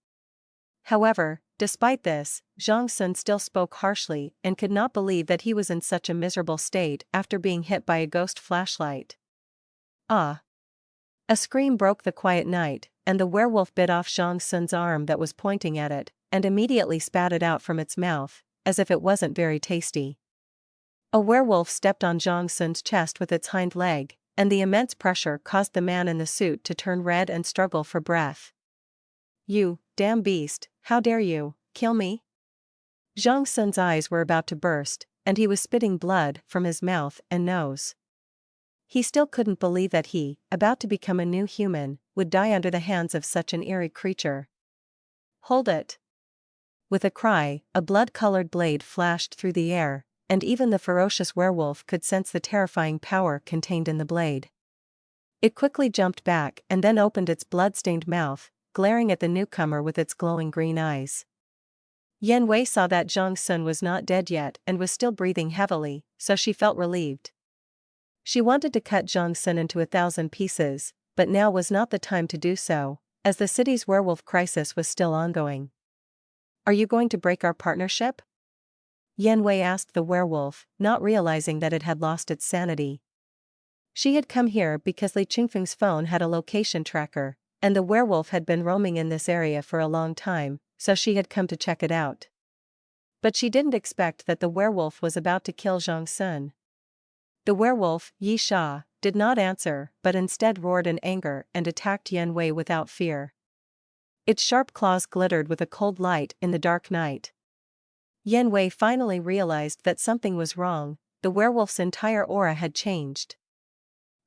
However, despite this, Zhang Sun still spoke harshly and could not believe that he was in such a miserable state after being hit by a ghost flashlight. "Ah!" A scream broke the quiet night, and the werewolf bit off Zhang Sun's arm that was pointing at it, and immediately spat it out from its mouth, as if it wasn't very tasty. A werewolf stepped on Zhang Sun's chest with its hind leg, and the immense pressure caused the man in the suit to turn red and struggle for breath. "You, damn beast, how dare you, kill me?" Zhang Sun's eyes were about to burst, and he was spitting blood from his mouth and nose. He still couldn't believe that he, about to become a new human, would die under the hands of such an eerie creature. "Hold it!" With a cry, a blood-colored blade flashed through the air, and even the ferocious werewolf could sense the terrifying power contained in the blade. It quickly jumped back and then opened its blood-stained mouth, glaring at the newcomer with its glowing green eyes. Yan Wei saw that Zhang Sun was not dead yet and was still breathing heavily, so she felt relieved. She wanted to cut Zhang Sun into 1,000 pieces, but now was not the time to do so, as the city's werewolf crisis was still ongoing. "Are you going to break our partnership?" Yan Wei asked the werewolf, not realizing that it had lost its sanity. She had come here because Li Qingfeng's phone had a location tracker, and the werewolf had been roaming in this area for a long time, so she had come to check it out. But she didn't expect that the werewolf was about to kill Zhang Sun. The werewolf, Yi Sha, did not answer but instead roared in anger and attacked Yan Wei without fear. Its sharp claws glittered with a cold light in the dark night. Yan Wei finally realized that something was wrong. The werewolf's entire aura had changed.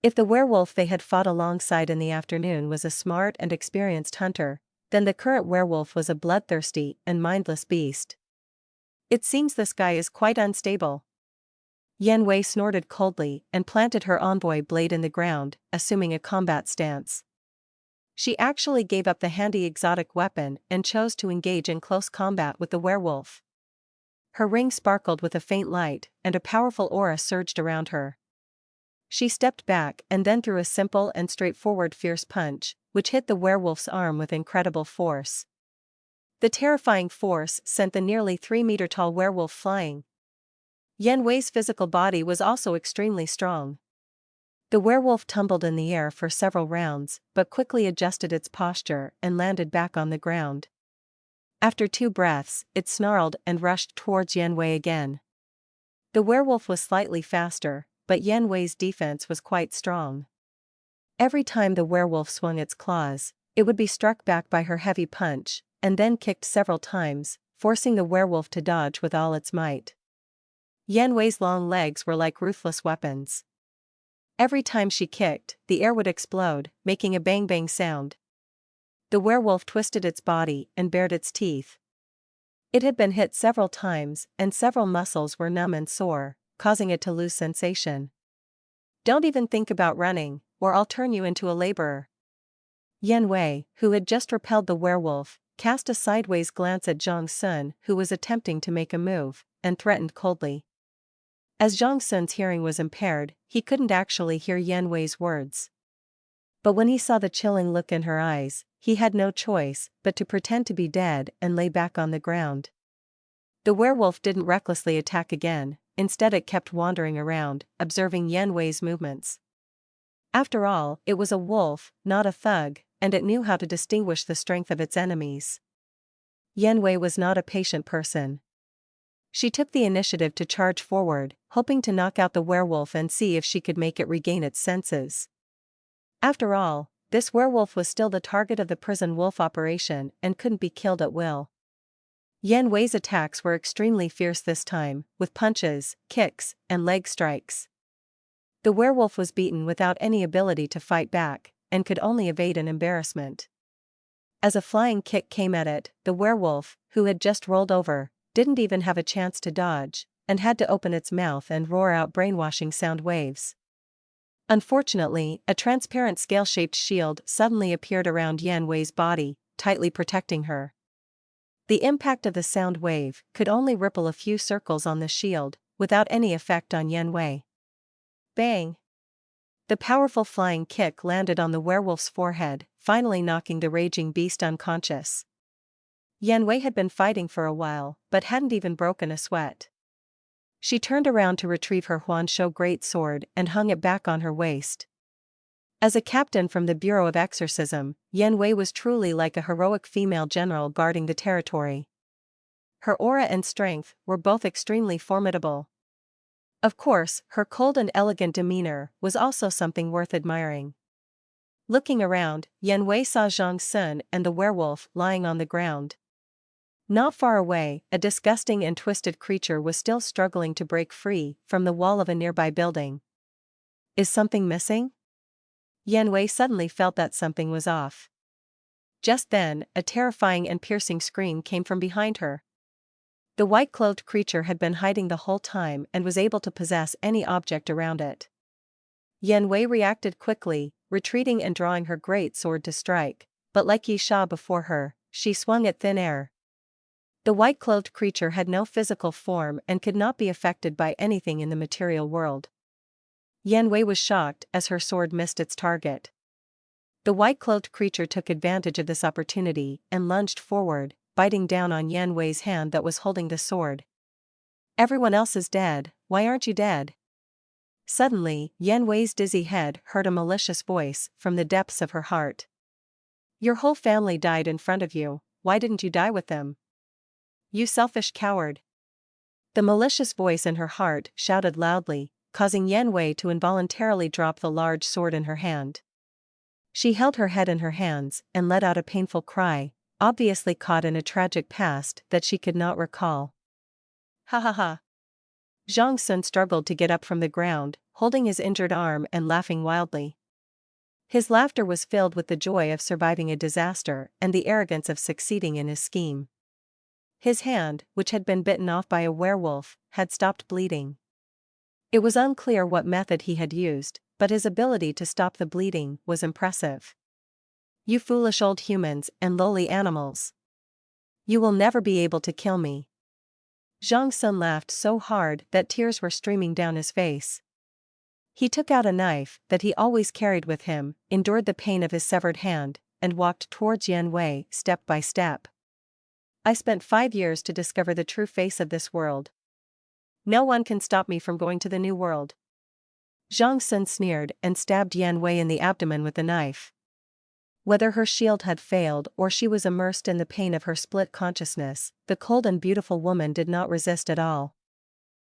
If the werewolf they had fought alongside in the afternoon was a smart and experienced hunter, then the current werewolf was a bloodthirsty and mindless beast. It seems this guy is quite unstable. Yan Wei snorted coldly and planted her envoy blade in the ground, assuming a combat stance. She actually gave up the handy exotic weapon and chose to engage in close combat with the werewolf. Her ring sparkled with a faint light, and a powerful aura surged around her. She stepped back and then threw a simple and straightforward fierce punch, which hit the werewolf's arm with incredible force. The terrifying force sent the nearly 3-meter-tall werewolf flying. Yan Wei's physical body was also extremely strong. The werewolf tumbled in the air for several rounds, but quickly adjusted its posture and landed back on the ground. After 2 breaths, it snarled and rushed towards Yan Wei again. The werewolf was slightly faster, but Yan Wei's defense was quite strong. Every time the werewolf swung its claws, it would be struck back by her heavy punch, and then kicked several times, forcing the werewolf to dodge with all its might. Yan Wei's long legs were like ruthless weapons. Every time she kicked, the air would explode, making a bang-bang sound. The werewolf twisted its body and bared its teeth. It had been hit several times, and several muscles were numb and sore, causing it to lose sensation. "Don't even think about running, or I'll turn you into a laborer." Yan Wei, who had just repelled the werewolf, cast a sideways glance at Zhang Sun, who was attempting to make a move, and threatened coldly. As Zhang Sun's hearing was impaired, he couldn't actually hear Yan Wei's words. But when he saw the chilling look in her eyes, he had no choice but to pretend to be dead and lay back on the ground. The werewolf didn't recklessly attack again, instead it kept wandering around, observing Yan Wei's movements. After all, it was a wolf, not a thug, and it knew how to distinguish the strength of its enemies. Yan Wei was not a patient person. She took the initiative to charge forward, hoping to knock out the werewolf and see if she could make it regain its senses. After all, this werewolf was still the target of the prison wolf operation and couldn't be killed at will. Yan Wei's attacks were extremely fierce this time, with punches, kicks, and leg strikes. The werewolf was beaten without any ability to fight back, and could only evade in embarrassment. As a flying kick came at it, the werewolf, who had just rolled over, didn't even have a chance to dodge, and had to open its mouth and roar out brainwashing sound waves. Unfortunately, a transparent scale-shaped shield suddenly appeared around Yan Wei's body, tightly protecting her. The impact of the sound wave could only ripple a few circles on the shield, without any effect on Yan Wei. Bang! The powerful flying kick landed on the werewolf's forehead, finally knocking the raging beast unconscious. Yan Wei had been fighting for a while, but hadn't even broken a sweat. She turned around to retrieve her Huansho great sword and hung it back on her waist. As a captain from the Bureau of Exorcism, Yan Wei was truly like a heroic female general guarding the territory. Her aura and strength were both extremely formidable. Of course, her cold and elegant demeanor was also something worth admiring. Looking around, Yan Wei saw Zhang Sun and the werewolf lying on the ground. Not far away, a disgusting and twisted creature was still struggling to break free from the wall of a nearby building. Is something missing? Yan Wei suddenly felt that something was off. Just then, a terrifying and piercing scream came from behind her. The white-clothed creature had been hiding the whole time and was able to possess any object around it. Yan Wei reacted quickly, retreating and drawing her great sword to strike, but like Yi Sha before her, she swung at thin air. The white-clothed creature had no physical form and could not be affected by anything in the material world. Yan Wei was shocked as her sword missed its target. The white-clothed creature took advantage of this opportunity and lunged forward, biting down on Yan Wei's hand that was holding the sword. "Everyone else is dead, why aren't you dead?" Suddenly, Yan Wei's dizzy head heard a malicious voice from the depths of her heart. "Your whole family died in front of you, why didn't you die with them? You selfish coward." The malicious voice in her heart shouted loudly, causing Yan Wei to involuntarily drop the large sword in her hand. She held her head in her hands and let out a painful cry, obviously caught in a tragic past that she could not recall. "Ha ha ha." Zhang Sun struggled to get up from the ground, holding his injured arm and laughing wildly. His laughter was filled with the joy of surviving a disaster and the arrogance of succeeding in his scheme. His hand, which had been bitten off by a werewolf, had stopped bleeding. It was unclear what method he had used, but his ability to stop the bleeding was impressive. You foolish old humans and lowly animals. You will never be able to kill me. Zhang Sun laughed so hard that tears were streaming down his face. He took out a knife that he always carried with him, endured the pain of his severed hand, and walked towards Yan Wei step by step. I spent 5 years to discover the true face of this world. No one can stop me from going to the new world. Zhang Sun sneered and stabbed Yan Wei in the abdomen with the knife. Whether her shield had failed or she was immersed in the pain of her split consciousness, the cold and beautiful woman did not resist at all.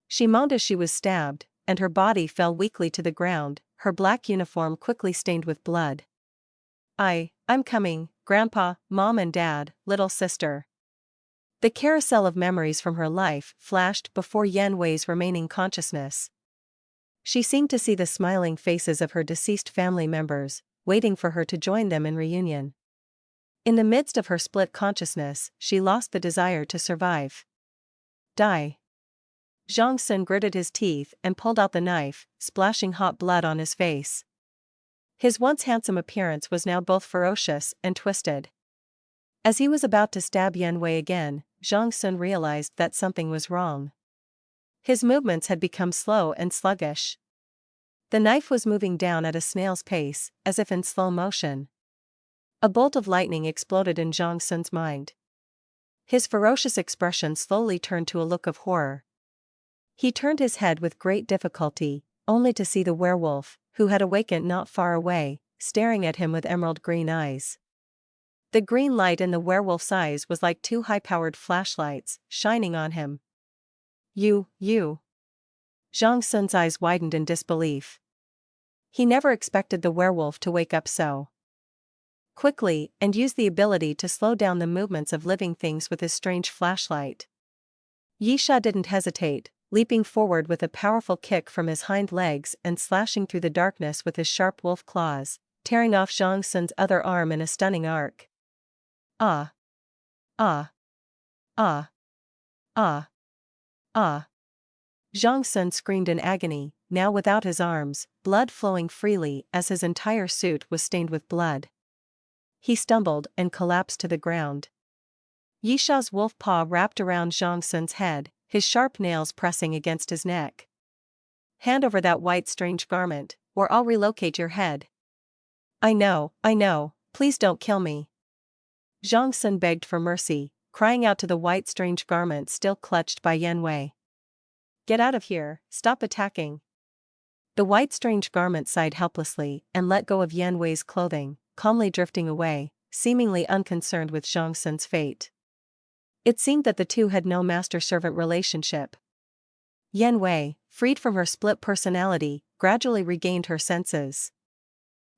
She moaned as she was stabbed, and her body fell weakly to the ground, her black uniform quickly stained with blood. I'm coming, Grandpa, Mom and Dad, little sister. The carousel of memories from her life flashed before Yan Wei's remaining consciousness. She seemed to see the smiling faces of her deceased family members, waiting for her to join them in reunion. In the midst of her split consciousness, she lost the desire to survive. Die. Zhang Sun gritted his teeth and pulled out the knife, splashing hot blood on his face. His once handsome appearance was now both ferocious and twisted. As he was about to stab Yan Wei again, Zhang Sun realized that something was wrong. His movements had become slow and sluggish. The knife was moving down at a snail's pace, as if in slow motion. A bolt of lightning exploded in Zhang Sun's mind. His ferocious expression slowly turned to a look of horror. He turned his head with great difficulty, only to see the werewolf, who had awakened not far away, staring at him with emerald green eyes. The green light in the werewolf's eyes was like 2 high-powered flashlights, shining on him. You. Zhang Sun's eyes widened in disbelief. He never expected the werewolf to wake up so quickly and use the ability to slow down the movements of living things with his strange flashlight. Yisha didn't hesitate, leaping forward with a powerful kick from his hind legs and slashing through the darkness with his sharp wolf claws, tearing off Zhang Sun's other arm in a stunning arc. Ah! Ah! Ah! Ah! Ah! Zhang Sun screamed in agony, now without his arms, blood flowing freely as his entire suit was stained with blood. He stumbled and collapsed to the ground. Yisha's wolf paw wrapped around Zhang Sun's head, his sharp nails pressing against his neck. Hand over that white strange garment, or I'll relocate your head. I know, please don't kill me. Zhang Sun begged for mercy, crying out to the white strange garment still clutched by Yan Wei. Get out of here, stop attacking. The white strange garment sighed helplessly and let go of Yan Wei's clothing, calmly drifting away, seemingly unconcerned with Zhang Sun's fate. It seemed that the two had no master-servant relationship. Yan Wei, freed from her split personality, gradually regained her senses.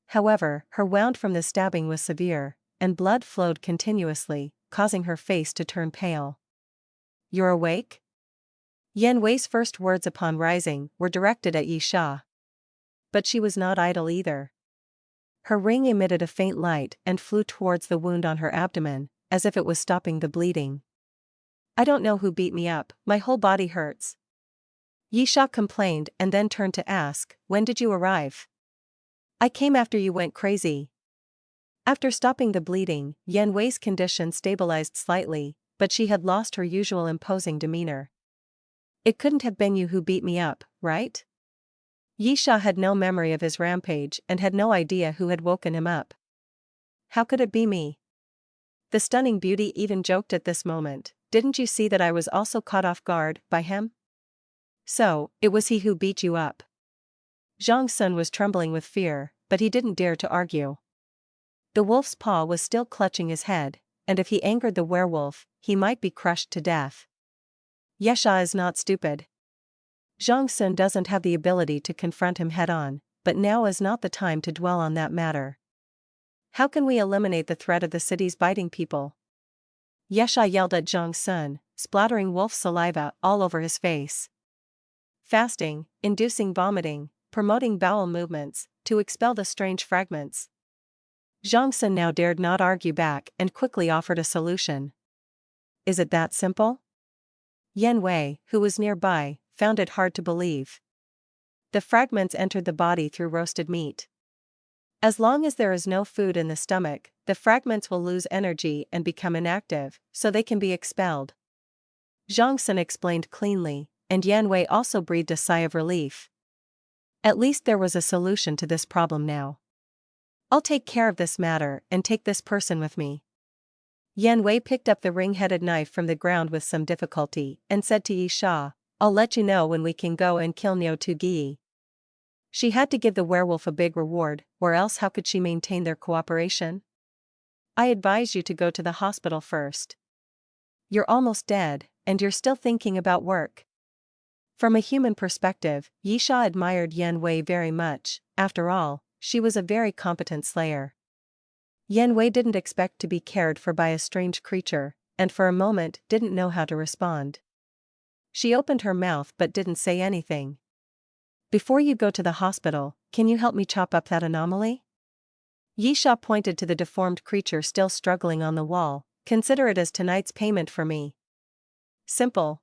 However, her wound from the stabbing was severe, and blood flowed continuously, causing her face to turn pale. You're awake? Yan Wei's first words upon rising were directed at Yisha. But she was not idle either. Her ring emitted a faint light and flew towards the wound on her abdomen, as if it was stopping the bleeding. I don't know who beat me up, my whole body hurts. Yisha complained and then turned to ask, when did you arrive? I came after you went crazy. After stopping the bleeding, Yan Wei's condition stabilized slightly, but she had lost her usual imposing demeanor. It couldn't have been you who beat me up, right? Yisha had no memory of his rampage and had no idea who had woken him up. How could it be me? The stunning beauty even joked at this moment, didn't you see that I was also caught off guard by him? So, it was he who beat you up. Zhang Sun was trembling with fear, but he didn't dare to argue. The wolf's paw was still clutching his head, and if he angered the werewolf, he might be crushed to death. Yisha is not stupid. Zhang Sun doesn't have the ability to confront him head-on, but now is not the time to dwell on that matter. How can we eliminate the threat of the city's biting people? Yisha yelled at Zhang Sun, splattering wolf saliva all over his face. Fasting, inducing vomiting, promoting bowel movements, to expel the strange fragments. Zhang Sun now dared not argue back and quickly offered a solution. is it that simple? Yan Wei, who was nearby, found it hard to believe. The fragments entered the body through roasted meat. As long as there is no food in the stomach, the fragments will lose energy and become inactive, so they can be expelled. Zhang Sun explained cleanly, and Yan Wei also breathed a sigh of relief. At least there was a solution to this problem now. I'll take care of this matter and take this person with me. Yan Wei picked up the ring-headed knife from the ground with some difficulty and said to Yi Sha, I'll let you know when we can go and kill Niu Tu Gi. She had to give the werewolf a big reward, or else how could she maintain their cooperation? I advise you to go to the hospital first. You're almost dead, and you're still thinking about work. From a human perspective, Yi Sha admired Yan Wei very much. After all, she was a very competent slayer. Yan Wei didn't expect to be cared for by a strange creature, and for a moment didn't know how to respond. She opened her mouth but didn't say anything. Before you go to the hospital, can you help me chop up that anomaly? Yi Sha pointed to the deformed creature still struggling on the wall. Consider it as tonight's payment for me. Simple.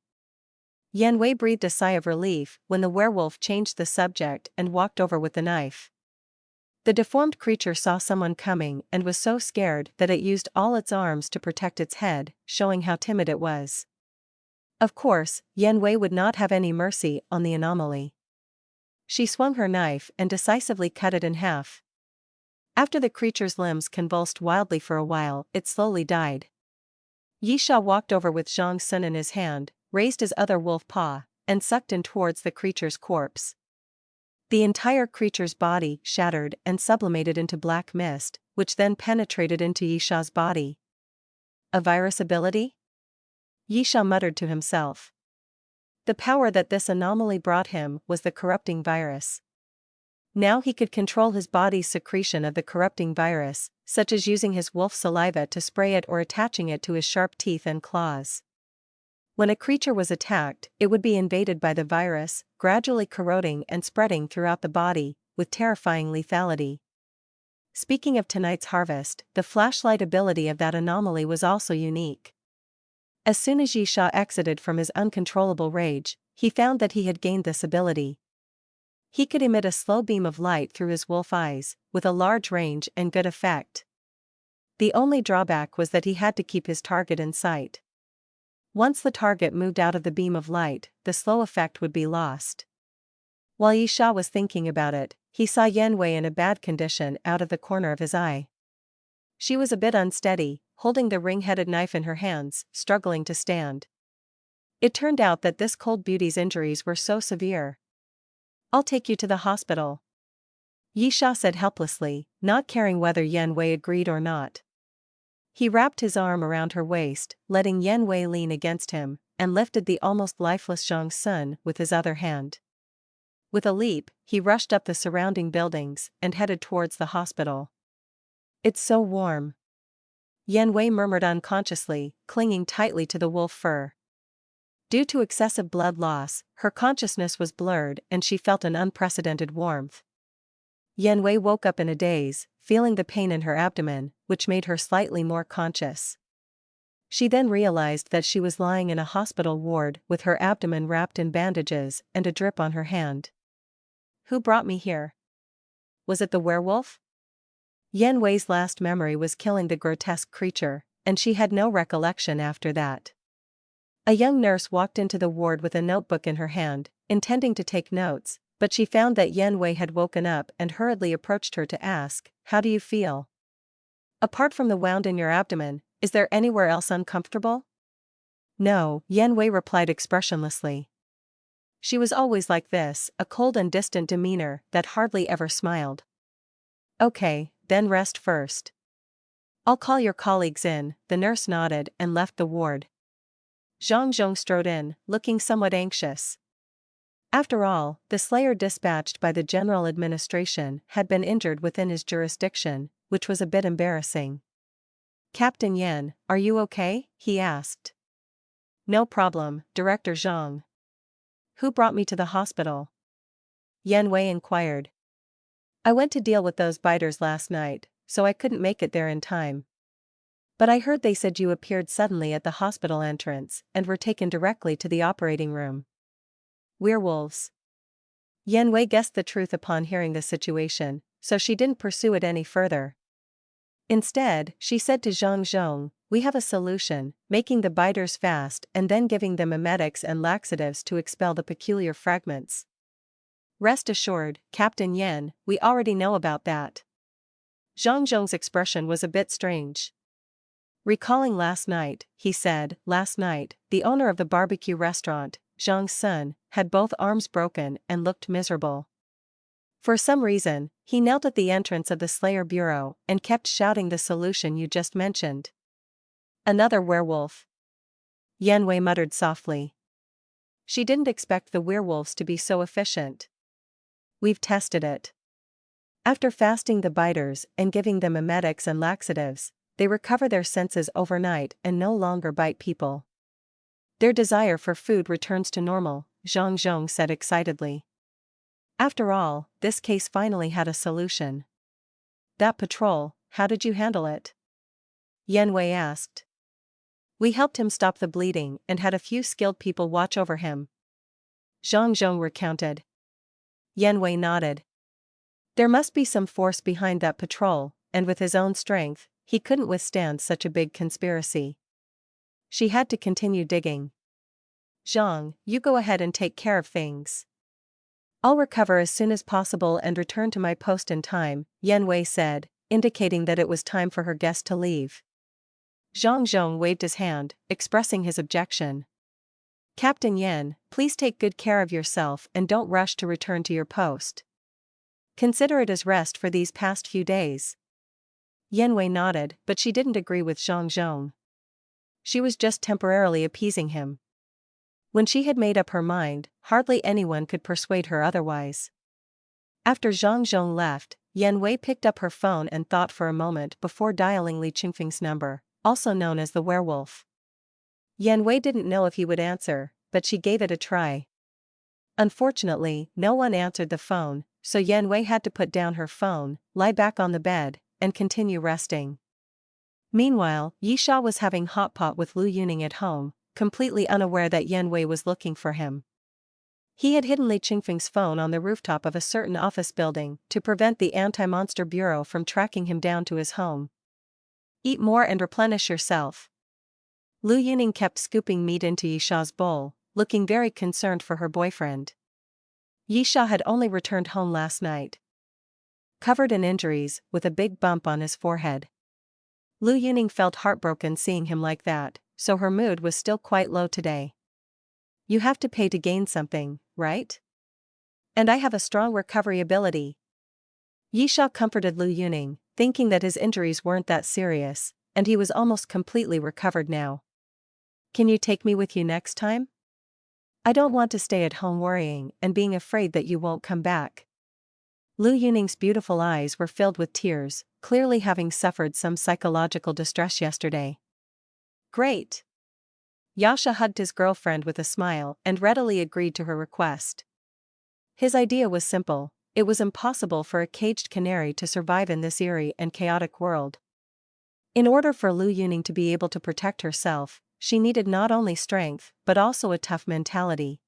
Yan Wei breathed a sigh of relief when the werewolf changed the subject and walked over with the knife. The deformed creature saw someone coming and was so scared that it used all its arms to protect its head, showing how timid it was. Of course, Yan Wei would not have any mercy on the anomaly. She swung her knife and decisively cut it in half. After the creature's limbs convulsed wildly for a while, it slowly died. Yi Sha walked over with Zhang Sun in his hand, raised his other wolf paw, and sucked in towards the creature's corpse. The entire creature's body shattered and sublimated into black mist, which then penetrated into Yi Sha's body. A virus ability? Yi Sha muttered to himself. The power that this anomaly brought him was the corrupting virus. Now he could control his body's secretion of the corrupting virus, such as using his wolf saliva to spray it or attaching it to his sharp teeth and claws. When a creature was attacked, it would be invaded by the virus, gradually corroding and spreading throughout the body, with terrifying lethality. Speaking of tonight's harvest, the flashlight ability of that anomaly was also unique. As soon as Yi Sha exited from his uncontrollable rage, he found that he had gained this ability. He could emit a slow beam of light through his wolf eyes, with a large range and good effect. The only drawback was that he had to keep his target in sight. Once the target moved out of the beam of light, the slow effect would be lost. While Yi Sha was thinking about it, he saw Yan Wei in a bad condition out of the corner of his eye. She was a bit unsteady, holding the ring-headed knife in her hands, struggling to stand. It turned out that this cold beauty's injuries were so severe. I'll take you to the hospital, Yi Sha said helplessly, not caring whether Yan Wei agreed or not. He wrapped his arm around her waist, letting Yan Wei lean against him, and lifted the almost lifeless Zhang Sun with his other hand. With a leap, he rushed up the surrounding buildings and headed towards the hospital. It's so warm, Yan Wei murmured unconsciously, clinging tightly to the wolf fur. Due to excessive blood loss, her consciousness was blurred and she felt an unprecedented warmth. Yan Wei woke up in a daze, feeling the pain in her abdomen, which made her slightly more conscious. She then realized that she was lying in a hospital ward with her abdomen wrapped in bandages and a drip on her hand. Who brought me here? Was it the werewolf? Yan Wei's last memory was killing the grotesque creature, and she had no recollection after that. A young nurse walked into the ward with a notebook in her hand, intending to take notes, but she found that Yan Wei had woken up and hurriedly approached her to ask, "How do you feel? Apart from the wound in your abdomen, is there anywhere else uncomfortable?" "No," Yan Wei replied expressionlessly. She was always like this, a cold and distant demeanor that hardly ever smiled. "Okay, then rest first. I'll call your colleagues in." The nurse nodded and left the ward. Zhang Zhong strode in, looking somewhat anxious. After all, the slayer dispatched by the general administration had been injured within his jurisdiction, which was a bit embarrassing. "Captain Yan, are you okay?" he asked. "No problem, Director Zhang." "Who brought me to the hospital?" Yan Wei inquired. "I went to deal with those biters last night, so I couldn't make it there in time." But I heard they said you appeared suddenly at the hospital entrance and were taken directly to the operating room. Werewolves. Yan Wei guessed the truth upon hearing the situation, so she didn't pursue it any further. Instead, she said to Zhang Zhong, "We have a solution, making the biters fast and then giving them emetics and laxatives to expel the peculiar fragments." "Rest assured, Captain Yan, we already know about that." Zhang Zhong's expression was a bit strange. Recalling last night, he said, "Last night, the owner of the barbecue restaurant, Zhang Sun, had both arms broken and looked miserable. For some reason, he knelt at the entrance of the Slayer Bureau and kept shouting the solution you just mentioned." "Another werewolf," Yan Wei muttered softly. She didn't expect the werewolves to be so efficient. "We've tested it. After fasting the biters and giving them emetics and laxatives, they recover their senses overnight and no longer bite people. Their desire for food returns to normal," Zhang Zhong said excitedly. "After all, this case finally had a solution." "That patrol, how did you handle it?" Yan Wei asked. "We helped him stop the bleeding and had a few skilled people watch over him," Zhang Zhong recounted. Yan Wei nodded. There must be some force behind that patrol, and with his own strength, he couldn't withstand such a big conspiracy. She had to continue digging. "Zhang, you go ahead and take care of things. I'll recover as soon as possible and return to my post in time," Yan Wei said, indicating that it was time for her guest to leave. Zhang Zhong waved his hand, expressing his objection. "Captain Yan, please take good care of yourself and don't rush to return to your post. Consider it as rest for these past few days." Yan Wei nodded, but she didn't agree with Zhang Zhong. She was just temporarily appeasing him. When she had made up her mind, hardly anyone could persuade her otherwise. After Zhang Zhong left, Yan Wei picked up her phone and thought for a moment before dialing Li Qingfeng's number, also known as the werewolf. Yan Wei didn't know if he would answer, but she gave it a try. Unfortunately, no one answered the phone, so Yan Wei had to put down her phone, lie back on the bed, and continue resting. Meanwhile, Yi Sha was having hot pot with Lu Yuning at home, completely unaware that Yan Wei was looking for him. He had hidden Li Qingfeng's phone on the rooftop of a certain office building to prevent the Anti-Monster Bureau from tracking him down to his home. "Eat more and replenish yourself." Lu Yuning kept scooping meat into Yi Sha's bowl, looking very concerned for her boyfriend. Yi Sha had only returned home last night, covered in injuries, with a big bump on his forehead. Lu Yuning felt heartbroken seeing him like that, so her mood was still quite low today. "You have to pay to gain something, right? And I have a strong recovery ability." Yi Sha comforted Lu Yuning, thinking that his injuries weren't that serious, and he was almost completely recovered now. "Can you take me with you next time? I don't want to stay at home worrying and being afraid that you won't come back." Lu Yuning's beautiful eyes were filled with tears, clearly having suffered some psychological distress yesterday. "Great." Yasha hugged his girlfriend with a smile and readily agreed to her request. His idea was simple: it was impossible for a caged canary to survive in this eerie and chaotic world. In order for Lu Yuning to be able to protect herself, she needed not only strength but also a tough mentality.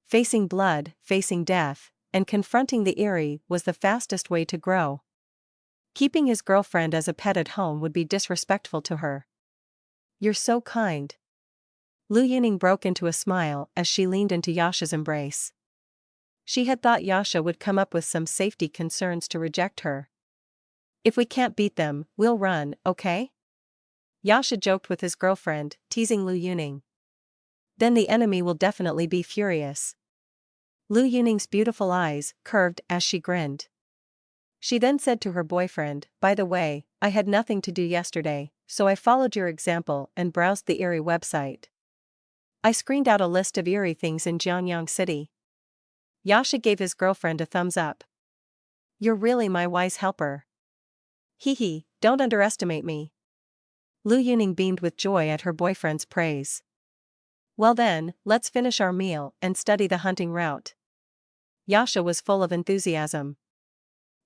Facing blood, facing death, and confronting the eerie was the fastest way to grow. Keeping his girlfriend as a pet at home would be disrespectful to her. "You're so kind." Lu Yuning broke into a smile as she leaned into Yasha's embrace. She had thought Yasha would come up with some safety concerns to reject her. "If we can't beat them, we'll run, okay?" Yasha joked with his girlfriend, teasing Lu Yuning. "Then the enemy will definitely be furious." Lu Yuning's beautiful eyes curved as she grinned. She then said to her boyfriend, "By the way, I had nothing to do yesterday, so I followed your example and browsed the eerie website. I screened out a list of eerie things in Jiangyang City." Yasha gave his girlfriend a thumbs up. "You're really my wise helper." "Hee hee, don't underestimate me." Lu Yuning beamed with joy at her boyfriend's praise. "Well then, let's finish our meal and study the hunting route." Yasha was full of enthusiasm.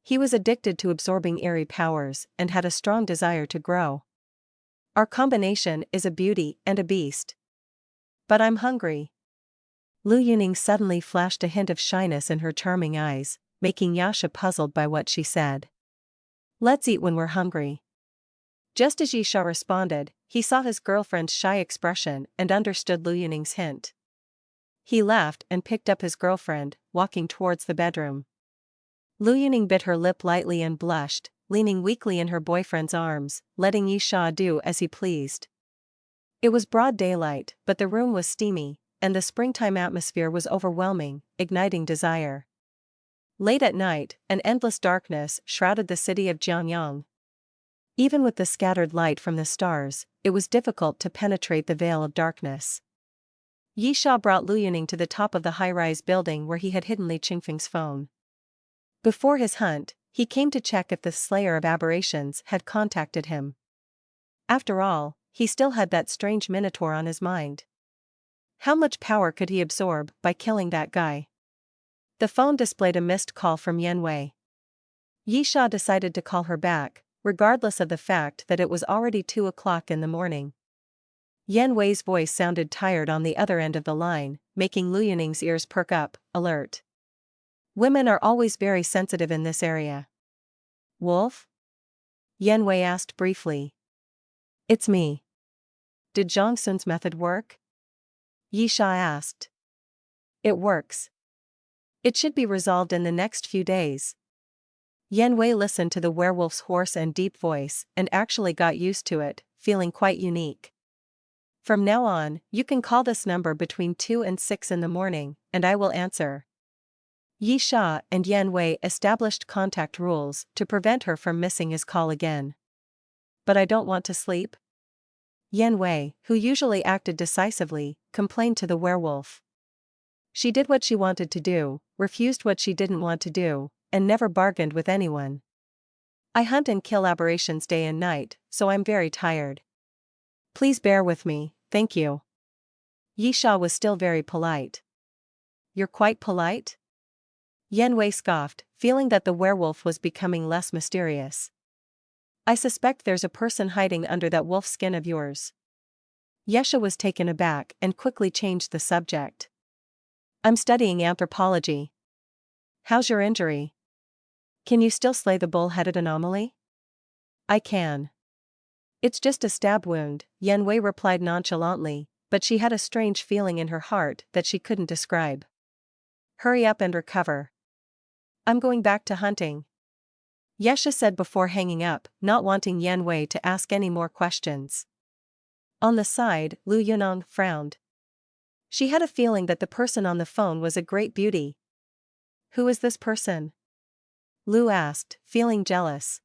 He was addicted to absorbing eerie powers and had a strong desire to grow. Our combination is a beauty and a beast. But I'm hungry. Lu Yuning suddenly flashed a hint of shyness in her charming eyes, making Yasha puzzled by what she said. Let's eat when we're hungry. Just as Yisha responded, he saw his girlfriend's shy expression and understood Lu Yuning's hint. He laughed and picked up his girlfriend, walking towards the bedroom. Lu Yuning bit her lip lightly and blushed, leaning weakly in her boyfriend's arms, letting Yisha do as he pleased. It was broad daylight, but the room was steamy, and the springtime atmosphere was overwhelming, igniting desire. Late at night, an endless darkness shrouded the city of Jiangyang. Even with the scattered light from the stars, it was difficult to penetrate the veil of darkness. Yisha brought Lu Yuning to the top of the high-rise building where he had hidden Li Qingfeng's phone. Before his hunt, he came to check if the Slayer of Aberrations had contacted him. After all, he still had that strange minotaur on his mind. How much power could he absorb by killing that guy? The phone displayed a missed call from Yan Wei. Yisha decided to call her back, regardless of the fact that it was already 2 o'clock in the morning. Yan Wei's voice sounded tired on the other end of the line, making Lu Yuning's ears perk up, alert. Women are always very sensitive in this area. Wolf? Yan Wei asked briefly. It's me. Did Zhang Sun's method work? Yisha asked. It works. It should be resolved in the next few days. Yan Wei listened to the werewolf's hoarse and deep voice and actually got used to it, feeling quite unique. From now on, you can call this number between 2 and 6 in the morning, and I will answer. Yisha and Yan Wei established contact rules to prevent her from missing his call again. But I don't want to sleep. Yan Wei, who usually acted decisively, complained to the werewolf. She did what she wanted to do, refused what she didn't want to do, and never bargained with anyone. I hunt and kill aberrations day and night, so I'm very tired. Please bear with me, thank you. Yisha was still very polite. You're quite polite? Yan Wei scoffed, feeling that the werewolf was becoming less mysterious. I suspect there's a person hiding under that wolf skin of yours. Yesha was taken aback and quickly changed the subject. I'm studying anthropology. How's your injury? Can you still slay the bull-headed anomaly? I can. It's just a stab wound, Yan Wei replied nonchalantly, but she had a strange feeling in her heart that she couldn't describe. Hurry up and recover. I'm going back to hunting. Yesha said before hanging up, not wanting Yan Wei to ask any more questions. On the side, Lu Yunong frowned. She had a feeling that the person on the phone was a great beauty. Who is this person? Lu asked, feeling jealous.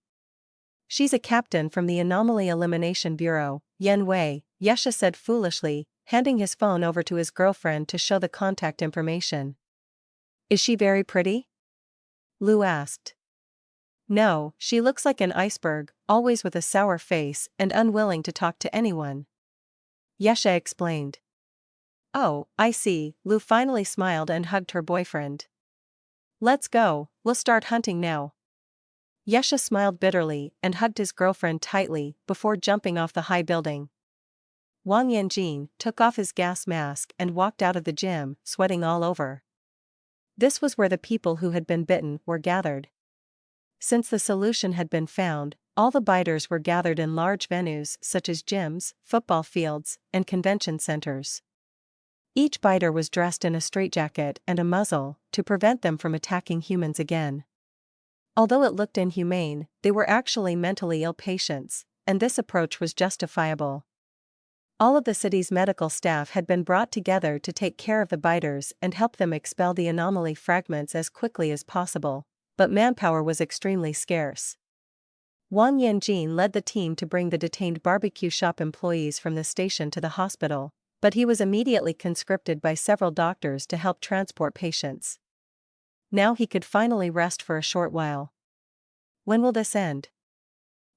She's a captain from the Anomaly Elimination Bureau, Yan Wei, Yesha said foolishly, handing his phone over to his girlfriend to show the contact information. Is she very pretty? Lu asked. No, she looks like an iceberg, always with a sour face and unwilling to talk to anyone. Yesha explained. Oh, I see, Lu finally smiled and hugged her boyfriend. Let's go, we'll start hunting now. Yesha smiled bitterly and hugged his girlfriend tightly before jumping off the high building. Wang Yanjin took off his gas mask and walked out of the gym, sweating all over. This was where the people who had been bitten were gathered. Since the solution had been found, all the biters were gathered in large venues such as gyms, football fields, and convention centers. Each biter was dressed in a straitjacket and a muzzle to prevent them from attacking humans again. Although it looked inhumane, they were actually mentally ill patients, and this approach was justifiable. All of the city's medical staff had been brought together to take care of the biters and help them expel the anomaly fragments as quickly as possible, but manpower was extremely scarce. Wang Yanjin led the team to bring the detained barbecue shop employees from the station to the hospital, but he was immediately conscripted by several doctors to help transport patients. Now he could finally rest for a short while. When will this end?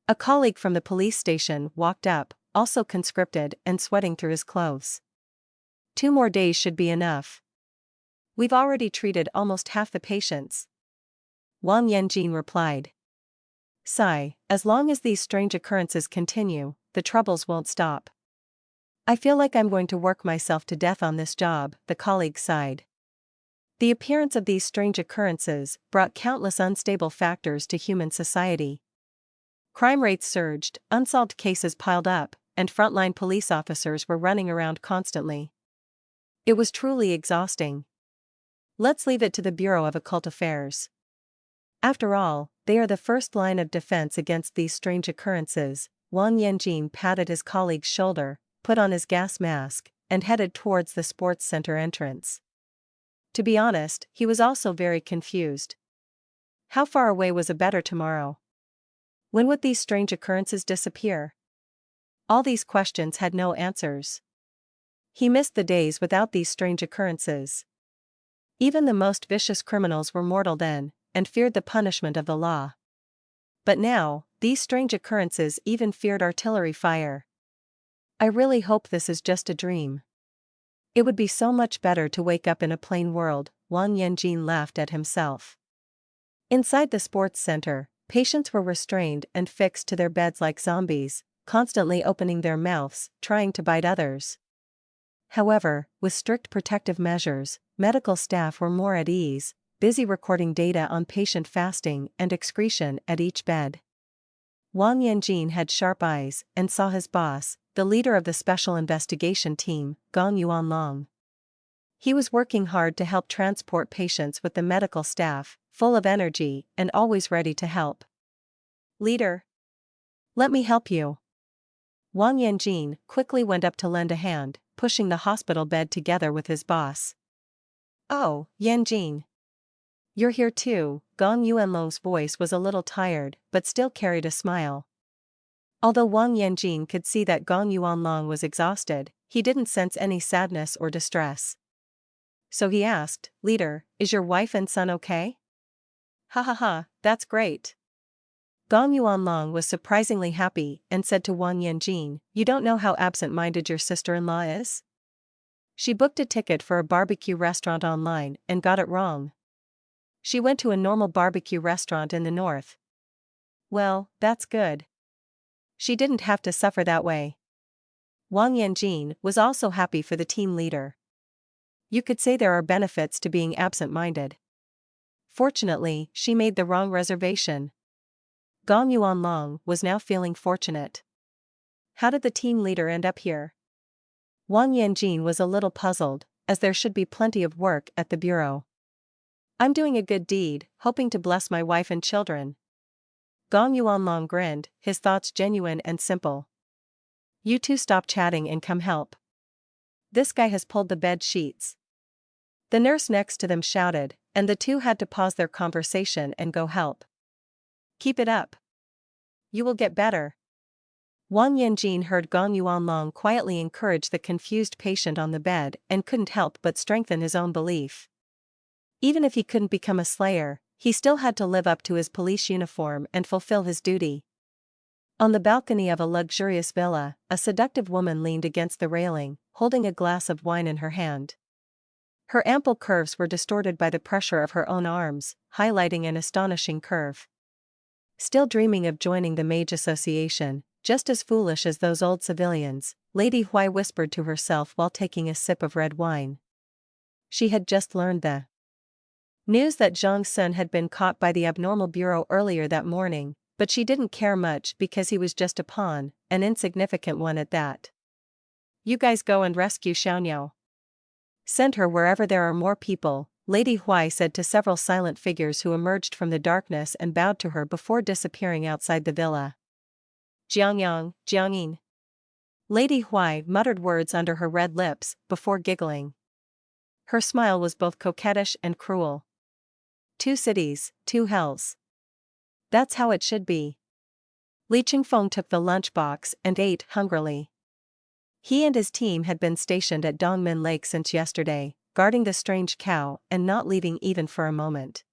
A colleague from the police station walked up, also conscripted and sweating through his clothes. 2 more days should be enough. We've already treated almost half the patients. Wang Yanjin replied. Sigh, as long as these strange occurrences continue, the troubles won't stop. I feel like I'm going to work myself to death on this job, the colleague sighed. The appearance of these strange occurrences brought countless unstable factors to human society. Crime rates surged, unsolved cases piled up, and frontline police officers were running around constantly. It was truly exhausting. Let's leave it to the Bureau of Occult Affairs. After all, they are the first line of defense against these strange occurrences. Wang Yanjin patted his colleague's shoulder, put on his gas mask, and headed towards the sports center entrance. To be honest, he was also very confused. How far away was a better tomorrow? When would these strange occurrences disappear? All these questions had no answers. He missed the days without these strange occurrences. Even the most vicious criminals were mortal then, and feared the punishment of the law. But now, these strange occurrences even feared artillery fire. I really hope this is just a dream. It would be so much better to wake up in a plain world, Wang Yanjin laughed at himself. Inside the sports center, patients were restrained and fixed to their beds like zombies, constantly opening their mouths, trying to bite others. However, with strict protective measures, medical staff were more at ease, busy recording data on patient fasting and excretion at each bed. Wang Yanjin had sharp eyes and saw his boss, the leader of the special investigation team, Gong Yuanlong. He was working hard to help transport patients with the medical staff, full of energy and always ready to help. Leader, let me help you. Wang Yanjin quickly went up to lend a hand, pushing the hospital bed together with his boss. Oh, Yanjin. You're here too. Gong Yuanlong's voice was a little tired, but still carried a smile. Although Wang Yanjin could see that Gong Yuanlong was exhausted, he didn't sense any sadness or distress. So he asked, Leader, is your wife and son okay? Ha ha ha, that's great. Gong Yuanlong was surprisingly happy and said to Wang Yanjin, You don't know how absent-minded your sister-in-law is? She booked a ticket for a barbecue restaurant online and got it wrong. She went to a normal barbecue restaurant in the north. Well, that's good. She didn't have to suffer that way. Wang Yanjin was also happy for the team leader. You could say there are benefits to being absent-minded. Fortunately, she made the wrong reservation. Gong Yuanlong was now feeling fortunate. How did the team leader end up here? Wang Yanjin was a little puzzled, as there should be plenty of work at the bureau. I'm doing a good deed, hoping to bless my wife and children. Gong Yuanlong grinned, his thoughts genuine and simple. You two stop chatting and come help. This guy has pulled the bed sheets. The nurse next to them shouted, and the two had to pause their conversation and go help. Keep it up. You will get better. Wang Yanjin heard Gong Yuanlong quietly encourage the confused patient on the bed and couldn't help but strengthen his own belief. Even if he couldn't become a slayer, he still had to live up to his police uniform and fulfill his duty. On the balcony of a luxurious villa, a seductive woman leaned against the railing, holding a glass of wine in her hand. Her ample curves were distorted by the pressure of her own arms, highlighting an astonishing curve. Still dreaming of joining the Mage Association, just as foolish as those old civilians, Lady Hui whispered to herself while taking a sip of red wine. She had just learned the news that Zhang Sun had been caught by the abnormal bureau earlier that morning, but she didn't care much because he was just a pawn, an insignificant one at that. You guys go and rescue Xiaoniao. Send her wherever there are more people, Lady Hui said to several silent figures who emerged from the darkness and bowed to her before disappearing outside the villa. Jiangyang. Lady Hui muttered words under her red lips, before giggling. Her smile was both coquettish and cruel. 2 cities, 2 hells. That's how it should be. Li Qingfeng took the lunchbox and ate hungrily. He and his team had been stationed at Dongmen Lake since yesterday, guarding the strange cow and not leaving even for a moment.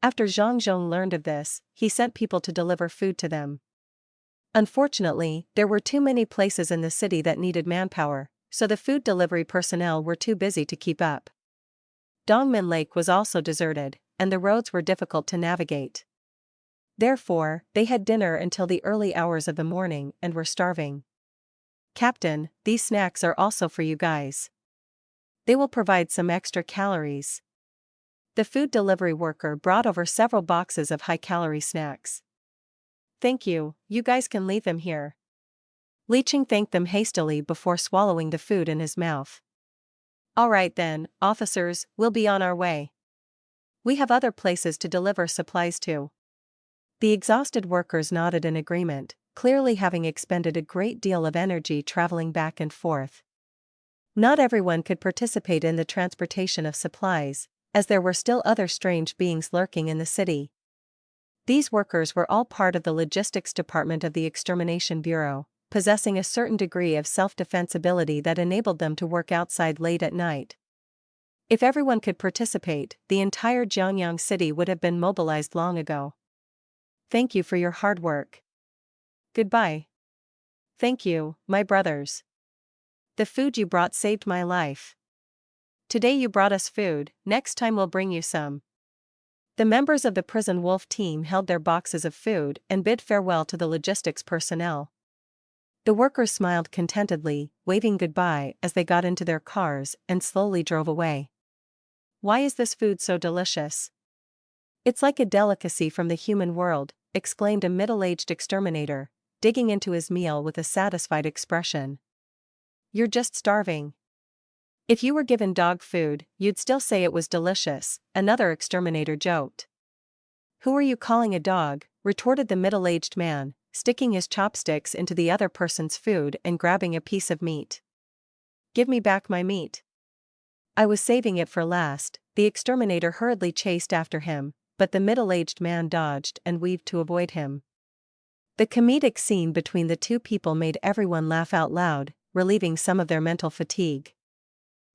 After Zhang Zhong learned of this, he sent people to deliver food to them. Unfortunately, there were too many places in the city that needed manpower, so the food delivery personnel were too busy to keep up. Dongmen Lake was also deserted, and the roads were difficult to navigate. Therefore, they had dinner until the early hours of the morning and were starving. "Captain, these snacks are also for you guys. They will provide some extra calories." The food delivery worker brought over several boxes of high-calorie snacks. "Thank you, you guys can leave them here." Li Qing thanked them hastily before swallowing the food in his mouth. "All right then, officers, we'll be on our way. We have other places to deliver supplies to." The exhausted workers nodded in agreement, clearly having expended a great deal of energy traveling back and forth. Not everyone could participate in the transportation of supplies, as there were still other strange beings lurking in the city. These workers were all part of the logistics department of the Extermination Bureau, possessing a certain degree of self-defense ability that enabled them to work outside late at night. If everyone could participate, the entire Jiangyang City would have been mobilized long ago. "Thank you for your hard work. Goodbye." "Thank you, my brothers. The food you brought saved my life. Today you brought us food, next time we'll bring you some." The members of the prison wolf team held their boxes of food and bid farewell to the logistics personnel. The workers smiled contentedly, waving goodbye as they got into their cars and slowly drove away. "Why is this food so delicious? It's like a delicacy from the human world," exclaimed a middle-aged exterminator, digging into his meal with a satisfied expression. "You're just starving. If you were given dog food, you'd still say it was delicious," another exterminator joked. "Who are you calling a dog?" retorted the middle-aged man, sticking his chopsticks into the other person's food and grabbing a piece of meat. "Give me back my meat." "I was saving it for last." The exterminator hurriedly chased after him, but the middle-aged man dodged and weaved to avoid him. The comedic scene between the two people made everyone laugh out loud, relieving some of their mental fatigue.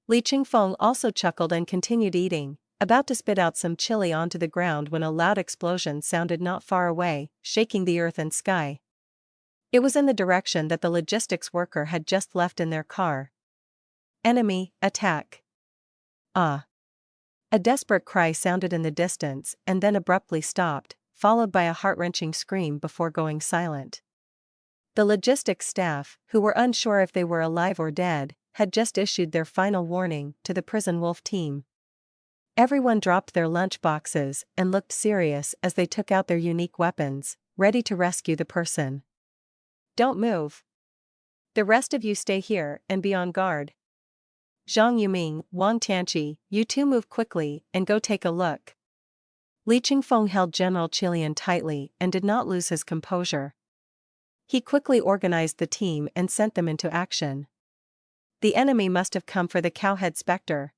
Li Qingfeng also chuckled and continued eating, about to spit out some chili onto the ground when a loud explosion sounded not far away, shaking the earth and sky. It was in the direction that the logistics worker had just left in their car. "Enemy, attack!" "Ah!" A desperate cry sounded in the distance and then abruptly stopped, followed by a heart-wrenching scream before going silent. The logistics staff, who were unsure if they were alive or dead, had just issued their final warning to the prison wolf team. Everyone dropped their lunch boxes and looked serious as they took out their unique weapons, ready to rescue the person. "Don't move. The rest of you stay here and be on guard. Zhang Yuming, Wang Tianqi, you two move quickly and go take a look." Li Qingfeng held General Qilian tightly and did not lose his composure. He quickly organized the team and sent them into action. The enemy must have come for the cowhead specter.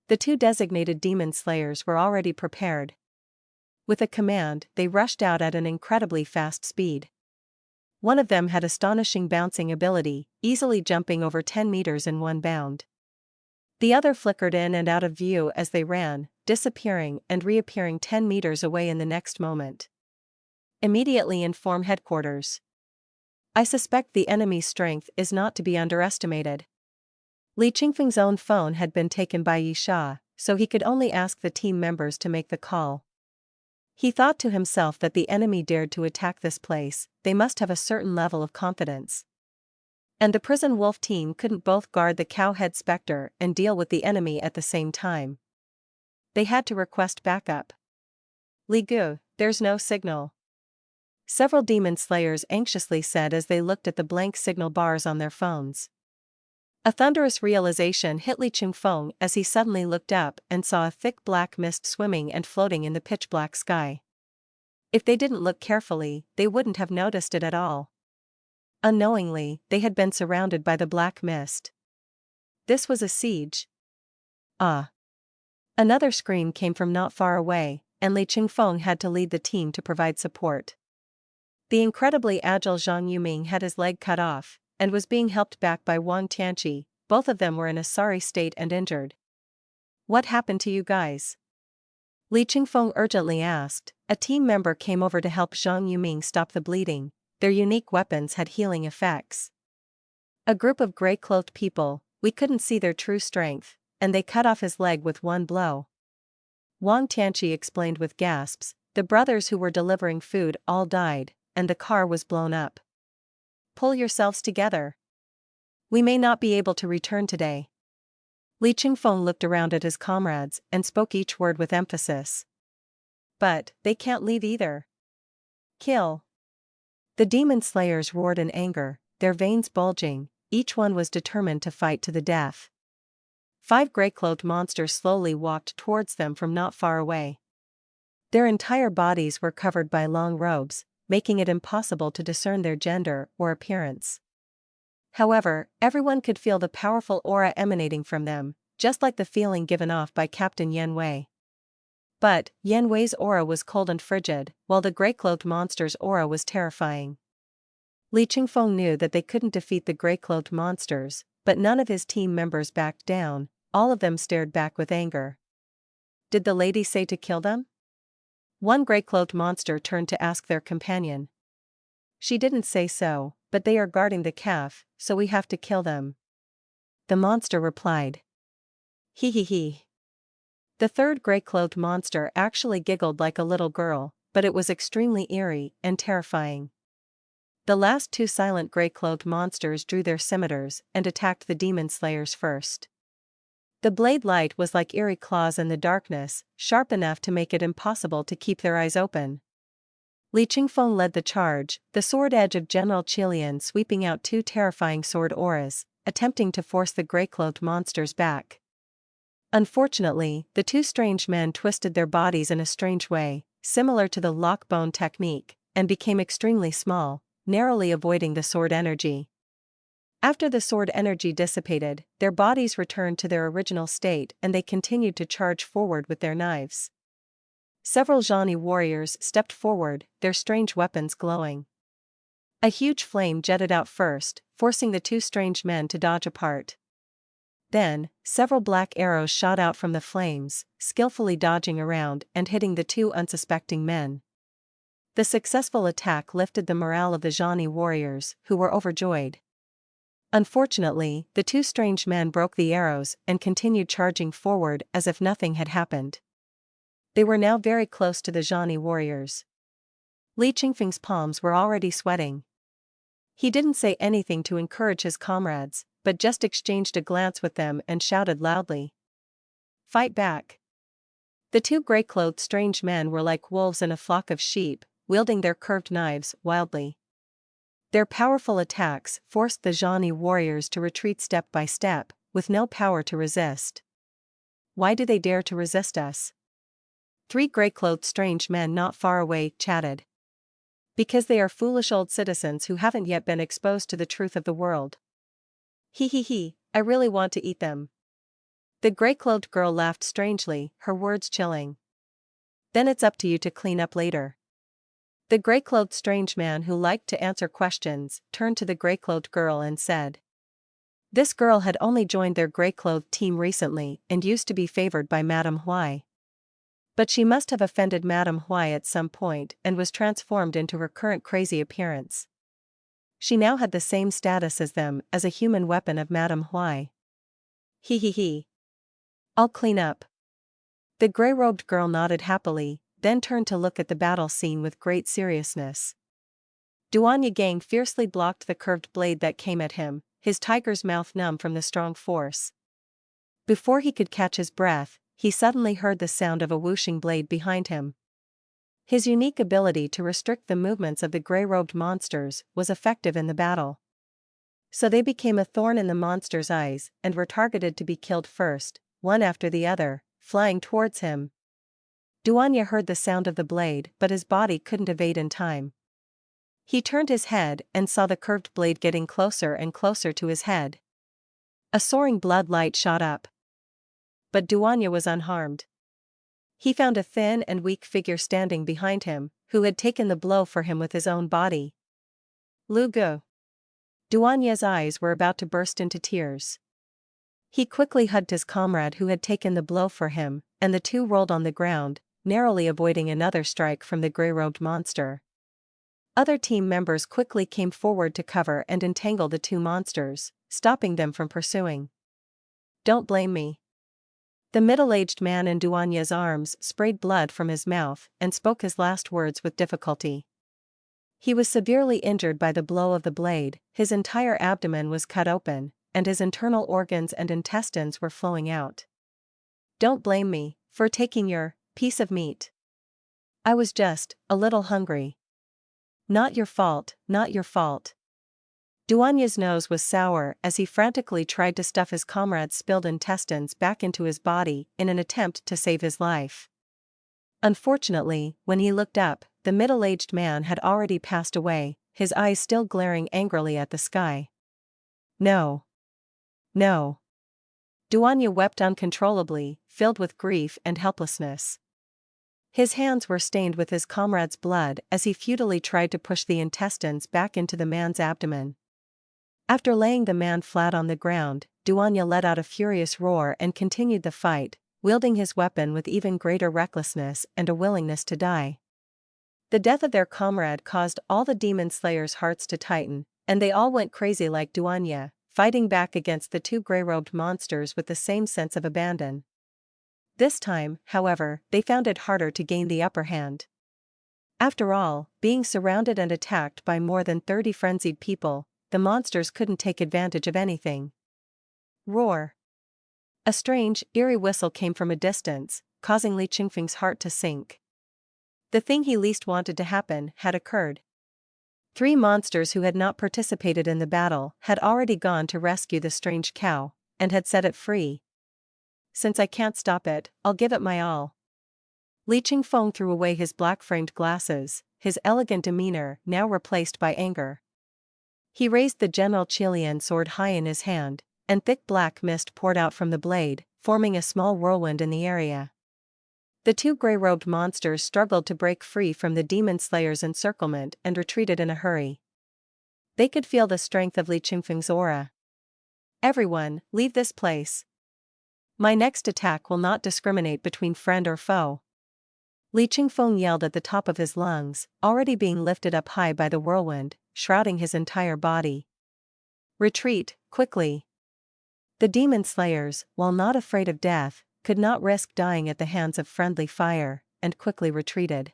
The two designated demon slayers were already prepared. With a command, they rushed out at an incredibly fast speed. One of them had astonishing bouncing ability, easily jumping over 10 meters in one bound. The other flickered in and out of view as they ran, disappearing and reappearing 10 meters away in the next moment. "Immediately inform headquarters. I suspect the enemy's strength is not to be underestimated." Li Qingfeng's own phone had been taken by Yisha, so he could only ask the team members to make the call. He thought to himself that the enemy dared to attack this place, they must have a certain level of confidence. And the prison wolf team couldn't both guard the cowhead specter and deal with the enemy at the same time. They had to request backup. "Li Gu, there's no signal," several demon slayers anxiously said as they looked at the blank signal bars on their phones. A thunderous realization hit Li Qingfeng as he suddenly looked up and saw a thick black mist swimming and floating in the pitch-black sky. If they didn't look carefully, they wouldn't have noticed it at all. Unknowingly, they had been surrounded by the black mist. This was a siege. "Ah!" Another scream came from not far away, and Li Qingfeng had to lead the team to provide support. The incredibly agile Zhang Yuming had his leg cut off, and was being helped back by Wang Tianqi. Both of them were in a sorry state and injured. "What happened to you guys?" Li Qingfeng urgently asked. A team member came over to help Zhang Yuming stop the bleeding. Their unique weapons had healing effects. "A group of gray-clothed people, we couldn't see their true strength, and they cut off his leg with one blow." Wang Tianqi explained with gasps, the brothers who were delivering food all died, and the car was blown up. Pull yourselves together. We may not be able to return today. Li Qingfeng looked around at his comrades and spoke each word with emphasis. But they can't leave either. Kill. The demon slayers roared in anger, their veins bulging, each one was determined to fight to the death. 5 grey-cloaked monsters slowly walked towards them from not far away. Their entire bodies were covered by long robes, making it impossible to discern their gender or appearance. However, everyone could feel the powerful aura emanating from them, just like the feeling given off by Captain Yan Wei. But Yan Wei's aura was cold and frigid, while the grey-cloaked monster's aura was terrifying. Li Qingfeng knew that they couldn't defeat the grey-cloaked monsters, but none of his team members backed down, all of them stared back with anger. Did the lady say to kill them? One grey-cloaked monster turned to ask their companion. She didn't say so, but they are guarding the calf, so we have to kill them. The monster replied. Hee hee hee. The third grey-cloaked monster actually giggled like a little girl, but it was extremely eerie and terrifying. The last 2 silent grey-cloaked monsters drew their scimitars and attacked the demon slayers first. The blade light was like eerie claws in the darkness, sharp enough to make it impossible to keep their eyes open. Li Qingfeng led the charge, the sword edge of General Qilian sweeping out 2 terrifying sword auras, attempting to force the grey-cloaked monsters back. Unfortunately, the 2 strange men twisted their bodies in a strange way, similar to the lock bone technique, and became extremely small, narrowly avoiding the sword energy. After the sword energy dissipated, their bodies returned to their original state and they continued to charge forward with their knives. Several Zhani warriors stepped forward, their strange weapons glowing. A huge flame jetted out first, forcing the 2 strange men to dodge apart. Then, several black arrows shot out from the flames, skillfully dodging around and hitting the 2 unsuspecting men. The successful attack lifted the morale of the Zhani warriors, who were overjoyed. Unfortunately, the 2 strange men broke the arrows and continued charging forward as if nothing had happened. They were now very close to the Zhani warriors. Li Qingfeng's palms were already sweating. He didn't say anything to encourage his comrades, but just exchanged a glance with them and shouted loudly. Fight back! The 2 grey-clothed strange men were like wolves in a flock of sheep, wielding their curved knives wildly. Their powerful attacks forced the Zhani warriors to retreat step by step, with no power to resist. Why do they dare to resist us? 3 grey-clothed strange men not far away chatted. Because they are foolish old citizens who haven't yet been exposed to the truth of the world. Hee hee hee, I really want to eat them. The grey-clothed girl laughed strangely, her words chilling. Then it's up to you to clean up later. The grey-clothed strange man who liked to answer questions turned to the grey-clothed girl and said. This girl had only joined their grey-clothed team recently and used to be favored by Madame Huai. But she must have offended Madame Huai at some point and was transformed into her current crazy appearance. She now had the same status as them as a human weapon of Madame Huai. Hee hee hee. I'll clean up. The grey-robed girl nodded happily, then turned to look at the battle scene with great seriousness. Jiangyang fiercely blocked the curved blade that came at him, his tiger's mouth numb from the strong force. Before he could catch his breath, he suddenly heard the sound of a whooshing blade behind him. His unique ability to restrict the movements of the grey-robed monsters was effective in the battle. So they became a thorn in the monsters' eyes and were targeted to be killed first, one after the other, flying towards him. Duanya heard the sound of the blade but his body couldn't evade in time. He turned his head and saw the curved blade getting closer and closer to his head. A soaring blood light shot up. But Duanya was unharmed. He found a thin and weak figure standing behind him, who had taken the blow for him with his own body. Lu Gu. Duanya's eyes were about to burst into tears. He quickly hugged his comrade who had taken the blow for him, and the 2 rolled on the ground, narrowly avoiding another strike from the grey-robed monster. Other team members quickly came forward to cover and entangle the 2 monsters, stopping them from pursuing. Don't blame me. The middle-aged man in Duanya's arms sprayed blood from his mouth and spoke his last words with difficulty. He was severely injured by the blow of the blade, his entire abdomen was cut open, and his internal organs and intestines were flowing out. "Don't blame me for taking your piece of meat. I was just a little hungry." "Not your fault, not your fault." Duanya's nose was sour as he frantically tried to stuff his comrade's spilled intestines back into his body in an attempt to save his life. Unfortunately, when he looked up, the middle-aged man had already passed away, his eyes still glaring angrily at the sky. "No. No." Duanya wept uncontrollably, filled with grief and helplessness. His hands were stained with his comrade's blood as he futilely tried to push the intestines back into the man's abdomen. After laying the man flat on the ground, Duanya let out a furious roar and continued the fight, wielding his weapon with even greater recklessness and a willingness to die. The death of their comrade caused all the demon slayers' hearts to tighten, and they all went crazy like Duanya, fighting back against the two grey-robed monsters with the same sense of abandon. This time, however, they found it harder to gain the upper hand. After all, being surrounded and attacked by more than 30 frenzied people, the monsters couldn't take advantage of anything. Roar! A strange, eerie whistle came from a distance, causing Li Qingfeng's heart to sink. The thing he least wanted to happen had occurred. 3 monsters who had not participated in the battle had already gone to rescue the strange cow, and had set it free. "Since I can't stop it, I'll give it my all." Li Qingfeng threw away his black-framed glasses, his elegant demeanor now replaced by anger. He raised the General Qilian sword high in his hand, and thick black mist poured out from the blade, forming a small whirlwind in the area. The 2 grey-robed monsters struggled to break free from the demon slayer's encirclement and retreated in a hurry. They could feel the strength of Li Qingfeng's aura. "Everyone, leave this place. My next attack will not discriminate between friend or foe." Li Qingfeng yelled at the top of his lungs, already being lifted up high by the whirlwind, shrouding his entire body. "Retreat, quickly." The demon slayers, while not afraid of death, could not risk dying at the hands of friendly fire, and quickly retreated.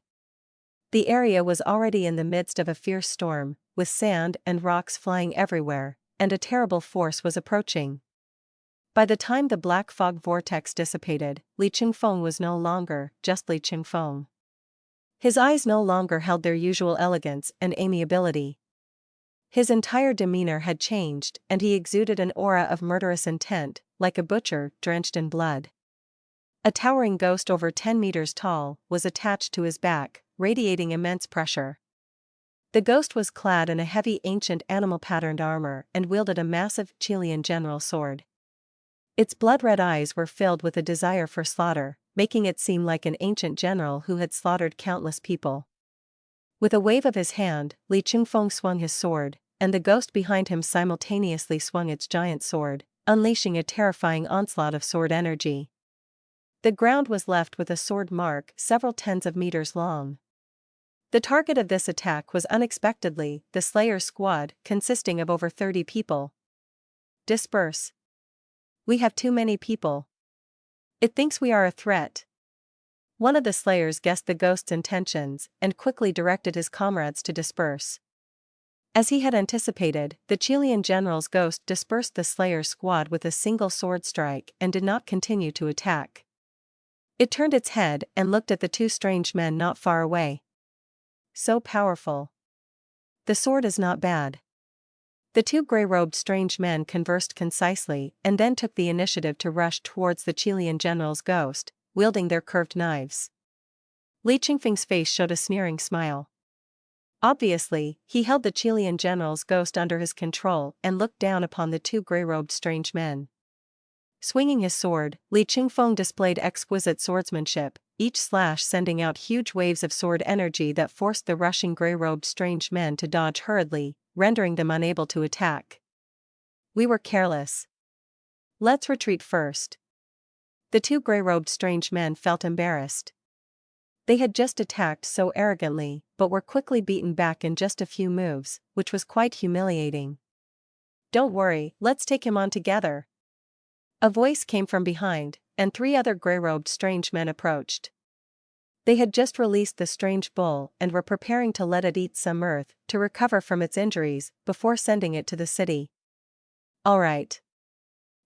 The area was already in the midst of a fierce storm, with sand and rocks flying everywhere, and a terrible force was approaching. By the time the black fog vortex dissipated, Li Qingfeng was no longer just Li Qingfeng. His eyes no longer held their usual elegance and amiability. His entire demeanor had changed, and he exuded an aura of murderous intent, like a butcher drenched in blood. A towering ghost over 10 meters tall was attached to his back, radiating immense pressure. The ghost was clad in a heavy ancient animal-patterned armor and wielded a massive Qilian general sword. Its blood-red eyes were filled with a desire for slaughter, making it seem like an ancient general who had slaughtered countless people. With a wave of his hand, Li Qingfeng swung his sword, and the ghost behind him simultaneously swung its giant sword, unleashing a terrifying onslaught of sword energy. The ground was left with a sword mark several tens of meters long. The target of this attack was unexpectedly the Slayer's squad, consisting of over 30 people. "Disperse. We have too many people. It thinks we are a threat." One of the Slayers guessed the ghost's intentions and quickly directed his comrades to disperse. As he had anticipated, the Qilian general's ghost dispersed the Slayer's squad with a single sword strike and did not continue to attack. It turned its head and looked at the 2 strange men not far away. "So powerful. The sword is not bad." The 2 grey-robed strange men conversed concisely and then took the initiative to rush towards the Qilian general's ghost, wielding their curved knives. Li Qingfeng's face showed a sneering smile. Obviously, he held the Qilian general's ghost under his control and looked down upon the 2 grey-robed strange men. Swinging his sword, Li Qingfeng displayed exquisite swordsmanship, each slash sending out huge waves of sword energy that forced the rushing grey-robed strange men to dodge hurriedly, rendering them unable to attack. "We were careless. Let's retreat first." The 2 grey-robed strange men felt embarrassed. They had just attacked so arrogantly, but were quickly beaten back in just a few moves, which was quite humiliating. "Don't worry, let's take him on together." A voice came from behind, and 3 other gray-robed strange men approached. They had just released the strange bull and were preparing to let it eat some earth to recover from its injuries before sending it to the city. All right.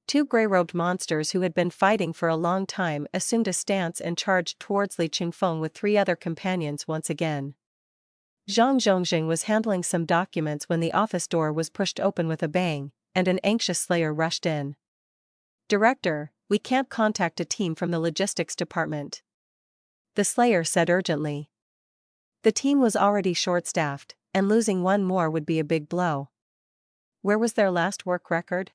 2 gray-robed monsters who had been fighting for a long time assumed a stance and charged towards Li Qingfeng with 3 other companions once again. Zhang Zhongjing was handling some documents when the office door was pushed open with a bang, and an anxious slayer rushed in. "Director, we can't contact a team from the logistics department," the slayer said urgently. The team was already short-staffed, and losing one more would be a big blow. Where was their last work record?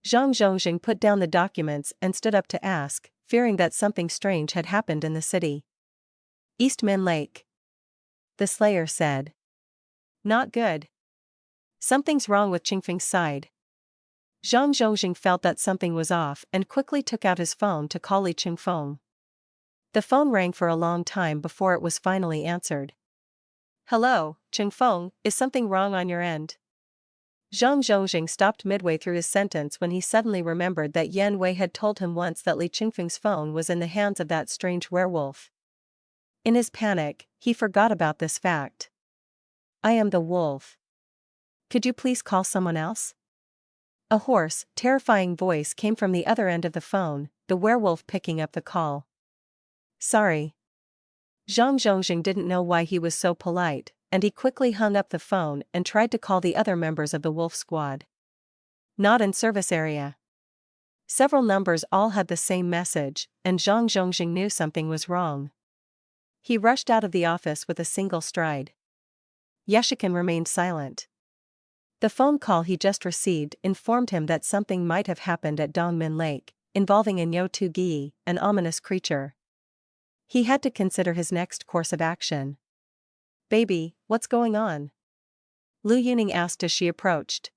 Zhang Zhongjing put down the documents and stood up to ask, fearing that something strange had happened in the city. "East Min Lake," the slayer said. "Not good. Something's wrong with Qingfeng's side." Zhang Zhongjing felt that something was off and quickly took out his phone to call Li Qingfeng. The phone rang for a long time before it was finally answered. "Hello, Qingfeng, is something wrong on your end?" Zhang Zhongjing stopped midway through his sentence when he suddenly remembered that Yan Wei had told him once that Li Qingfeng's phone was in the hands of that strange werewolf. In his panic, he forgot about this fact. "I am the wolf. Could you please call someone else?" A hoarse, terrifying voice came from the other end of the phone, the werewolf picking up the call. "Sorry." Zhang Zhongjing didn't know why he was so polite, and he quickly hung up the phone and tried to call the other members of the wolf squad. "Not in service area." Several numbers all had the same message, and Zhang Zhongjing knew something was wrong. He rushed out of the office with a single stride. Yeshikin remained silent. The phone call he just received informed him that something might have happened at Dongmin Lake, involving a Nyotu Gi, an ominous creature. He had to consider his next course of action. "Baby, what's going on?" Lu Yuning asked as she approached.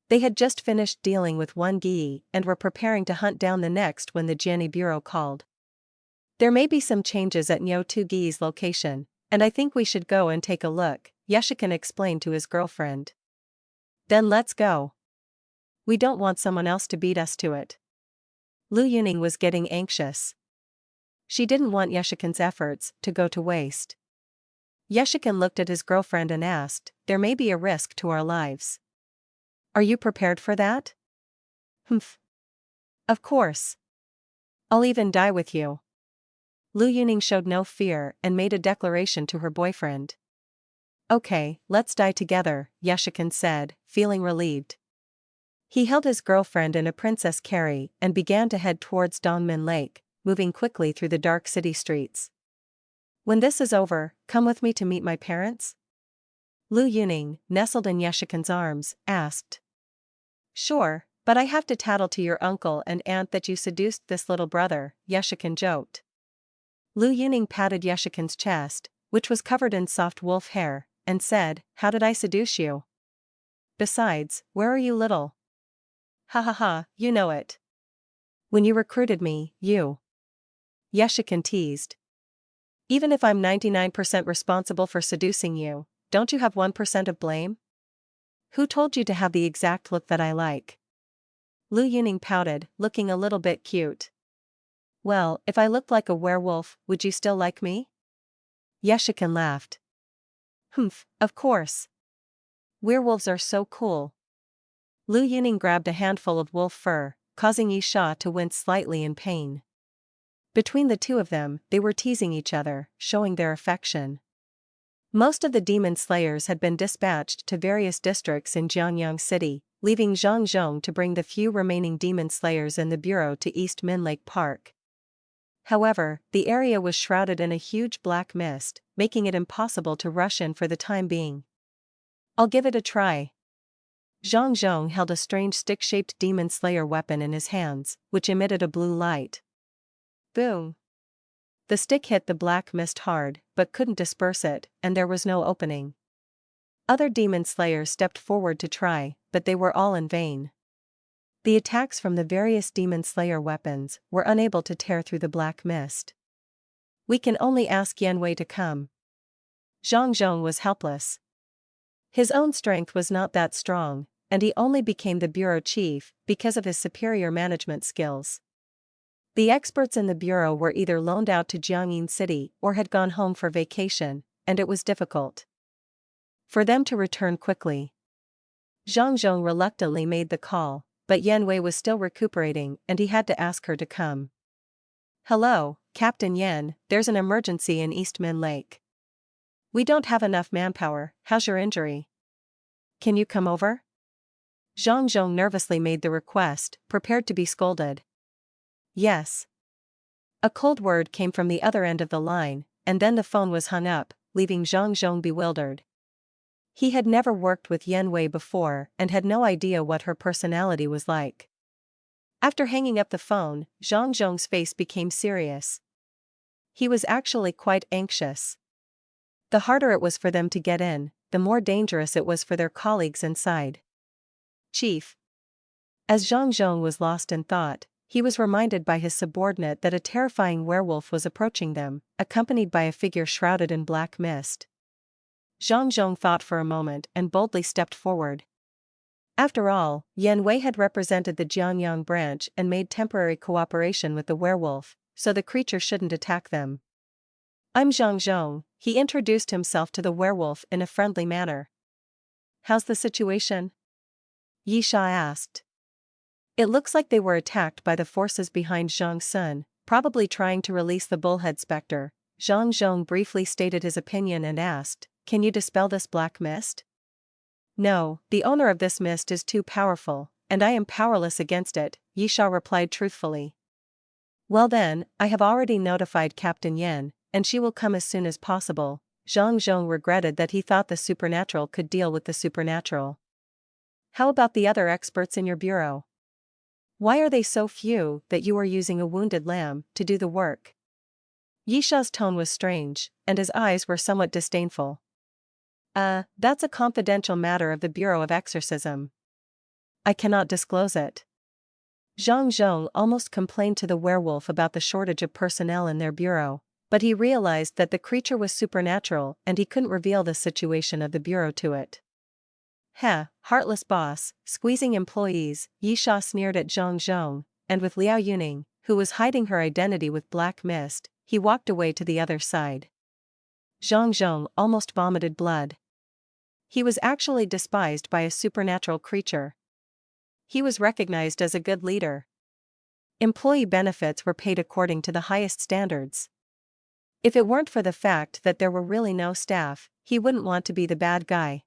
They had just finished dealing with one Gi and were preparing to hunt down the next when the Jianni Bureau called. "There may be some changes at Nyotu Gi's location, and I think we should go and take a look," Yeshikin explained to his girlfriend. "Then let's go. We don't want someone else to beat us to it." Lu Yuning was getting anxious. She didn't want Yeshikin's efforts to go to waste. Yeshikin looked at his girlfriend and asked, "There may be a risk to our lives. Are you prepared for that?" "Humph. Of course. I'll even die with you." Lu Yuning showed no fear and made a declaration to her boyfriend. "Okay, let's die together," Yeshikin said, feeling relieved. He held his girlfriend in a princess carry and began to head towards Dongmin Lake, moving quickly through the dark city streets. "When this is over, come with me to meet my parents?" Lu Yuning, nestled in Yeshikin's arms, asked. "Sure, but I have to tattle to your uncle and aunt that you seduced this little brother," Yeshikin joked. Lu Yuning patted Yeshikin's chest, which was covered in soft wolf hair, and said, "How did I seduce you? Besides, where are you little? Ha ha ha, you know it. When you recruited me, you." Yeshikin teased. "Even if I'm 99% responsible for seducing you, don't you have 1% of blame? Who told you to have the exact look that I like?" Lu Yuning pouted, looking a little bit cute. "Well, if I looked like a werewolf, would you still like me?" Yeshikin laughed. "Humph, of course. Werewolves are so cool." Lu Yuning grabbed a handful of wolf fur, causing Yisha to wince slightly in pain. Between the two of them, they were teasing each other, showing their affection. Most of the demon slayers had been dispatched to various districts in Jiangyang City, leaving Zhang Zhong to bring the few remaining demon slayers in the bureau to East Min Lake Park. However, the area was shrouded in a huge black mist, making it impossible to rush in for the time being. "I'll give it a try." Zhang Zhong held a strange stick-shaped demon slayer weapon in his hands, which emitted a blue light. Boom! The stick hit the black mist hard, but couldn't disperse it, and there was no opening. Other demon slayers stepped forward to try, but they were all in vain. The attacks from the various demon slayer weapons were unable to tear through the black mist. "We can only ask Yan Wei to come." Zhang Zhong was helpless. His own strength was not that strong, and he only became the bureau chief because of his superior management skills. The experts in the bureau were either loaned out to Jiangyang City or had gone home for vacation, and it was difficult for them to return quickly. Zhang Zhong reluctantly made the call, but Yan Wei was still recuperating and he had to ask her to come. "Hello, Captain Yan, there's an emergency in East Min Lake. We don't have enough manpower. How's your injury? Can you come over?" Zhang Zhong nervously made the request, prepared to be scolded. "Yes." A cold word came from the other end of the line, and then the phone was hung up, leaving Zhang Zhong bewildered. He had never worked with Yan Wei before and had no idea what her personality was like. After hanging up the phone, Zhang Zhong's face became serious. He was actually quite anxious. The harder it was for them to get in, the more dangerous it was for their colleagues inside. "Chief." As Zhang Zhong was lost in thought, he was reminded by his subordinate that a terrifying werewolf was approaching them, accompanied by a figure shrouded in black mist. Zhang Zhong thought for a moment and boldly stepped forward. After all, Yan Wei had represented the Jiangyang branch and made temporary cooperation with the werewolf, so the creature shouldn't attack them. "I'm Zhang Zhong," he introduced himself to the werewolf in a friendly manner. "How's the situation?" Yi Sha asked. "It looks like they were attacked by the forces behind Zhang Sun, probably trying to release the bullhead specter." Zhang Zhong briefly stated his opinion and asked, "Can you dispel this black mist?" "No, the owner of this mist is too powerful, and I am powerless against it," Yi Sha replied truthfully. "Well then, I have already notified Captain Yan, and she will come as soon as possible." Zhang Zhong regretted that he thought the supernatural could deal with the supernatural. "How about the other experts in your bureau? Why are they so few that you are using a wounded lamb to do the work?" Yi Sha's tone was strange, and his eyes were somewhat disdainful. That's a confidential matter of the Bureau of Exorcism. I cannot disclose it." Zhang Zhong almost complained to the werewolf about the shortage of personnel in their bureau, but he realized that the creature was supernatural and he couldn't reveal the situation of the bureau to it. "Heh, heartless boss, squeezing employees," Yi Sha sneered at Zhang Zhong, and with Liao Yuning, who was hiding her identity with black mist, he walked away to the other side. Zhang Zhong almost vomited blood. He was actually despised by a supernatural creature. He was recognized as a good leader. Employee benefits were paid according to the highest standards. If it weren't for the fact that there were really no staff, he wouldn't want to be the bad guy.